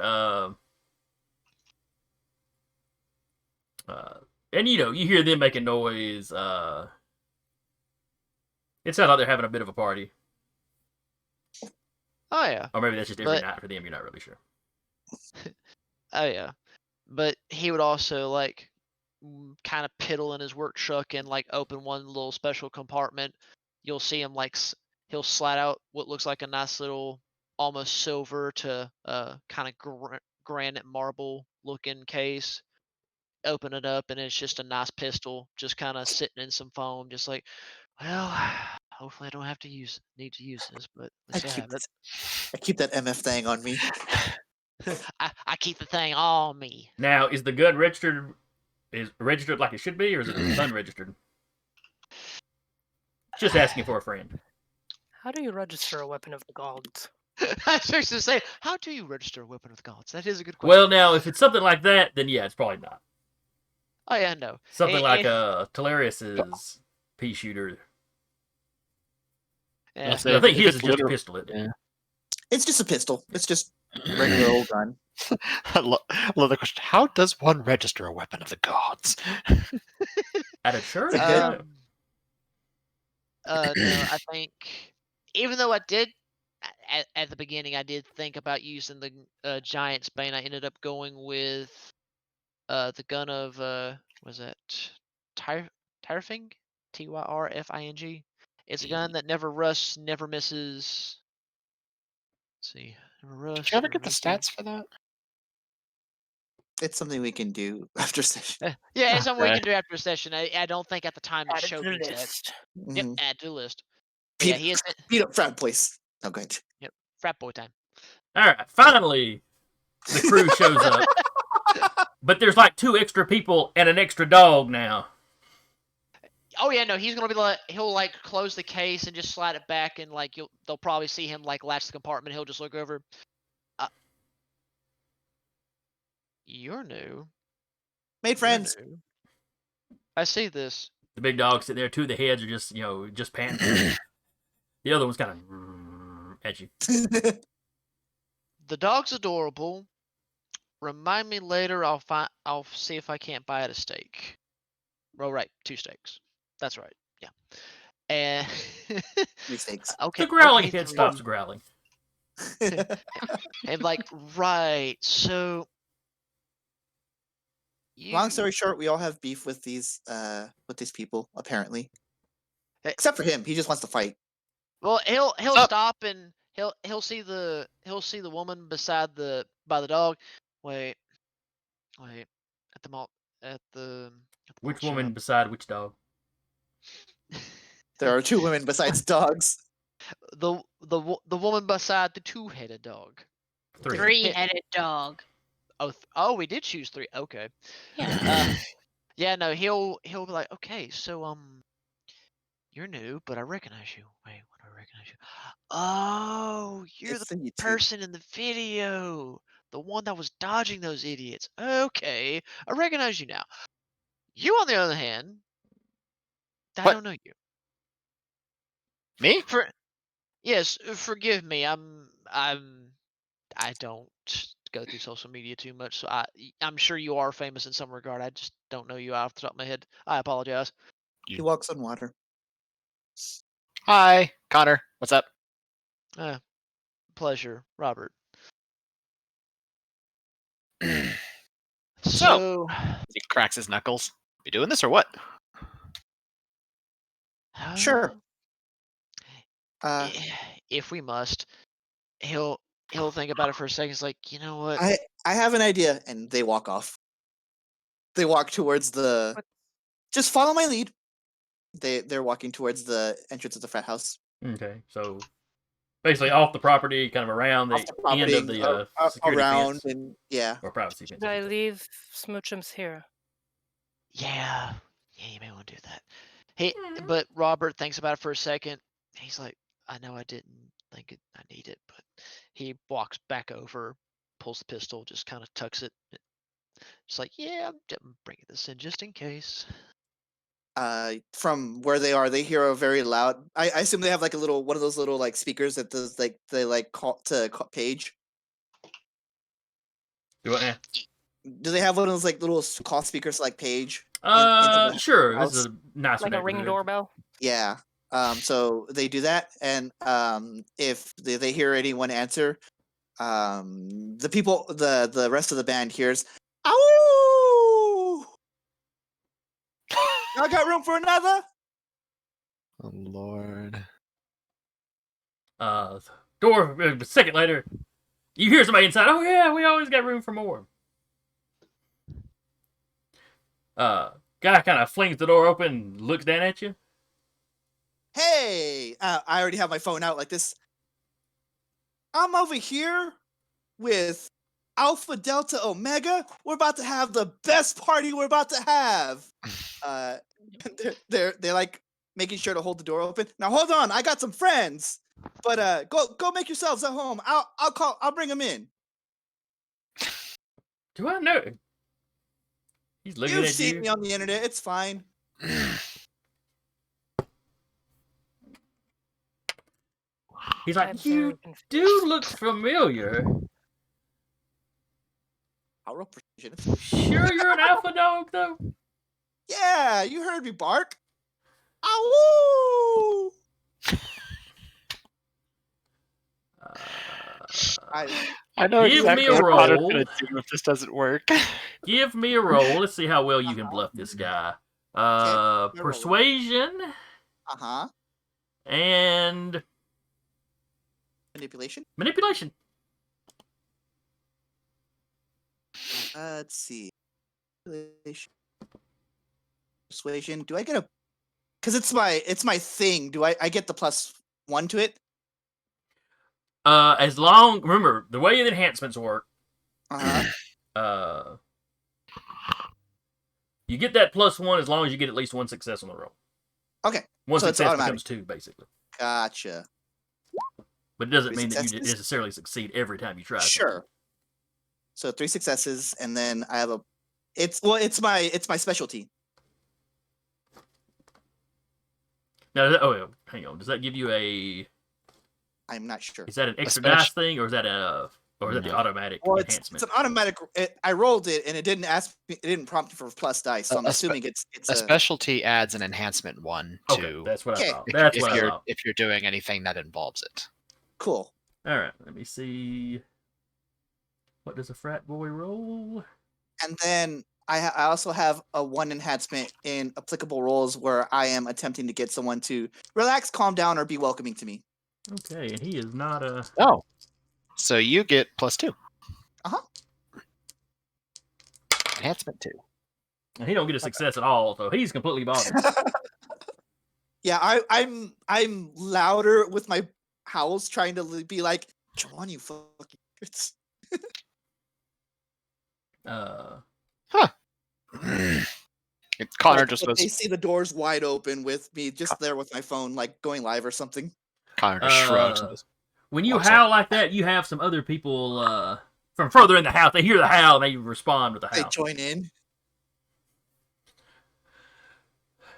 And you hear them making noise. It sounds like they're having a bit of a party. Oh yeah. Or maybe that's just every But- night for them. You're not really sure. Oh yeah. But he would also like kind of piddle in his work truck and like open one little special compartment. You'll see him like he'll slide out what looks like a nice little almost silver to kind of granite marble looking case. Open it up and it's just a nice pistol just kind of sitting in some foam, just like, well, hopefully I don't have to need to use this, but I let's have it. keep that MF thing on me. I keep the thing on me. Now, is the gun registered? Is registered like it should be, or is it unregistered? Just asking for a friend. How do you register a weapon of the gods? I was just to say, how do you register a weapon of the gods? That is a good question. Well, now if it's something like that, then yeah, it's probably not. Oh yeah, no. Something like Talarius's pea shooter. Yeah. I think his is just a pistol, isn't it? Yeah. It's just a pistol. It's just a regular old gun. I love the question. How does one register a weapon of the gods? At a church? Uh, No, I think even though I did at the beginning, I did think about using the Giant's Bane. I ended up going with the gun of was it Tyrfing? Tyrfing. It's a gun that never rusts, never misses. Let's see, never rusts. Did you ever never get the misses. stats for that? It's something we can do after session. Yeah, it's something we Okay. can do after a session. I don't think at the time it Add it showed to the me that. list. Yep, Mhm. add to the list. Beat, Yeah, he is beat up frat boys. Oh, good. frat boy time. All right, finally, the crew shows up. But there's like 2 extra people and an extra dog now. Oh yeah, no, he's gonna be like he'll like close the case and just slide it back and like they'll probably see him like latch the compartment. He'll just look over. You're new. Made You're friends. new. I see this. The big dog sitting there. Two of the heads are just just panting. The other one's kind of at you. The dog's adorable. Remind me later. I'll see if I can't buy it a steak. Oh, right, 2 steaks. That's right. Yeah. And 3 steaks. okay. The growling okay, head 3. stops growling. And like, right. So Long you story short, we all have beef with these people, apparently. Hey. Except for him. He just wants to fight. well, he'll Sup? stop and he'll see the woman by the dog. Wait. At the mall at the Which mall woman shop. beside which dog? There are 2 women besides dogs. The woman beside the 2-headed dog. 3. 3-headed dog. Oh, we did choose 3. Okay. Yeah. Yeah, no, he'll be like, okay, so you're new, but I recognize you. Wait, what do I recognize you? Oh, you're It's the the YouTube. person in the video, the one that was dodging those idiots. Okay, I recognize you now. You, on the other hand, I What? don't know you. Me? Yes, forgive me. I don't go through social media too much, so I'm sure you are famous in some regard. I just don't know you off the top of my head. I apologize. He walks on water. Hi, Connor. What's up? Pleasure, Robert. So- So, He cracks his knuckles. You doing this or what? Sure. If we must, he'll think about it for a second. He's like, you know what? I have an idea, and they walk off. They walk towards the. What? Just follow my lead. They're walking towards the entrance of the frat house. Okay, so basically off the property, kind of around the, Off the property, end of the security around, fence and yeah. or privacy fence. Should I leave Smoochums here? Yeah, you may want to do that. Hey, but Robert thinks about it for a second. He's like, I know I didn't think I need it, but he walks back over, pulls the pistol, just kind of tucks it. Just like, yeah, I'm bringing this in just in case. From where they are, they hear a very loud. I assume they have like a little one of those little like speakers that does like they like call page. Do what now? Do they have one of those like little call speakers like page? into the Sure. house? This is a nice Like a ring neighborhood. doorbell? Yeah. So they do that, and if they hear anyone answer, the people, the rest of the band hears, "Ow! Y'all got room for another?" Oh Lord. Door. A second later, you hear somebody inside. Oh yeah, we always got room for more. Guy kind of flings the door open, looks down at you. Hey, I already have my phone out like this. I'm over here with Alpha Delta Omega. We're about to have the best party we're about to have. They're like making sure to hold the door open. Now hold on, I got some friends, but go make yourselves at home. I'll bring them in. Do I know? He's looking You've at seen you. me on the internet. It's fine. He's like, I'm you very confused. do look familiar. I'll roll precision. Sure, you're an alpha dog though. Yeah, you heard me bark. Ow! I know Give exactly me a what Connor's roll. gonna do if this doesn't work. Give me a roll. Let's see how well you can bluff this guy. roll. Persuasion Uh-huh. and Manipulation. manipulation. Let's see. Manipulation. Persuasion. Do I get a? Because it's my thing. Do I get the +1 to it? As long remember the way the enhancements work. Uh-huh. You get that +1 as long as you get at least one success on the roll. Okay. One So it's success automatic. becomes 2, basically. Gotcha. But it doesn't 3 mean that you successes? necessarily succeed every time you try. Sure. So 3 successes, and then I have a. It's my specialty. Now, hang on. Does that give you a? I'm not sure. Is that an extra Especially- dice thing, or is that the No. automatic Well, it's enhancement? an automatic. I rolled it and it didn't ask me. It didn't prompt me for plus dice, so I'm A assuming it's A specialty adds an enhancement one Okay, to that's what I Okay. thought. That's if what I you're thought. if you're doing anything that involves it. cool. All right, let me see. What does a frat boy roll? And then I also have a 1 enhancement in applicable roles where I am attempting to get someone to relax, calm down, or be welcoming to me. Okay, and he is not a. Oh, so you get +2. Uh-huh. Enhancement 2. And he don't get a success at all, so he's completely bothered. Yeah, I'm louder with my howls, trying to be like, "Come on, you fucking idiots." Connor Like, just if was they see the doors wide open with me just there with my phone, like going live or something. Connor just shrugs. And just, When you walks howl like that, you have some other people from further in the house. They hear the howl, and they respond with the They howl. join in.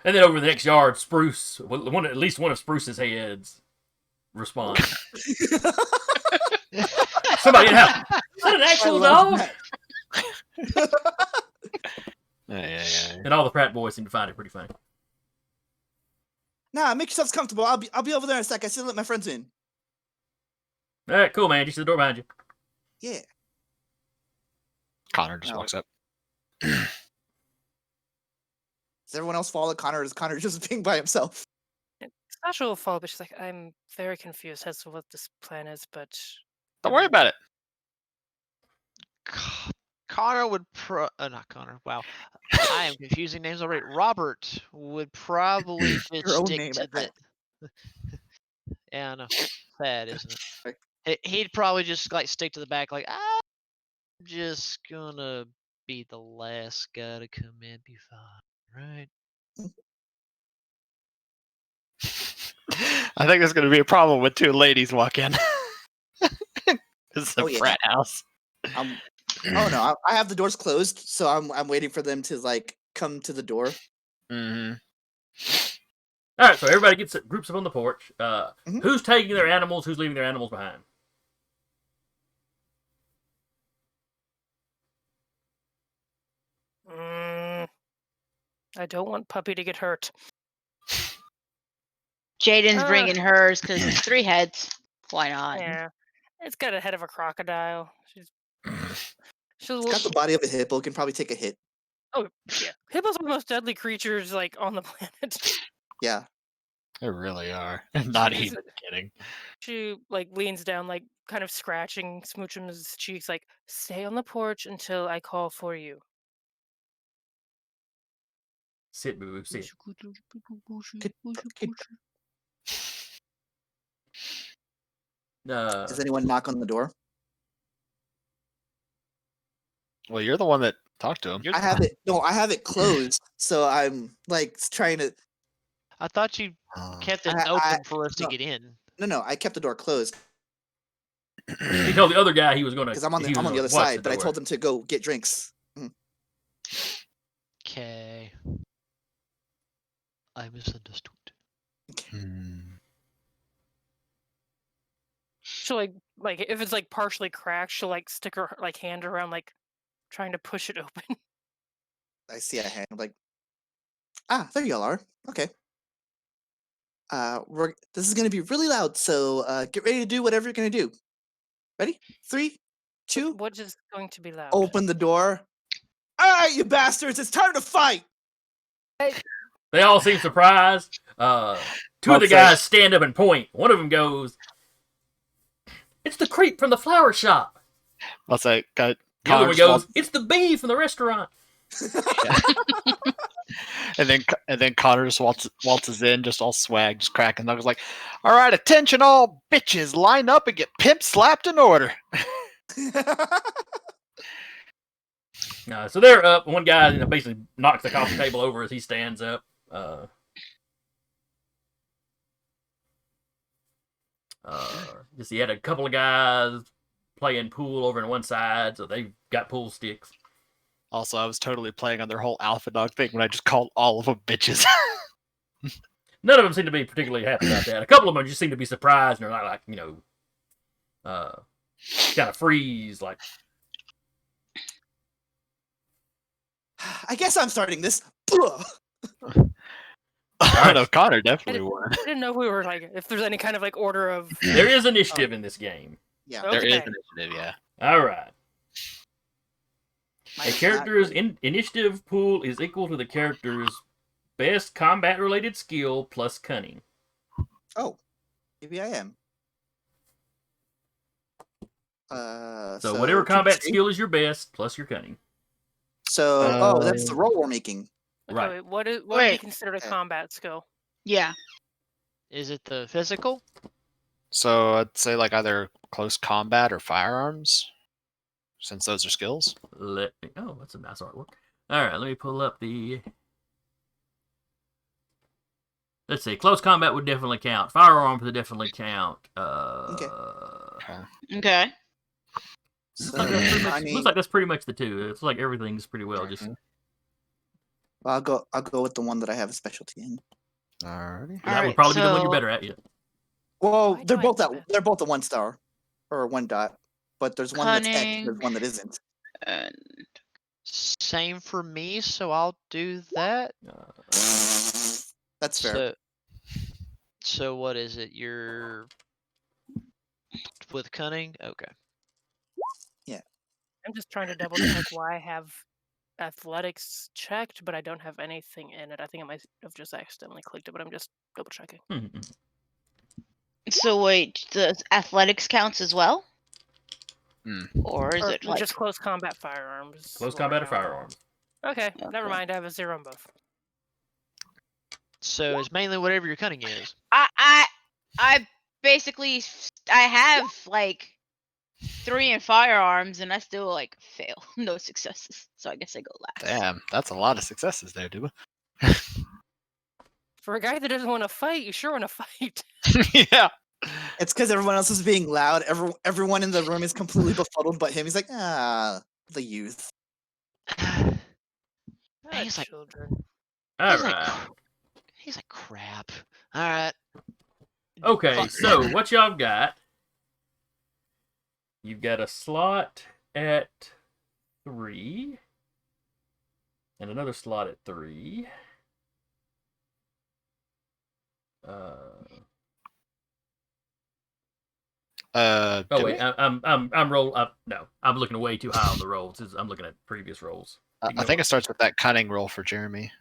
And then over the next yard, Spruce, at least one of Spruce's heads, responds. Somebody in the house. Is that an actual dog? yeah. And all the frat boys seem to find it pretty funny. Nah, make yourselves comfortable. I'll be over there in a sec. I still let my friends in. All right, cool, man. You see the door behind you. Yeah. Connor just No. walks up. Does everyone else follow Connor? Or is Connor just being by himself? Sasha will follow, but she's like, I'm very confused as to what this plan is, but Don't worry about it. Connor would not Connor. Wow, I am confusing names already. Robert would probably just Your own stick name to at that. Yeah, I know. Sad, isn't it? He'd probably just like stick to the back, like I'm just gonna be the last guy to come in, be fine, right? I think there's going to be a problem when 2 ladies walk in. It's a Oh, yeah. frat house. Oh no, I have the doors closed, so I'm waiting for them to like come to the door. Mm-hmm. All right, so everybody groups up on the porch. Mhm. Who's taking their animals? Who's leaving their animals behind? I don't want Puppy to get hurt. Jaden's Uh. bringing hers because it's 3 heads. Why not? Yeah, it's got a head of a crocodile. She'll It's got the body of a hippo. Can probably take a hit. Oh yeah, hippos are the most deadly creatures like on the planet. Yeah. They really are. Not She's- even kidding. She like leans down, like kind of scratching Smoochum's cheeks, like stay on the porch until I call for you. Sit, boo, sit. Does anyone knock on the door? Well, you're the one that talked to him. I have it. No, I have it closed, so I'm like trying to. I thought you kept it I- open for us to no. get in. No, I kept the door closed He told the other guy he was going to. because I'm on the other side. But I told him to go get drinks. Okay. I misunderstood. She'll like if it's like partially cracked, she'll like stick her like hand around, like trying to push it open. I see a hand. I'm like, there y'all are. Okay. This is gonna be really loud, so get ready to do whatever you're gonna do. Ready? 3, 2, What is going to be loud? open the door. All right, you bastards! It's time to fight. They all seem surprised. 2 of the I'll say- guys stand up and point. One of them goes, "It's the creep from the flower shop." I'll say, The other one goes, "It's the bee from the restaurant." and then Connor just waltzes in, just all swag, just cracking knuckles, like, "All right, attention, all bitches, line up and get pimp slapped in order." So they're up. One guy basically knocks the coffee table over as he stands up. Just he had a couple of guys playing pool over on one side, so they've got pool sticks. Also, I was totally playing on their whole alpha dog thing when I just called all of them bitches. None of them seem to be particularly happy about that. A couple of them just seem to be surprised, and they're like kind of freeze, like. I guess I'm starting this. I know Connor definitely won. I didn't know if we were like if there's any kind of like order of. There is initiative in this game. Yeah. Okay. There is initiative, yeah. All right. A Mine's character's not- initiative pool is equal to the character's best combat-related skill plus cunning. Oh, maybe I am. So whatever combat 2d3? skill is your best plus your cunning. So, that's the roll we're making. Okay, Right. wait, what would be Wait. considered a combat skill? Yeah. Is it the physical? So I'd say like either close combat or firearms, since those are skills. Oh, that's a nice artwork. All right, let me pull up the. Let's see. Close combat would definitely count. Firearms would definitely count. Okay. So, Looks like that's pretty much the two. It's like everything's pretty well. Just Mhm. I'll go with the one that I have a specialty in. Alrighty. that would Alright, probably be the one you're so- better at. Yeah. Well, Why they're do I both do at that? they're both a 1 star or 1 dot, but there's one that's X, Cunning. there's one that isn't. And Same for me, so I'll do that. That's fair. So what is it? You're with cunning? Okay. I'm just trying to double check why I have athletics checked, but I don't have anything in it. I think I might have just accidentally clicked it, but I'm just double checking. so wait, does athletics counts as well? Or is Or it like just close combat firearms? Close or combat or no? firearms. Okay, never Okay. mind. I have a 0 on both. So it's mainly whatever your cunning is. I basically I have like 3 in firearms and I still like fail. No successes. So I guess I go last. Damn, that's a lot of successes there, Duba. For a guy that doesn't want to fight, you sure want to fight. Yeah. It's because everyone else is being loud. Everyone in the room is completely befuddled, but him. He's like, the youth. He's like- Children. All He's like, right. He's like crap. All right. Okay, Fuck. so what y'all got? You've got a slot at 3, and another slot at 3. Oh do wait, we? I'm roll up. No, I'm looking way too high on the rolls. I'm looking at previous rolls. I think it starts with that cunning roll for Jeremy.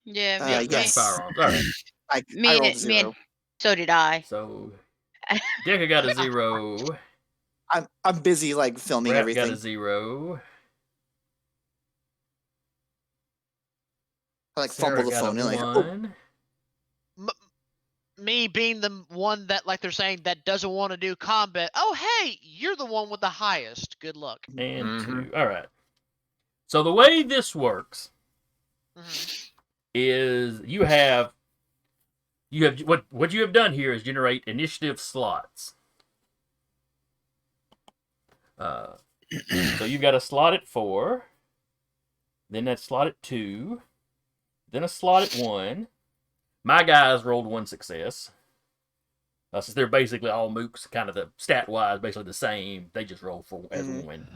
Yeah, Uh, Yeah, me, yes. firearms. All right. I me, rolled and, me 0. and so did I. So Deca got a 0. I'm busy like filming Rat everything. got a 0. I like Sarah fumble the got phone. a And like, oh, 1. Me being the one that, like they're saying, that doesn't want to do combat. Oh, hey, you're the one with the highest. Good luck. And Mhm. 2. All right. So the way this works Mhm. is you have what you have done here is generate initiative slots. So you've got a slot at 4, then that slot at 2, then a slot at 1. My guys rolled 1 success. Since they're basically all mooks, kind of the stat wise, basically the same. They just roll for as Mhm. 1.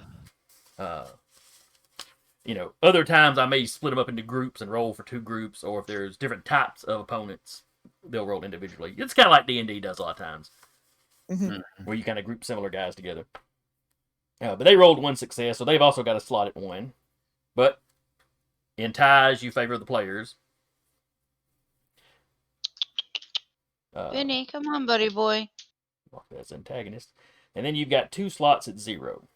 Other times I may split them up into groups and roll for 2 groups, or if there's different types of opponents, they'll roll individually. It's kind of like D&D does a lot of times, mhm. where you kind of group similar guys together. But they rolled 1 success, so they've also got a slot at 1. But in ties, you favor the players. Vinny, come on, buddy boy. That's antagonist. And then you've got 2 slots at 0.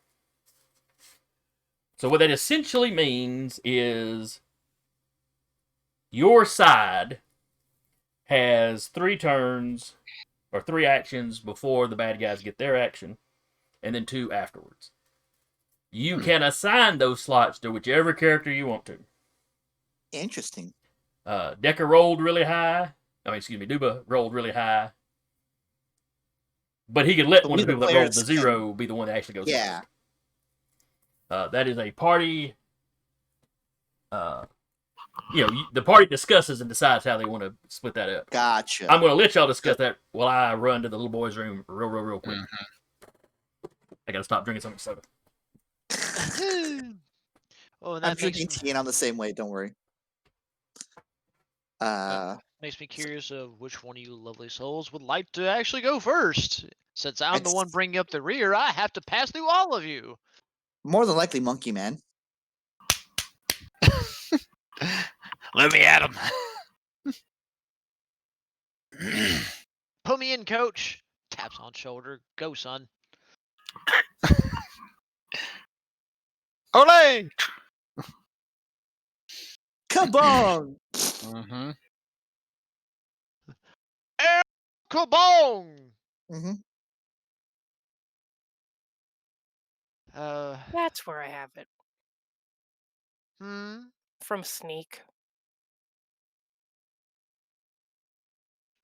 So what that essentially means is your side has 3 turns or 3 actions before the bad guys get their action, and then 2 afterwards. You can assign those slots to whichever character you want to. Interesting. Decker rolled really high. Duba rolled really high. But he could let But one of the we, people the that rolled the players, 0 be the one that actually goes Yeah. first. That is a party the party discusses and decides how they want to split that up. Gotcha. I'm going to let y'all discuss that while I run to the little boy's room real quick. I got to stop drinking some soda. Oh, and I'm that drinking tea and I'm the same way. Don't worry. makes me curious of which one of you lovely souls would like to actually go first. Since I'm the one bringing up the rear, I have to pass through all of you. More than likely, Monkey Man. Let me at him. Put me in, coach. Taps on shoulder. Go, son. Ole! Kabong! Mm-hmm. Kabong! Mm-hmm. That's where I have it. Hmm. From Sneak.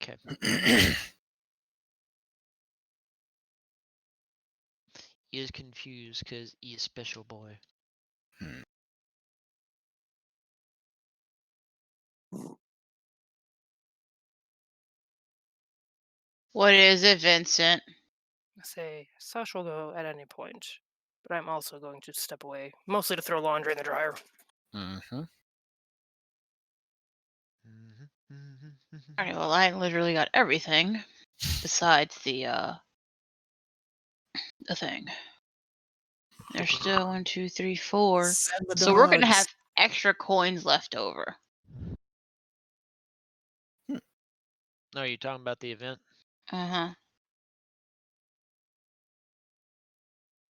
Okay. He is confused because he is special boy. What is it, Vincent? I say, Sasha will go at any point, but I'm also going to step away, mostly to throw laundry in the dryer. Mm-hmm. Alright, well, I literally got everything besides the thing. There's still 1, 2, 3, 4. Send the So we're gonna dogs. have extra coins left over. No, you're talking about the event? Uh-huh.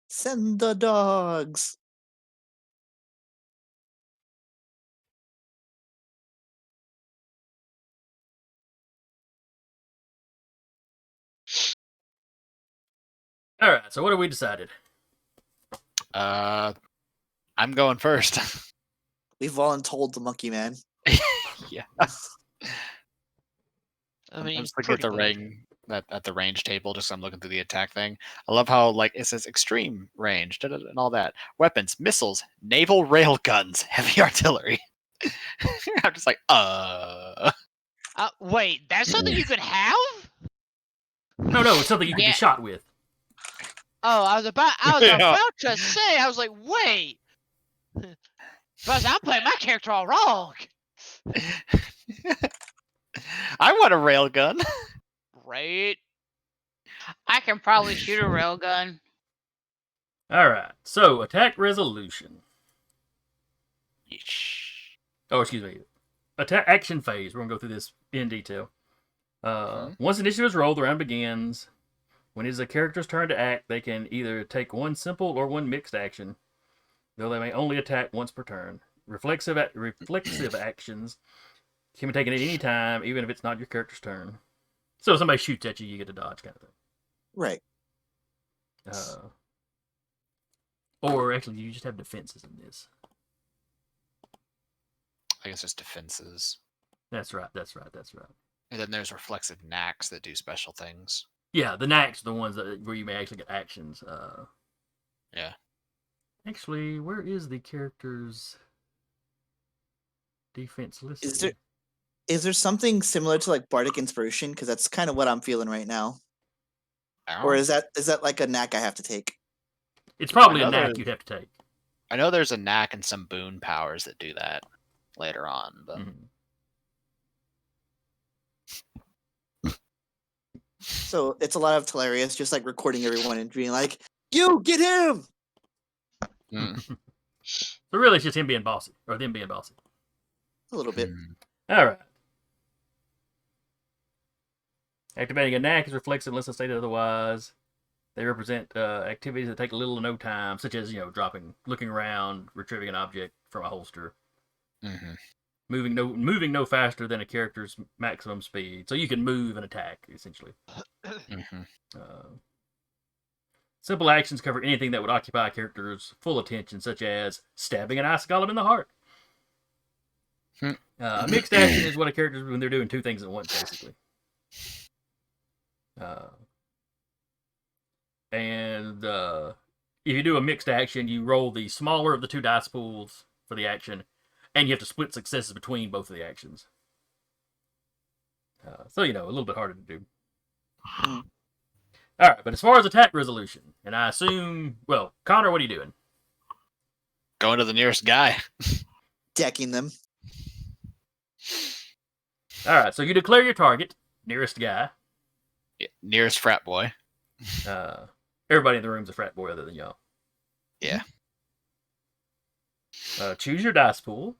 Send the dogs. All right, so what have we decided? I'm going first. We've voluntold the Monkey Man. Yeah. I mean, I'm just looking at pretty the much. ring at the range table, just so I'm looking through the attack thing. I love how like it says extreme range and all that. Weapons, missiles, naval rail guns, heavy artillery. I'm just like, Wait, that's something you could have? No, it's something you can Yeah. be shot with. Oh, I was about Yeah. to say. I was like, wait. But I'm playing my character all wrong. I want a rail gun. Right? I can probably shoot a railgun. All right, so attack resolution. Yeesh. Oh, excuse me. Attack action phase. We're gonna go through this in detail. Once initiative is rolled, the round begins. When it is a character's turn to act, they can either take one simple or one mixed action, though they may only attack once per turn. Reflexive actions can be taken at any time, even if it's not your character's turn. So if somebody shoots at you, you get to dodge, kind of thing. Right. Or actually, you just have defenses in this. I guess there's defenses. That's right. And then there's reflexive knacks that do special things. Yeah, the knacks are the ones where you may actually get actions. Yeah. Actually, where is the character's defense listed? Is there something similar to like Bardic Inspiration? Because that's kind of what I'm feeling right now. Or is that like a knack I have to take? It's probably a knack you'd have to take. I know there's a knack and some boon powers that do that later on, but So it's a lot of hilarious, just like recording everyone and being like, "You get him." So really, it's just him being bossy, or them being bossy. A little bit. All right. Activating a knack is reflexive unless stated otherwise. They represent activities that take little to no time, such as dropping, looking around, retrieving an object from a holster, moving no faster than a character's maximum speed. So you can move and attack essentially. Simple actions cover anything that would occupy a character's full attention, such as stabbing an ice golem in the heart. Mixed action is what a character when they're doing two things at once, basically. And if you do a mixed action, you roll the smaller of the two dice pools for the action, and you have to split successes between both of the actions. So, a little bit harder to do. Hmm. All right, but as far as attack resolution, and I assume, well, Connor, what are you doing? Going to the nearest guy. Decking them. All right, so you declare your target, nearest guy. Yeah, nearest frat boy. Everybody in the room's a frat boy other than y'all. Yeah. Choose your dice pool.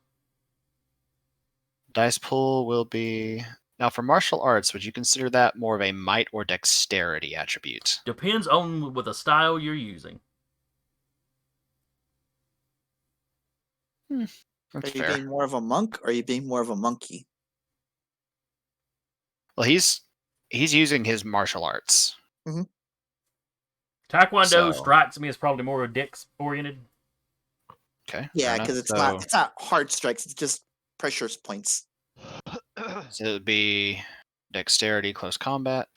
Dice pool will be... Now, for martial arts, would you consider that more of a might or dexterity attribute? Depends on what the style you're using. That's Are you fair. being more of a monk or are you being more of a monkey? Well, he's using his martial arts. Taekwondo So- strikes me as probably more dex oriented. Okay. fair Yeah, enough. because it's So- not hard strikes, it's just pressure points. So it would be dexterity, close combat.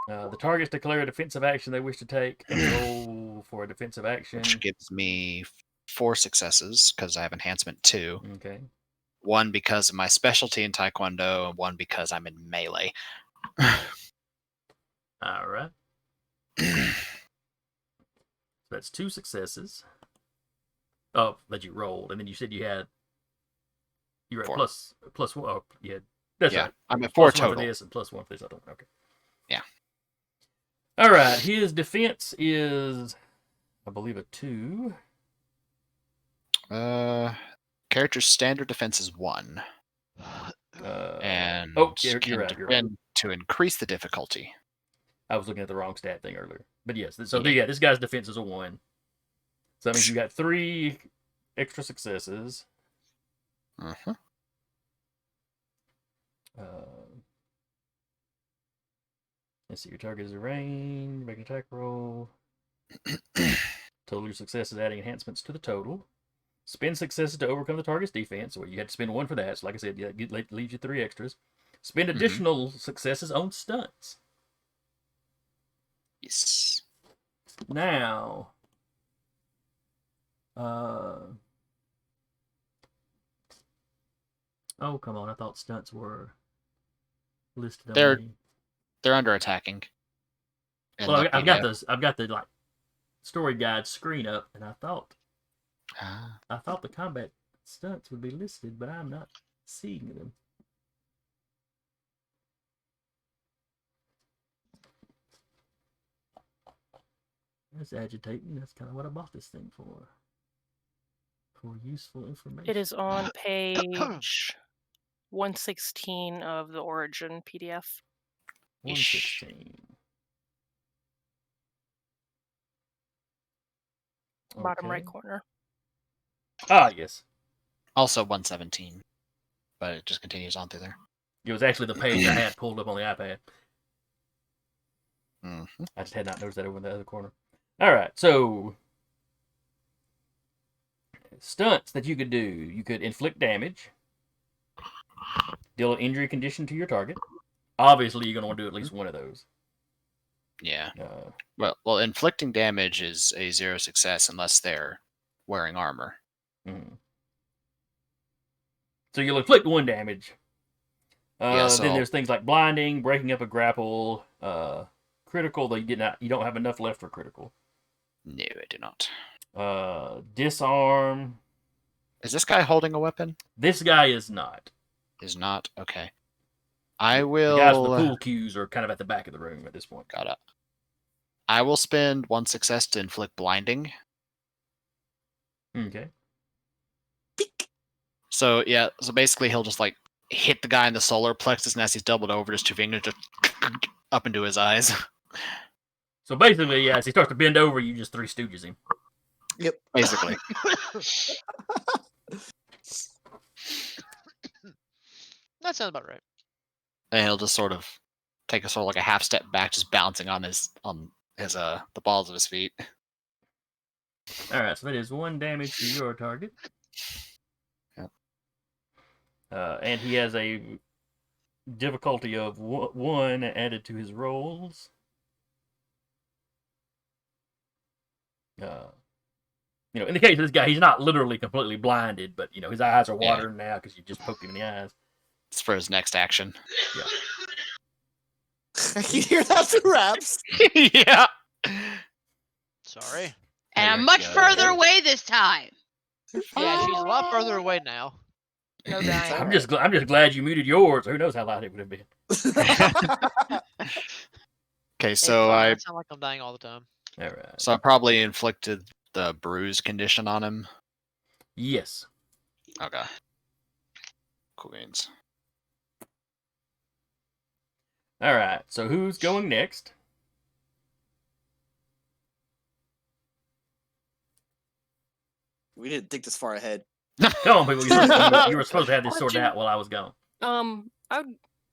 The targets declare a defensive action they wish to take and roll for a defensive action. Which gives me 4 successes because I have enhancement 2. Okay. 1 because of my specialty in Taekwondo, and 1 because I'm in melee. All right. So that's 2 successes. Oh, that you rolled, and then you said you were at 4. plus 1. Oh, yeah, that's Yeah, right. I'm at 4 Plus 1 for total. this and plus 1 for this other one. Okay. Yeah. All right. His defense is, I believe, a 2. Character's standard defense is 1. And you're can right. You're right. defend to increase the difficulty. I was looking at the wrong stat thing earlier. But yes, so Yeah. this guy's defense is a 1. So that means you got 3 extra successes. Uh-huh. Let's see, your target is a range, make an attack roll. Total your successes, adding enhancements to the total. Spend successes to overcome the target's defense. So you had to spend 1 for that. So like I said, leaves you 3 extras. Spend additional successes on stunts. Yes. Now, oh, come on. I thought stunts were listed on They're- the... They're under attacking. in Well, the I've got PDF. I've got the like story guide screen up, and I thought Ah. the combat stunts would be listed, but I'm not seeing them. That's agitating. That's kind of what I bought this thing for. For useful information. It is on page 116 of the Origin PDF. 116. Bottom right Okay. corner. Ah, yes. Also 117. But it just continues on through there. It was actually the page I had pulled up on the iPad. Mm-hmm. I just had not noticed that over in the other corner. All right, so stunts that you could do. You could inflict damage, deal an injury condition to your target. Obviously, you're going to want to do at least one of those. Yeah. Uh, Well, inflicting damage is a 0 success unless they're wearing armor. mhm. So you'll inflict 1 damage. Yeah, so- Then there's things like blinding, breaking up a grapple, critical. Though you don't have enough left for critical. No, I do not. Disarm. Is this guy holding a weapon? This guy is not. Is not? Okay. I The guys with will... the pool cues are kind of at the back of the room at this point. Got it. I will spend 1 success to inflict blinding. Okay. So, yeah, so basically he'll just, like, hit the guy in the solar plexus, and as he's doubled over, just 2 fingers just up into his eyes. So basically, yeah, as he starts to bend over, you just Three Stooges him. Basically. That sounds about right. And he'll just sort of take a sort of like a half step back, just bouncing on his the balls of his feet. All right, so that is 1 damage to your target. Yep. And he has a difficulty of 1 added to his rolls. in the case of this guy, he's not literally completely blinded, but his eyes are Yeah. watering now because you just poked him in the eyes. It's for his next action. I can hear that through raps. Yeah. Sorry. And There I'm you much go. further away this time. Yeah, she's a lot further away now. No dying. I'm just glad you muted yours. Who knows how loud it would have been. Okay, It's so fine. I I sound like I'm dying all the time. All right. so I probably inflicted the bruise condition on him. Yes. Okay. Cool beans. All right. So who's going next? We didn't think this far ahead. Come on, people. You were supposed to have this sorted Question. out while I was gone.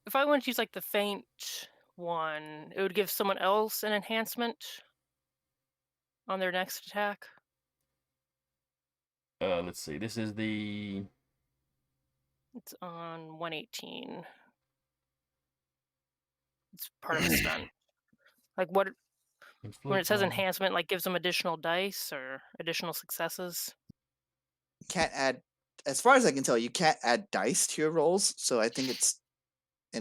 If I wanted to use like the faint one, it would give someone else an enhancement on their next attack. Let's see. This is the. It's on 118. It's part of a stunt. Like what when it says enhancement, like gives them additional dice or additional successes. Can't add, as far as I can tell, you can't add dice to your rolls. So I think it's I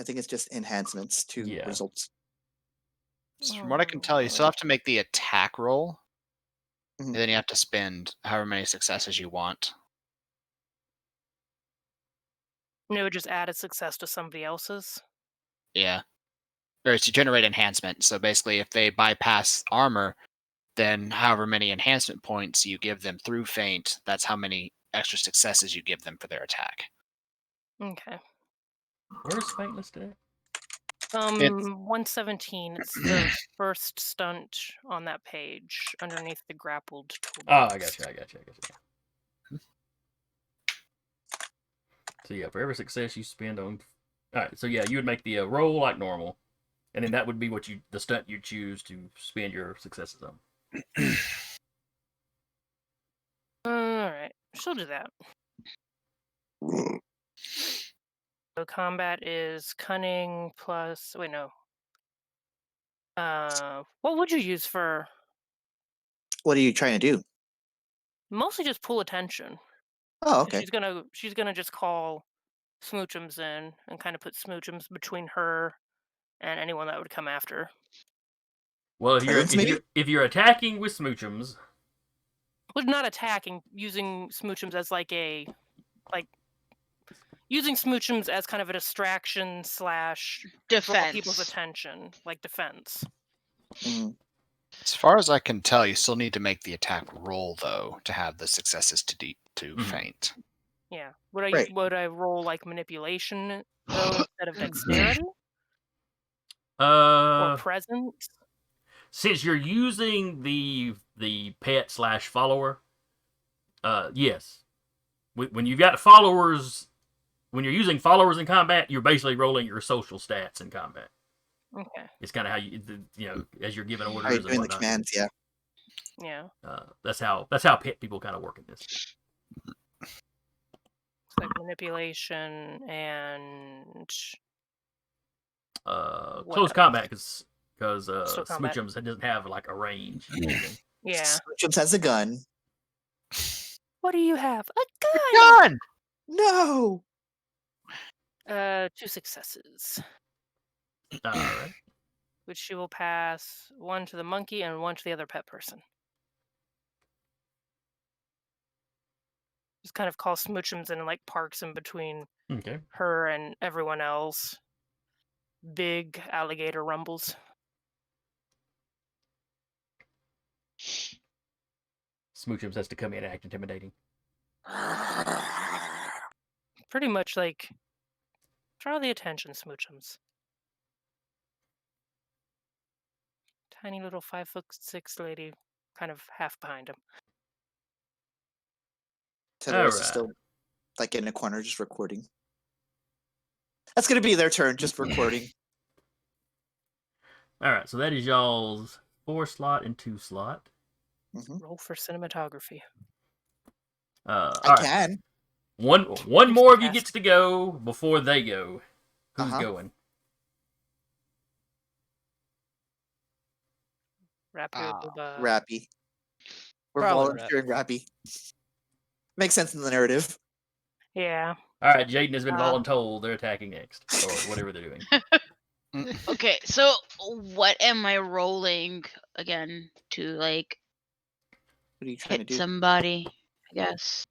think it's just enhancements to Yeah. results. So from what I can tell, you still have to make the attack roll, Mhm. and then you have to spend however many successes you want. And it would just add a success to somebody else's. Yeah. Or to generate enhancement. So basically, if they bypass armor, then however many enhancement points you give them through feint, that's how many extra successes you give them for their attack. Okay. Where's Faint listed at? 117. It's the first stunt on that page underneath the grappled Oh, toolbox. I got you. So yeah, for every success you spend on. All right. So yeah, you would make the roll like normal, and then that would be the stunt you choose to spend your successes on. Alright, she'll do that. So combat is cunning plus. Wait, no. What would you use for? What are you trying to do? Mostly just pull attention. Oh, 'Cause okay. She's gonna just call Smoochums in and kind of put Smoochums between her and anyone that would come after. Well, Presence, maybe? if you're attacking with Smoochums, Well, not attacking, using Smoochums as using Smoochums as kind of a distraction / draw people's Defense. attention, like defense. Mhm. As far as I can tell, you still need to make the attack roll though to have the successes to feint. Yeah. Right. Would I roll like manipulation though instead of dexterity or presence? since you're using the pet / follower, yes. When you've got followers, when you're using followers in combat, you're basically rolling your social stats in combat. Okay. It's kind of how you as you're giving orders Are you and doing the whatnot. commands? Yeah. Yeah. That's how pet people kind of work in this. It's like manipulation and what Close else? combat because Close combat. Smoochums doesn't have like a range. or anything. Yeah. Jumps has a gun. What do you have? A gun. Done! No. 2 successes, All right. which she will pass one to the monkey and one to the other pet person. Just kind of call Smoochums and like parks in between Okay. her and everyone else. Big alligator rumbles. Smoochums has to come in and act intimidating. Pretty much like draw the attention, Smoochums. Tiny little 5'6" lady, kind of half behind him. Tetheris is Alright. still like in a corner, just recording. That's gonna be their turn, just recording. All right. So that is y'all's 4 slot and 2 slot. Mhm. Roll for cinematography. All I right. can. One Keeps more of you fast. gets to go before they go. Who's Uh-huh. going? Rapido. Rappy. We're Probably volunteering Rappy. Makes sense in the narrative. Yeah. All right, Jaden has been Uh. voluntold. They're attacking next, or whatever they're doing. Okay, so what am I rolling again to like What are you trying to hit do? somebody? I guess.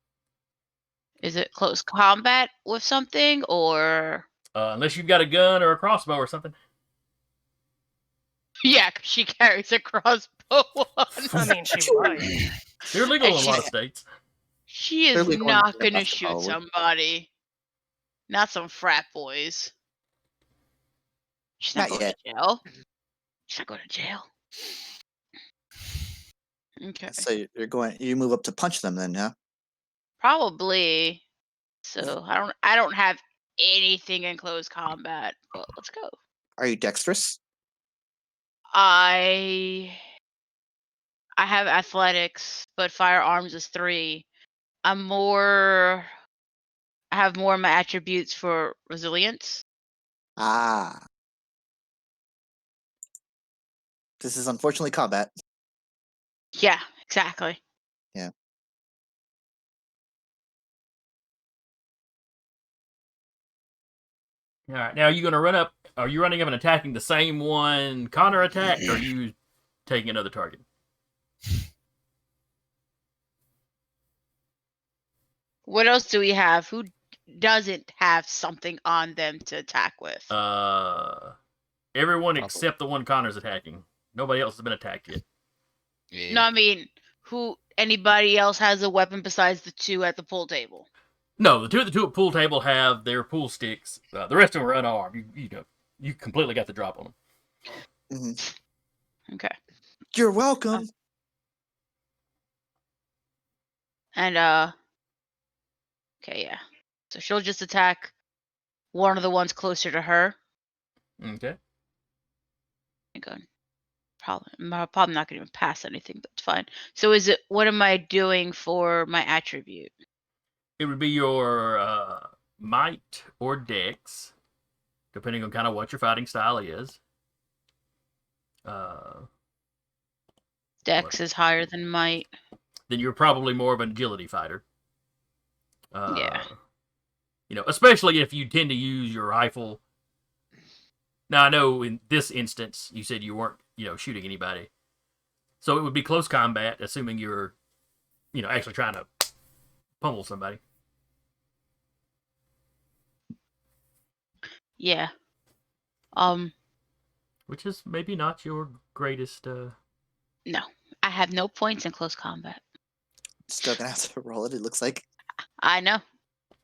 Is it close combat with something or? Unless you've got a gun or a crossbow or something. Yeah, 'cause she carries a crossbow on. I mean, she Sure. might. They're legal And in a lot of states. She is Clearly going not to gonna Buster, shoot probably. somebody. Not some frat boys. She's not Not going yet. to jail. She's not going to jail. Okay. So you move up to punch them then, yeah? Probably. So I don't have anything in close combat, but let's go. Are you dexterous? I have athletics, but firearms is 3. I have more of my attributes for resilience. Ah. This is unfortunately combat. Yeah, exactly. Yeah. All right, now are you going to run up? Are you running up and attacking the same one Connor attacked, or are you taking another target? What else do we have? Who doesn't have something on them to attack with? Everyone Probably. except the one Connor's attacking. Nobody else has been attacked yet. Yeah. No, I mean, anybody else has a weapon besides the 2 at the pool table? No, the two at the pool table have their pool sticks. The rest of them are unarmed. You completely got the drop on them. Mm-hmm. Okay. You're welcome. And okay, yeah. So she'll just attack one of the ones closer to her. Okay. I'm probably not gonna even pass anything, but it's fine. So what am I doing for my attribute? It would be your might or dex, depending on kind of what your fighting style is. Dex is higher than might. Then you're probably more of an agility fighter. Yeah. Especially if you tend to use your rifle. Now, I know in this instance, you said you weren't, shooting anybody. So it would be close combat, assuming you're, actually trying to pummel somebody. Yeah. Which is maybe not your greatest. No, I have no points in close combat. Still gonna have to roll it, it looks like. I know.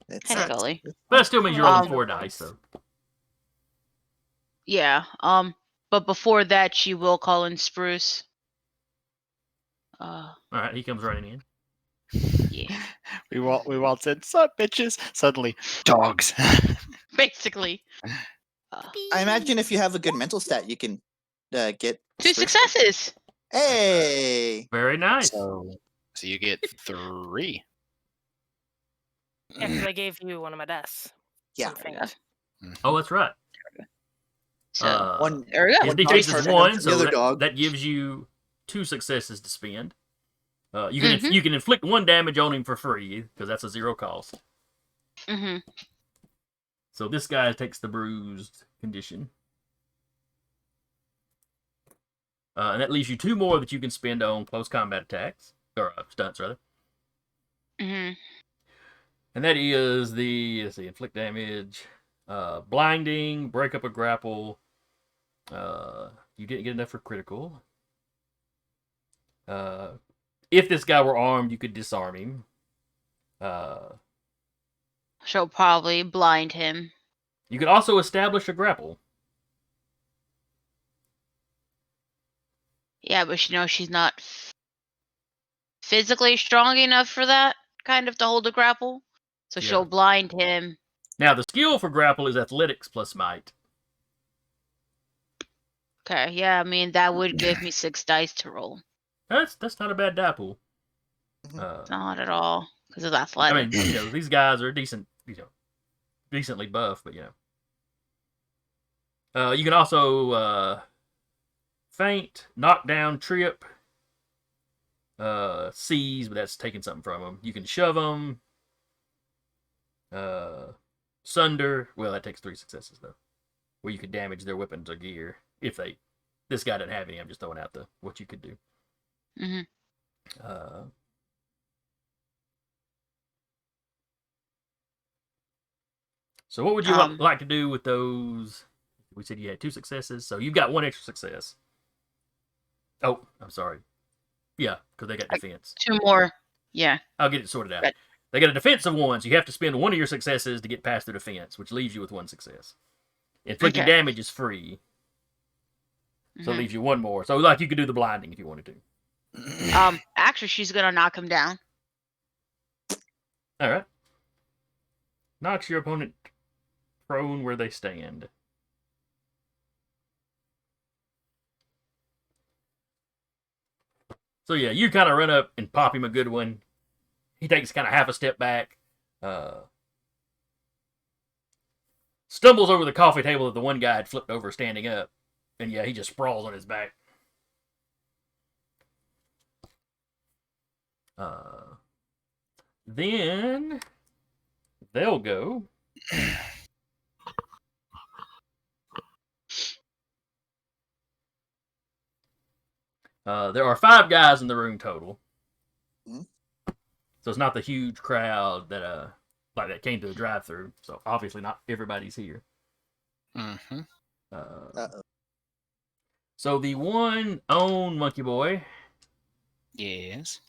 It's, Hey, Gully. But that still means you're rolling 4 dice, so. Yeah. But before that, she will call in Spruce. All right, he comes running in. Yeah. We waltz in. Sup, bitches? Suddenly, dogs. Basically. I imagine if you have a good mental stat, you can get 2 Spruce. successes. Hey! Very nice. so you get 3. Yeah, because I gave you one of my dice. Yeah. Something. Oh, that's right. So One there we go. His one dog D6 is charging 1, the so other dog. that gives you 2 successes to spend. You can inflict 1 damage on him for free, because that's a 0 cost. Mm-hmm. So this guy takes the bruised condition. And that leaves you 2 more that you can spend on close combat attacks. Or stunts, rather. Mm-hmm. And that is inflict damage, blinding, break up a grapple. You didn't get enough for critical. If this guy were armed, you could disarm him. She'll probably blind him. You could also establish a grapple. Yeah, but she's not physically strong enough for that, kind of, to hold a grapple. So Yeah. she'll blind him. Now, the skill for grapple is athletics plus might. Okay, yeah, I mean, that would give me 6 dice to roll. That's not a bad die pool. Not at all, because of I athletics. mean, these guys are decently buff, but you can also faint, knock down, trip, Seize, but that's taking something from them. You can shove them. Sunder. Well, that takes 3 successes though. Where you could damage their weapons or gear if they. This guy doesn't have any. I'm just throwing out what you could do. Mm-hmm. So what would you like to do with those? We said you had 2 successes, so you've got 1 extra success. Oh, I'm sorry. Yeah, because they got defense. 2 more. Yeah. I'll get it sorted out. Right. They got a defense of 1, so you have to spend 1 of your successes to get past the defense, which leaves you with 1 success. Inflicting Okay. damage is free, so it Mhm. leaves you 1 more. So like you could do the blinding if you wanted to. Actually, she's gonna knock him down. All right. Knocks your opponent prone where they stand. So yeah, you kind of run up and pop him a good one. He takes kind of half a step back. Stumbles over the coffee table that the one guy had flipped over standing up. And yeah, he just sprawls on his back. Then they'll go. There are 5 guys in the room total. Mhm. So it's not the huge crowd that that came to the drive-through. So obviously not everybody's here. Mm-hmm. Uh-oh. So the one on Monkey Boy, Yes.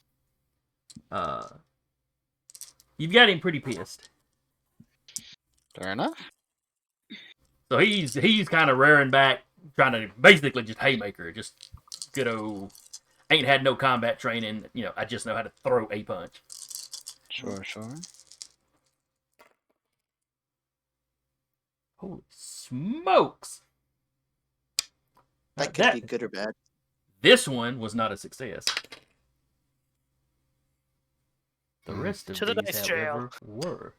you've got him pretty pissed. Fair enough. So he's kind of rearing back, trying to basically just haymaker, just good old. Ain't had no combat training. You know, I just know how to throw a punch. Sure. Holy smokes! That could be good or bad. This one was not a success. The rest of To the these, dice however, were.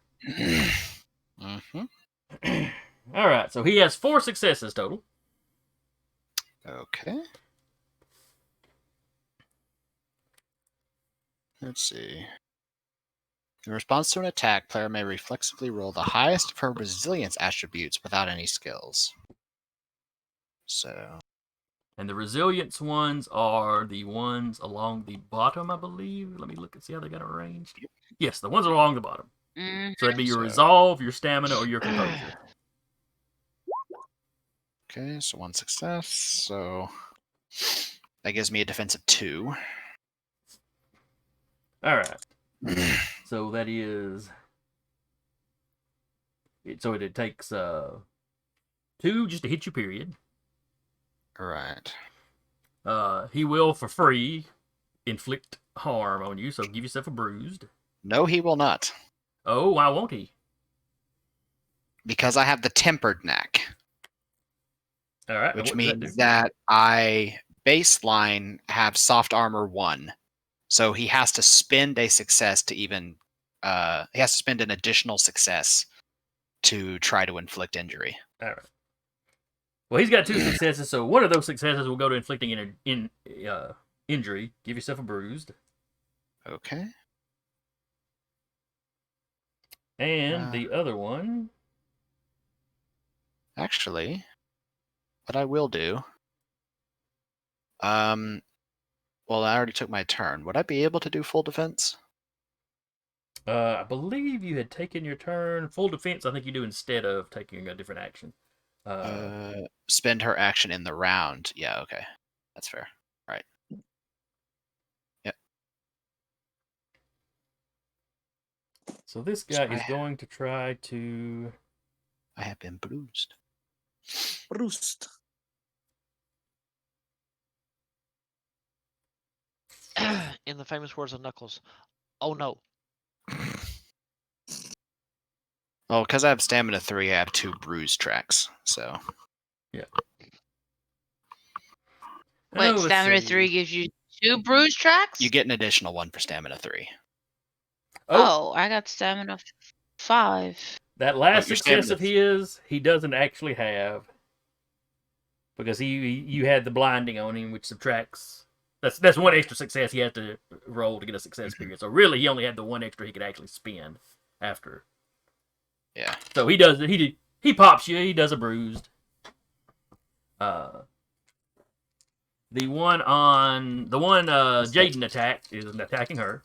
Mm-hmm. All right, so he has 4 successes total. Okay. Let's see. In response to an attack, player may reflexively roll the highest of her resilience attributes without any skills. So, And the resilience ones are the ones along the bottom, I believe. Let me look and see how they got arranged. Yes, the ones along the bottom. Mm. So that'd be your So- resolve, your stamina, or your composure. okay, so 1 success. So that gives me a defense of 2. All right. So that is. So it takes 2 just to hit you, period. Right. He will, for free, inflict harm on you, so give yourself a bruised. No, he will not. Oh, why won't he? Because I have the tempered knack, All right. which what does means do? that I baseline have soft armor 1. So he has to spend a success to even he has to spend an additional success to try to inflict injury. All right. Well, he's got 2 successes, so one of those successes will go to inflicting injury. Give yourself a bruised. Okay. And the other one. Actually, what I will do. Well, I already took my turn. Would I be able to do full defense? I believe you had taken your turn. Full defense, I think you do instead of taking a different action. Spend her action in the round. Yeah, okay. That's fair. Right. Yep. So this guy is going to try to. I have been bruised. Roost. In the famous words of Knuckles, oh no. Well, because I have stamina 3, I have 2 bruise tracks. So. Yeah. Wait, let's stamina see. 3 gives you 2 bruise tracks? You get an additional 1 for stamina 3. Oh, I got stamina 5. That last your success stamina- of his, he doesn't actually have. Because you had the blinding on him, which subtracts That's one extra success he had to roll to get a success period. So really, he only had the one extra he could actually spend after. Yeah. So he pops you. He does a bruised. The one Jaden attacked is attacking her.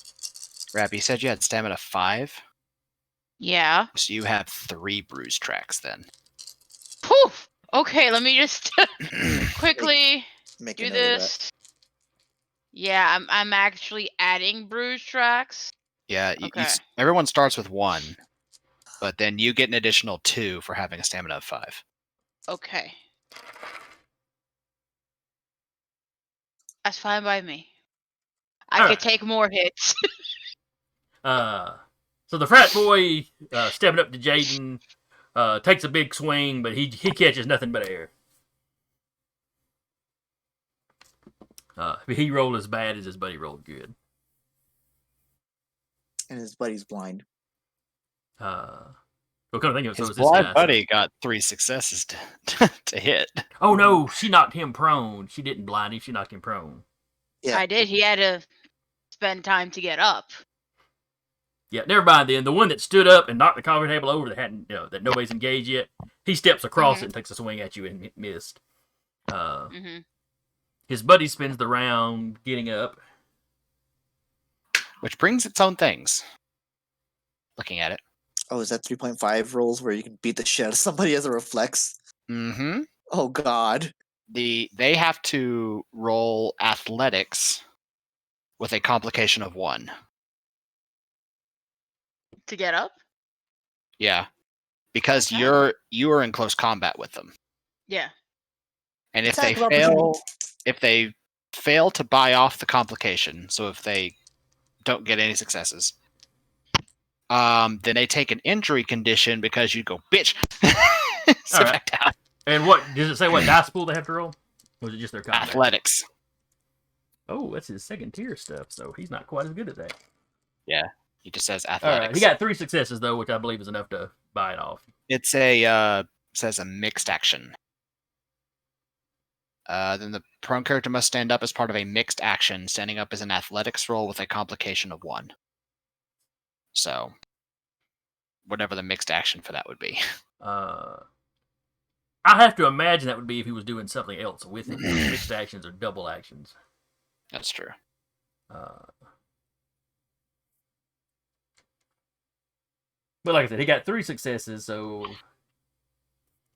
Rab, you said you had stamina 5, Yeah. so you have 3 bruise tracks then. Poof. Okay, let me just quickly Make do a note of that. this. Yeah, I'm actually adding bruise tracks. Yeah, Okay. everyone starts with 1, but then you get an additional 2 for having a stamina of 5. Okay. That's fine by me. I could Alright. take more hits. So the frat boy stepping up to Jaden takes a big swing, but he catches nothing but air. He rolled as bad as his buddy rolled good. And his buddy's blind. What kind of thing? So His is this blind guy? buddy got 3 successes to hit. Oh no, she knocked him prone. She didn't blind him. She knocked him prone. Yeah. I did. He had to spend time to get up. Yeah, never mind then. The one that stood up and knocked the coffee table over that hadn't, that nobody's engaged yet. He steps across it and takes a swing at you and missed. His buddy spins the round, getting up. Which brings its own things. Looking at it. Oh, is that 3.5 rolls where you can beat the shit out of somebody as a reflex? Mm-hmm. Oh God. They have to roll athletics with a complication of 1. To get up? Yeah. Because Okay. you are in close combat with them. Yeah. And if Attack they of opportunity. fail to buy off the complication, so if they don't get any successes, then they take an injury condition because you go, bitch. Sit All right. back down. And what does it say? What dice pool they have to roll? Or is it just their combat? Athletics. Oh, that's his second tier stuff, so he's not quite as good at that. Yeah. He just says All athletics. right, he got 3 successes though, which I believe is enough to buy it off. It's says a mixed action. Then the prone character must stand up as part of a mixed action. Standing up is an athletics roll with a complication of 1. So, whatever the mixed action for that would be. I have to imagine that would be if he was doing something else with it. Mixed actions or double actions. That's true. But like I said, he got 3 successes, so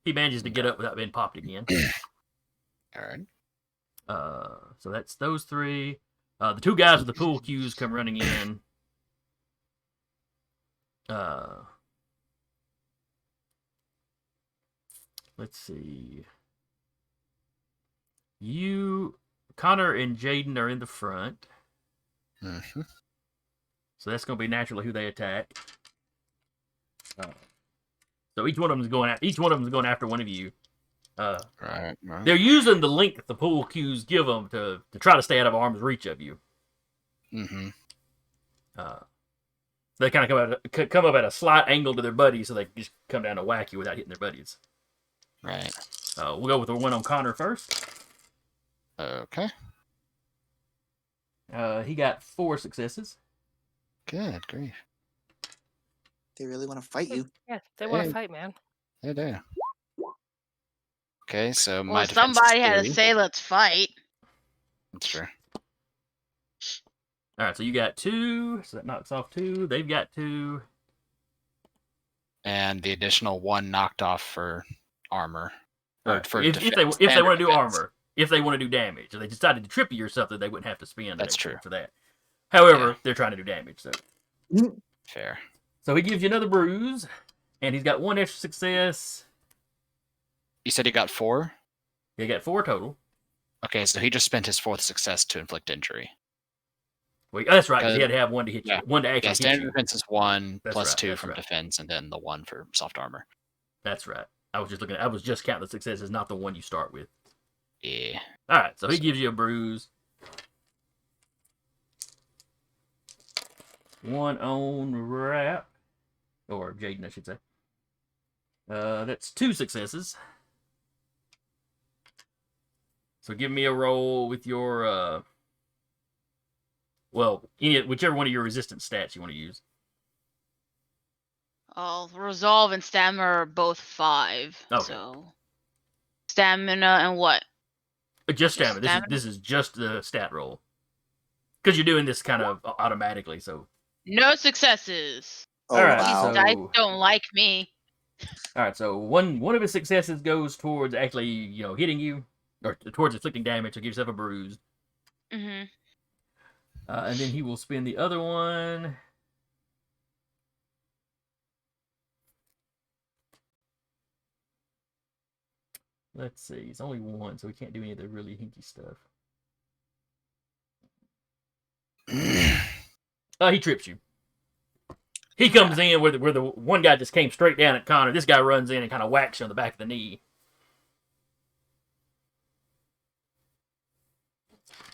he manages to get up without being popped again. All right. So that's those 3. The 2 guys with the pool cues come running in. Let's see. Connor and Jaden are in the front. Mm-hmm. So that's going to be naturally who they attack. So each one of them is going after one of you. Right. They're using the length the pool cues give them to try to stay out of arm's reach of you. Mm-hmm. They kind of come up at a slight angle to their buddies, so they can just come down to whack you without hitting their buddies. Right. We'll go with the one on Connor first. Okay. He got 4 successes. Good grief. They really want to fight you. Yeah, they want Hey. to fight, man. They do. Okay, so my Well, defense is somebody had to 3. say, let's fight. That's true. All right, so you got 2, so that knocks off 2. They've got 2. And the additional 1 knocked off for armor. Or Right. for If they defense, want to standard do defense. armor, if they want to do damage, if they decided to trip you or something, they wouldn't have to spend. That's extra true. for that. However, Yeah. they're trying to do damage, so Fair. he gives you another bruise, and he's got 1 extra success. You said he got 4? He got 4 total. Okay, so he just spent his 4th success to inflict injury. Well, that's right, because he had to have 1 to hit you, Yeah. 1 to actually Yeah, hit standard you. defense is 1 That's plus right, 2 that's from right. defense, and then the 1 for soft armor. That's right. I was just counting the successes, not the one you start with. Yeah. All right, so he gives you a bruise. 1 on Rap, or Jaden, I should say. That's 2 successes. So give me a roll with your Well, whichever one of your resistance stats you want to use. Oh, resolve and stamina are both 5. Okay. So stamina and what? Just Just stamina. stamina? This is just the stat roll. Because you're doing this kind of automatically, so. No successes. Oh All right, These wow. dice so don't like me. all right, so one of his successes goes towards actually, hitting you, or towards inflicting damage, to give yourself a bruise, Mm-hmm. and then he will spend the other one. Let's see, it's only one, so he can't do any of the really hinky stuff. He trips you. He comes in where the one guy just came straight down at Connor. This guy runs in and kind of whacks you on the back of the knee.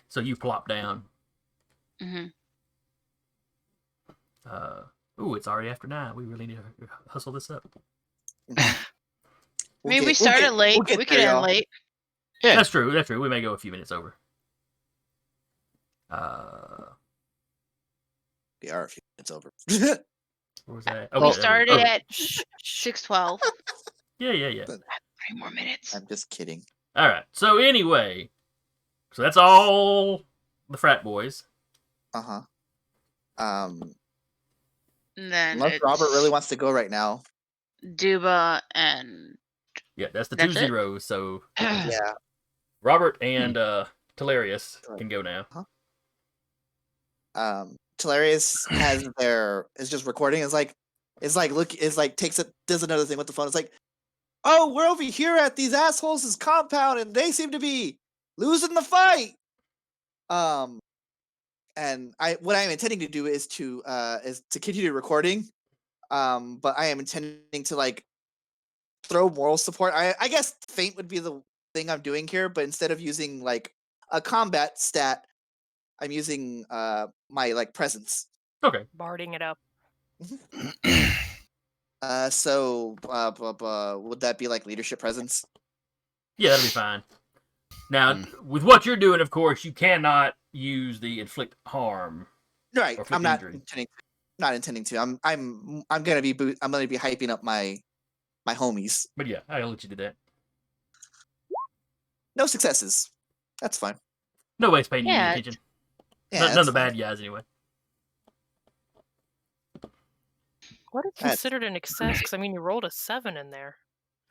So you plop down. Mm-hmm. Ooh, it's already after 9. We really need to hustle this up. I mean, we started late. we'll get we could there, end y'all. late. Yeah. That's true. That's true. We may go a few minutes over. We are a few minutes over. Where was that? We Okay, started there we go. at 6:12. Yeah. 3 more minutes. I'm just kidding. All right. So anyway, that's all the frat boys. Uh-huh. And then Unless Robert really wants to go right now. Duba and Yeah, that's the That's 2 it? zeros. So Yeah. Robert and Talarius can go now. Talarius is just recording. Is like does another thing with the phone. It's like, oh, we're over here at these assholes' compound, and they seem to be losing the fight. And what I am intending to do is to continue recording. But I am intending to like throw moral support. I guess feint would be the thing I'm doing here, but instead of using like a combat stat, I'm using my like presence. Okay. Barding it up. So would that be like leadership presence? Yeah, that'll be fine. Now, with what you're doing, of course, you cannot use the inflict harm. Right. Or I'm not injury. intending to. I'm gonna be hyping up my homies. But yeah, I'll let you do that. No successes. That's fine. Nobody's paying you Yeah. any attention. Yeah, None of that's the fine. bad guys, anyway. What is That's- considered an excess? Because I mean, you rolled a 7 in there.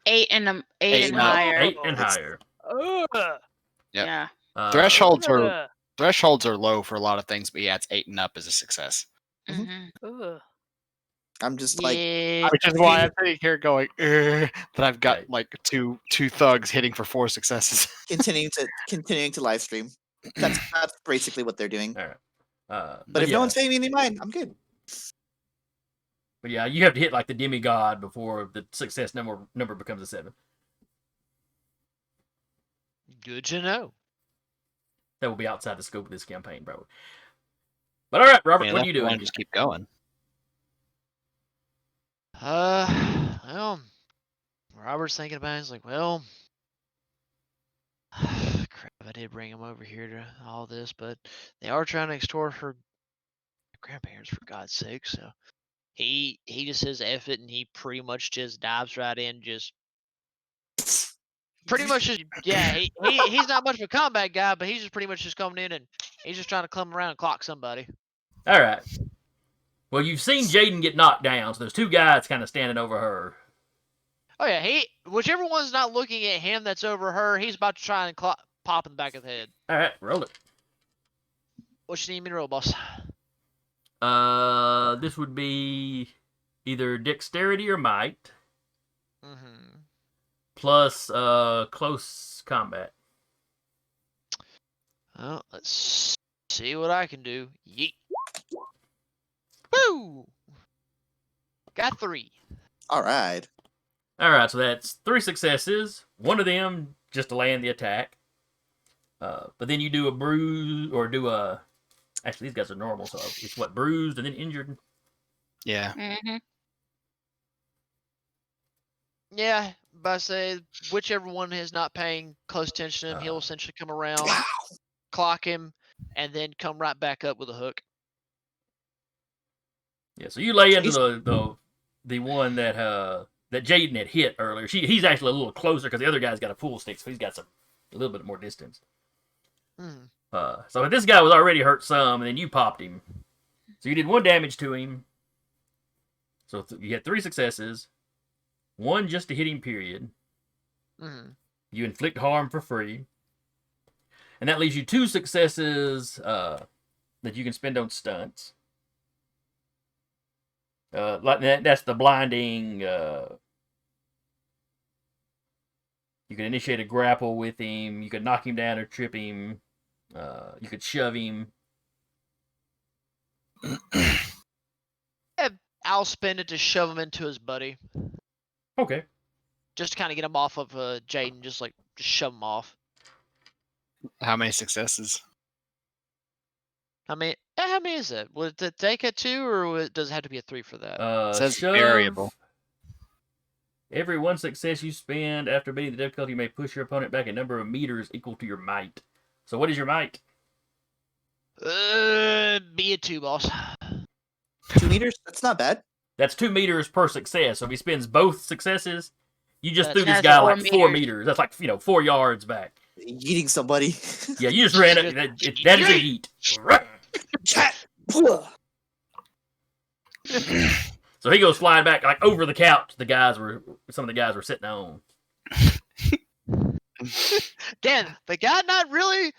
8 and Eight and and up. higher. 8 and higher. Ugh. Yep. Yeah. Thresholds are Ugh. thresholds are low for a lot of things, but yeah, it's 8 and up is a success. Mm-hmm. Ugh. I'm just like Yeah. Which is why I'm sitting here going, but I've got Right. like two thugs hitting for 4 successes. continuing to live stream. That's basically what they're doing. All right. But if yeah. no one's paying me any mind, I'm good. But yeah, you have to hit like the demigod before the success number becomes a 7. Good to know. That will be outside the scope of this campaign, probably. But all right, Robert, what are Unless you you doing? want to just keep going. Well, Robert's thinking about it. He's like, well, crap, I did bring him over here to all this, but they are trying to extort her grandparents, for God's sake. So he just says F it, and he pretty much just dives right in, just pretty much just, yeah, he's not much of a combat guy, but he's just pretty much just coming in and he's just trying to come around and clock somebody. All right. Well, you've seen Jaden get knocked down, so there's 2 guys kind of standing over her. Oh yeah, whichever one's not looking at him that's over her, he's about to try and pop in the back of the head. All right, roll it. What you need me to roll, boss? This would be either dexterity or might, Mm-hmm. plus close combat. Well, let's see what I can do. Yeet. Woo! Got 3. All right. All right, so that's 3 successes. One of them just to land the attack. But then you do a bruise or do a. Actually, these guys are normal, so it's what, bruised and then injured. Yeah. Mm-hmm. Yeah, but I say whichever one is not paying close attention to him, he'll essentially come around, clock him, and then come right back up with a hook. Yeah, so you lay into the one that that Jaden had hit earlier. He's actually a little closer because the other guy's got a pool stick, so he's got a little bit more distance. Hmm. So this guy was already hurt some, and then you popped him. So you did 1 damage to him. So you had 3 successes, 1 just to hit him. Period. Hmm. You inflict harm for free, and that leaves you 2 successes that you can spend on stunts. Like that's the blinding. You can initiate a grapple with him. You could knock him down or trip him. You could shove him. I'll spend it to shove him into his buddy, Okay. just to kind of get him off of Jaden. Just shove him off. How many successes? How many is it? Would it take a 2, or does it have to be a 3 for that? It says Shove. variable. Every 1 success you spend after beating the difficulty, you may push your opponent back a number of meters equal to your might. So what is your might? Be a 2, boss. 2 meters? That's not bad. That's 2 meters per success. So if he spends both successes, you just threw this That's guy 4 like 4 meters. meters. That's like 4 yards back. Yeeting somebody. Yeah, you just ran it. That is a yeet. So he goes flying back like over the couch. Some of the guys were sitting on. Again, the guy not really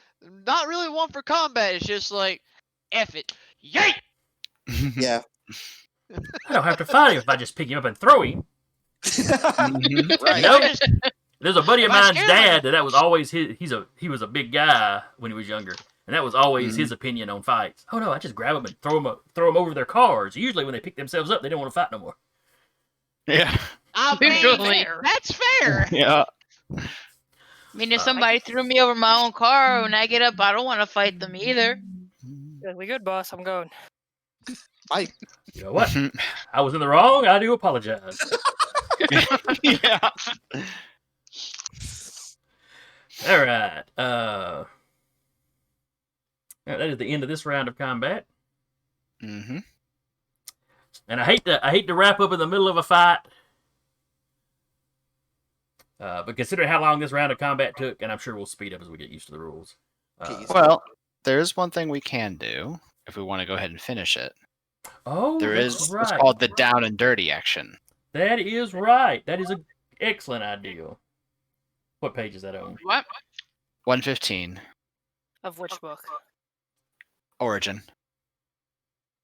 one for combat. It's just like, F it, yay! Yeah. I don't have to fight him if I just pick him up and throw him. Right. Nope. There's a buddy of Am I mine's scared? dad that was always his. He was a big guy when he was younger, and that was always his opinion on fights. Oh no, I just grab them and throw them over their cars. Usually when they pick themselves up, they don't want to fight no more. Yeah. I mean, Usually. that's fair. Yeah. I mean, if somebody threw me over my own car when I get up, I don't want to fight them either. We good, boss. I'm going. You know what? I was in the wrong. I do apologize. Yeah. All right. That is the end of this round of combat. Mm-hmm. And I hate to wrap up in the middle of a fight. But considering how long this round of combat took, and I'm sure we'll speed up as we get used to the rules. Well, there's one thing we can do if we want to go ahead and finish it. There that's is right. what's called the down and dirty action. That is right. That is an excellent idea. What page is that on? What? 115. Of which book? Origin.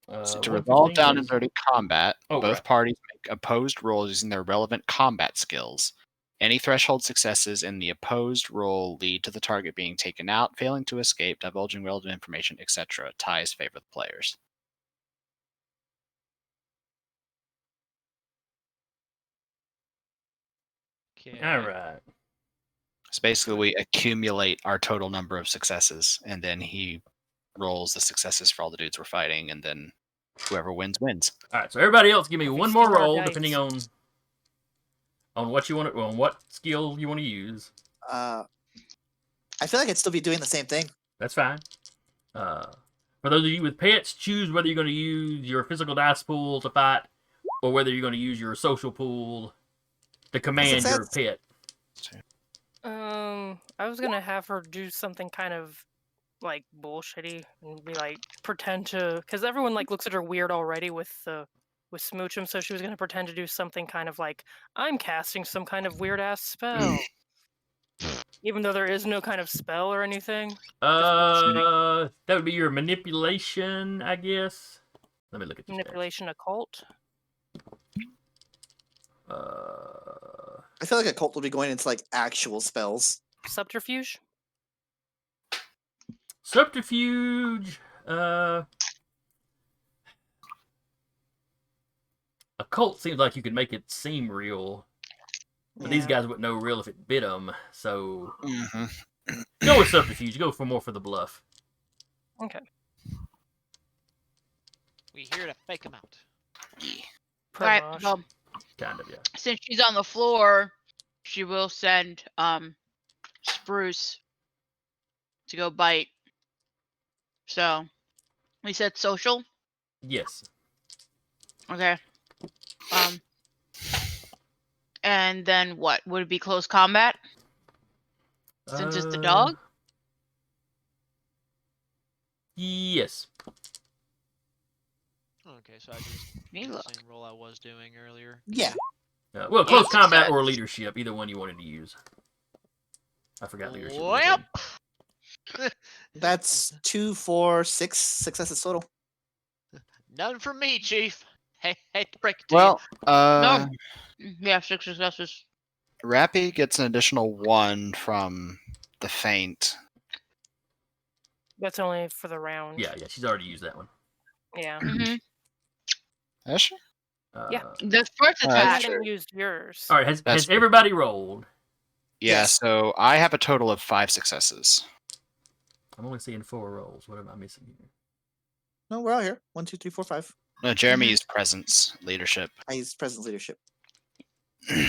So to 115 resolve down is- and dirty combat, Oh, both right. parties make opposed rolls using their relevant combat skills. Any threshold successes in the opposed roll lead to the target being taken out, failing to escape, divulging relevant information, etc. Ties favor the players. Okay. All right. So basically, we accumulate our total number of successes, and then he rolls the successes for all the dudes we're fighting, and then whoever wins wins. All right. So everybody else, give me If we one more steal our roll, dice. depending on what you want, on what skill you want to use. I feel like I'd still be doing the same thing. That's fine. For those of you with pets, choose whether you're going to use your physical dice pool to fight, or whether you're going to use your social pool to command your Success. pet. I was gonna have her do something kind of like bullshitty and be like pretend to, because everyone like looks at her weird already with Smoochum, so she was gonna pretend to do something kind of like I'm casting some kind of weird ass spell, even though there is no kind of spell or anything. That would be your manipulation, I guess. Let me look at your stats. Manipulation occult. I feel like a cult will be going into like actual spells. Subterfuge. Subterfuge. Occult seems like you could make it seem real, but these Yeah. guys wouldn't know real if it bit them. So Mm-hmm. go with subterfuge. Go for more for the bluff. Okay. We here to fake him out. Right. Pretty much. Well, Kind of, yeah. since she's on the floor, she will send Spruce to go bite. So we said social. Yes. Okay. And then what? Would it be close combat? Since it's the dog? Yes. Okay, so I just Me do the look. same role I was doing earlier. Yeah. Well, close Eight combat or success. leadership, either one you wanted to use. I forgot leadership. was Well, different. That's 2, 4, 6 successes total. none from me, Chief. Hey, hate to break it to Well, No. Yeah, 6 successes. Rappy gets an additional 1 from the feint. That's only for the round. Yeah, she's already used that one. Yeah. Mm-hmm. Is she? Yeah. The first Alright. You attack. haven't used yours. All right, has That's true. everybody rolled? Yeah, Yes. so I have a total of 5 successes. I'm only seeing 4 rolls. What am I missing here? No, we're all here. 1, 2, 3, 4, 5. No, Jeremy used presence, leadership. I use presence leadership. So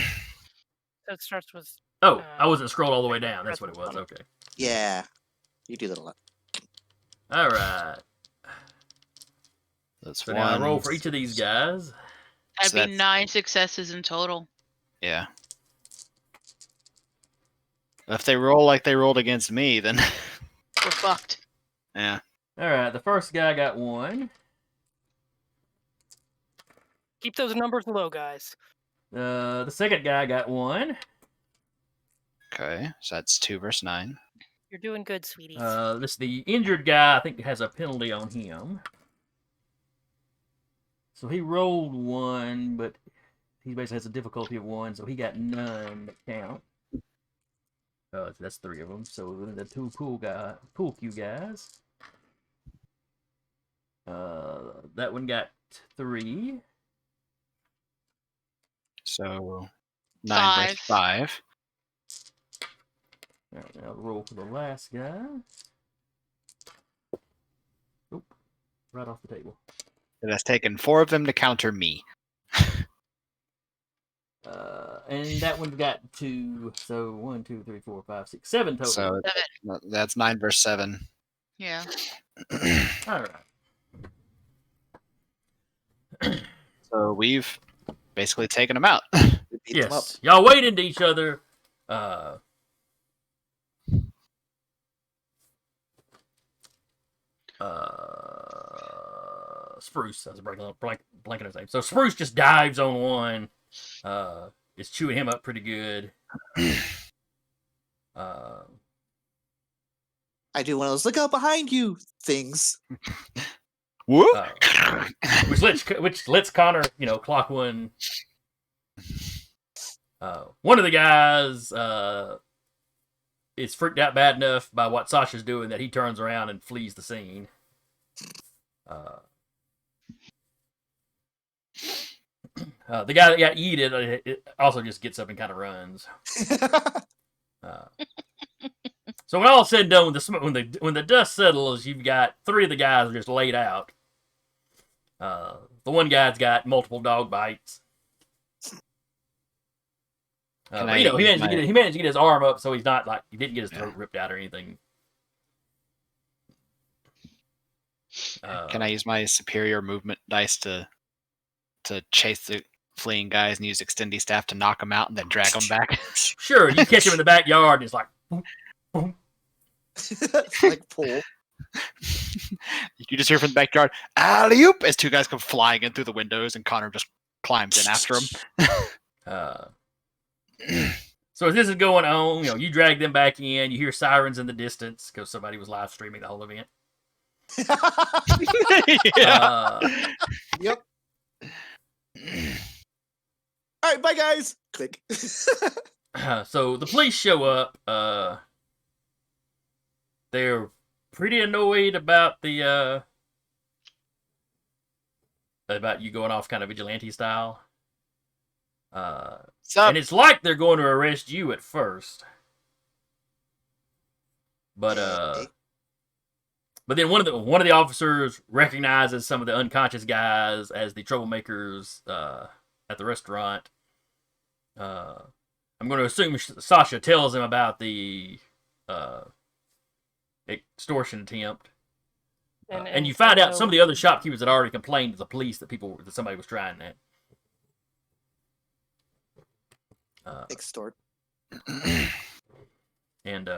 it starts with. Oh, I wasn't scrolled all the way down. That's what it was. presence. Okay. Yeah. You do that a lot. All right. That's So 1. now I roll for each of these guys. That'd So be that's- 9 successes in total. Yeah. If they roll like they rolled against me, then We're fucked. yeah. All right, the first guy got 1. Keep those numbers low, guys. The second guy got 1. Okay, so that's 2 versus 9. You're doing good, sweeties. The injured guy, I think, has a penalty on him. So he rolled 1, but he basically has a difficulty of 1, so he got none that count. That's 3 of them. So the 2 pool cue guys. That one got 3. So 9 versus 5. All right, now roll for the last guy. Oop, right off the table. It has taken 4 of them to counter me. And that one's got 2. So 1, 2, 3, 4, 5, 6, 7 total. So that's 9 versus 7. Yeah. All right. So we've basically taken them out. We beat them up. Yes, y'all wade into each other. Spruce. I was blanking his name. So Spruce just dives on one. Is chewing him up pretty good. I do one of those look out behind you things. Whoop! Which lets Connor, clock one. One of the guys is freaked out bad enough by what Sasha's doing that he turns around and flees the scene. The guy that got yeeted it also just gets up and kind of runs. So when all said and done, when the dust settles, you've got 3 of the guys are just laid out. The one guy's got multiple dog bites. But, he managed to get his arm up, so he's not he didn't get his throat ripped out or anything. Can I use my superior movement dice to chase the fleeing guys and use extendy staff to knock them out and then drag them back? Sure, you catch him in the backyard, and it's like, boom, boom. Like pull. You just hear from the backyard, alley-oop, as 2 guys come flying in through the windows, and Connor just climbs in after them. So as this is going on, you drag them back in. You hear sirens in the distance because somebody was live streaming the whole event. Yeah. Yep. All right, bye guys. Click. So the police show up. They're pretty annoyed about the about you going off kind of vigilante style. And it's like they're going to arrest you at first. But then one of the officers recognizes some of the unconscious guys as the troublemakers at the restaurant. I'm going to assume Sasha tells him about the extortion attempt. And you find out some of the other shopkeepers had already complained to the police that somebody was trying that. Extort. And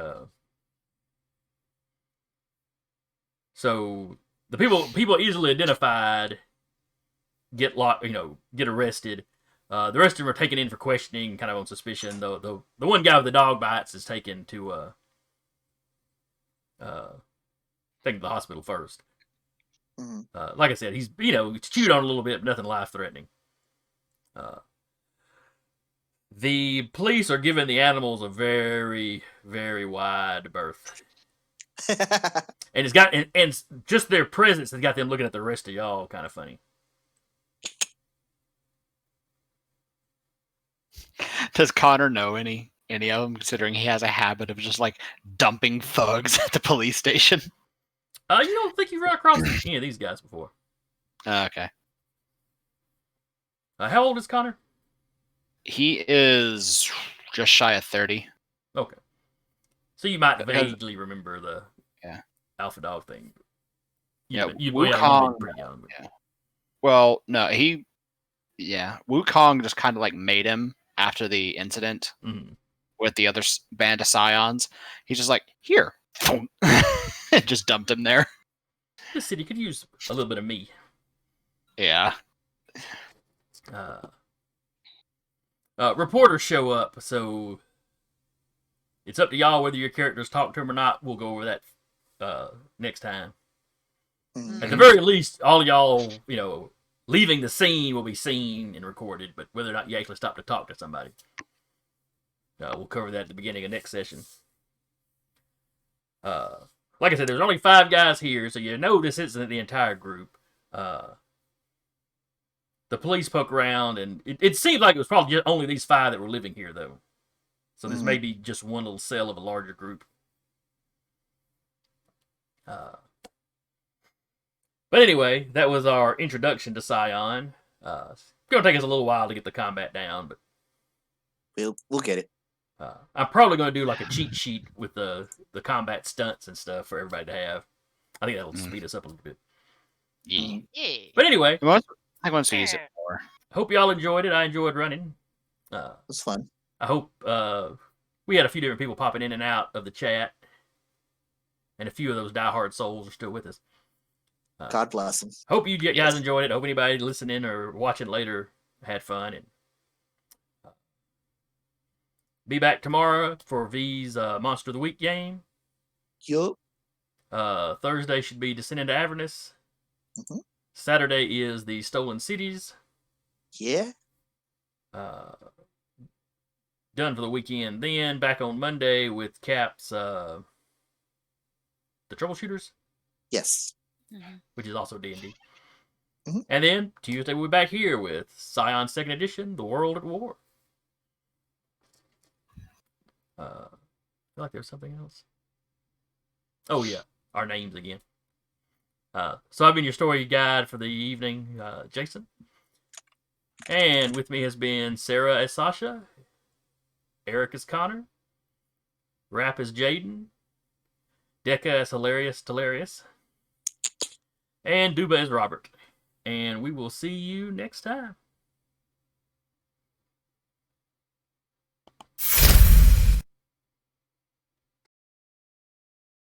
so the people easily identified get arrested. The rest of them are taken in for questioning, kind of on suspicion. The one guy with the dog bites is taken to taken to the hospital first. Mm-hmm. Like I said, he's chewed on a little bit, but nothing life threatening. The police are giving the animals a very, very wide berth. And it's got and just their presence has got them looking at the rest of y'all kind of funny. Does Connor know any of them, considering he has a habit of just like dumping thugs at the police station? You don't think you've run across any of these guys before? Okay. How old is Connor? He is just shy of 30. Okay. So you might vaguely remember the alpha dog thing. Wukong. Pretty young. But... Yeah. Well, no, Wukong just kind of like made him after the incident with the other band of Scions. He's just like, here. Just dumped him there. This city could use a little bit of me. Yeah. Reporters show up, so it's up to y'all whether your characters talk to them or not. We'll go over that next time. Mm-hmm. At the very least, all of y'all, leaving the scene will be seen and recorded, but whether or not you actually stop to talk to somebody, we'll cover that at the beginning of next session. Like I said, there's only 5 guys here, so this isn't the entire group. The police poke around, and it seemed like it was probably just only these 5 that were living here, though. So this may be just one little cell of a larger group. But anyway, that was our introduction to Scion. It's going to take us a little while to get the combat down, but we'll get it. I'm probably going to do like a cheat sheet with the combat stunts and stuff for everybody to have. I think that'll speed us up a little bit. Yeah. But anyway, I want to use it more. Hope y'all enjoyed it. I enjoyed running. It was fun. I hope we had a few different people popping in and out of the chat, and a few of those diehard souls are still with us. God bless them. Hope you guys enjoyed it. Hope anybody listening or watching later had fun. And be back tomorrow for V's Monster of the Week game. Yup. Thursday should be Descent into Avernus. Mm-hmm. Saturday is the Stolen Cities. Yeah. Done for the weekend. Then back on Monday with Cap's The Troubleshooters. Yes. Which is also D&D. Mm-hmm. And then Tuesday we'll be back here with Scion 2nd Edition, The World at War. I feel like there's something else. Oh yeah, our names again. So I've been your story guide for the evening, Jason. And with me has been Sarah as Sasha, Eric as Connor, Rap as Jaden, Decca as Hilarious, and Duba as Robert. And we will see you next time.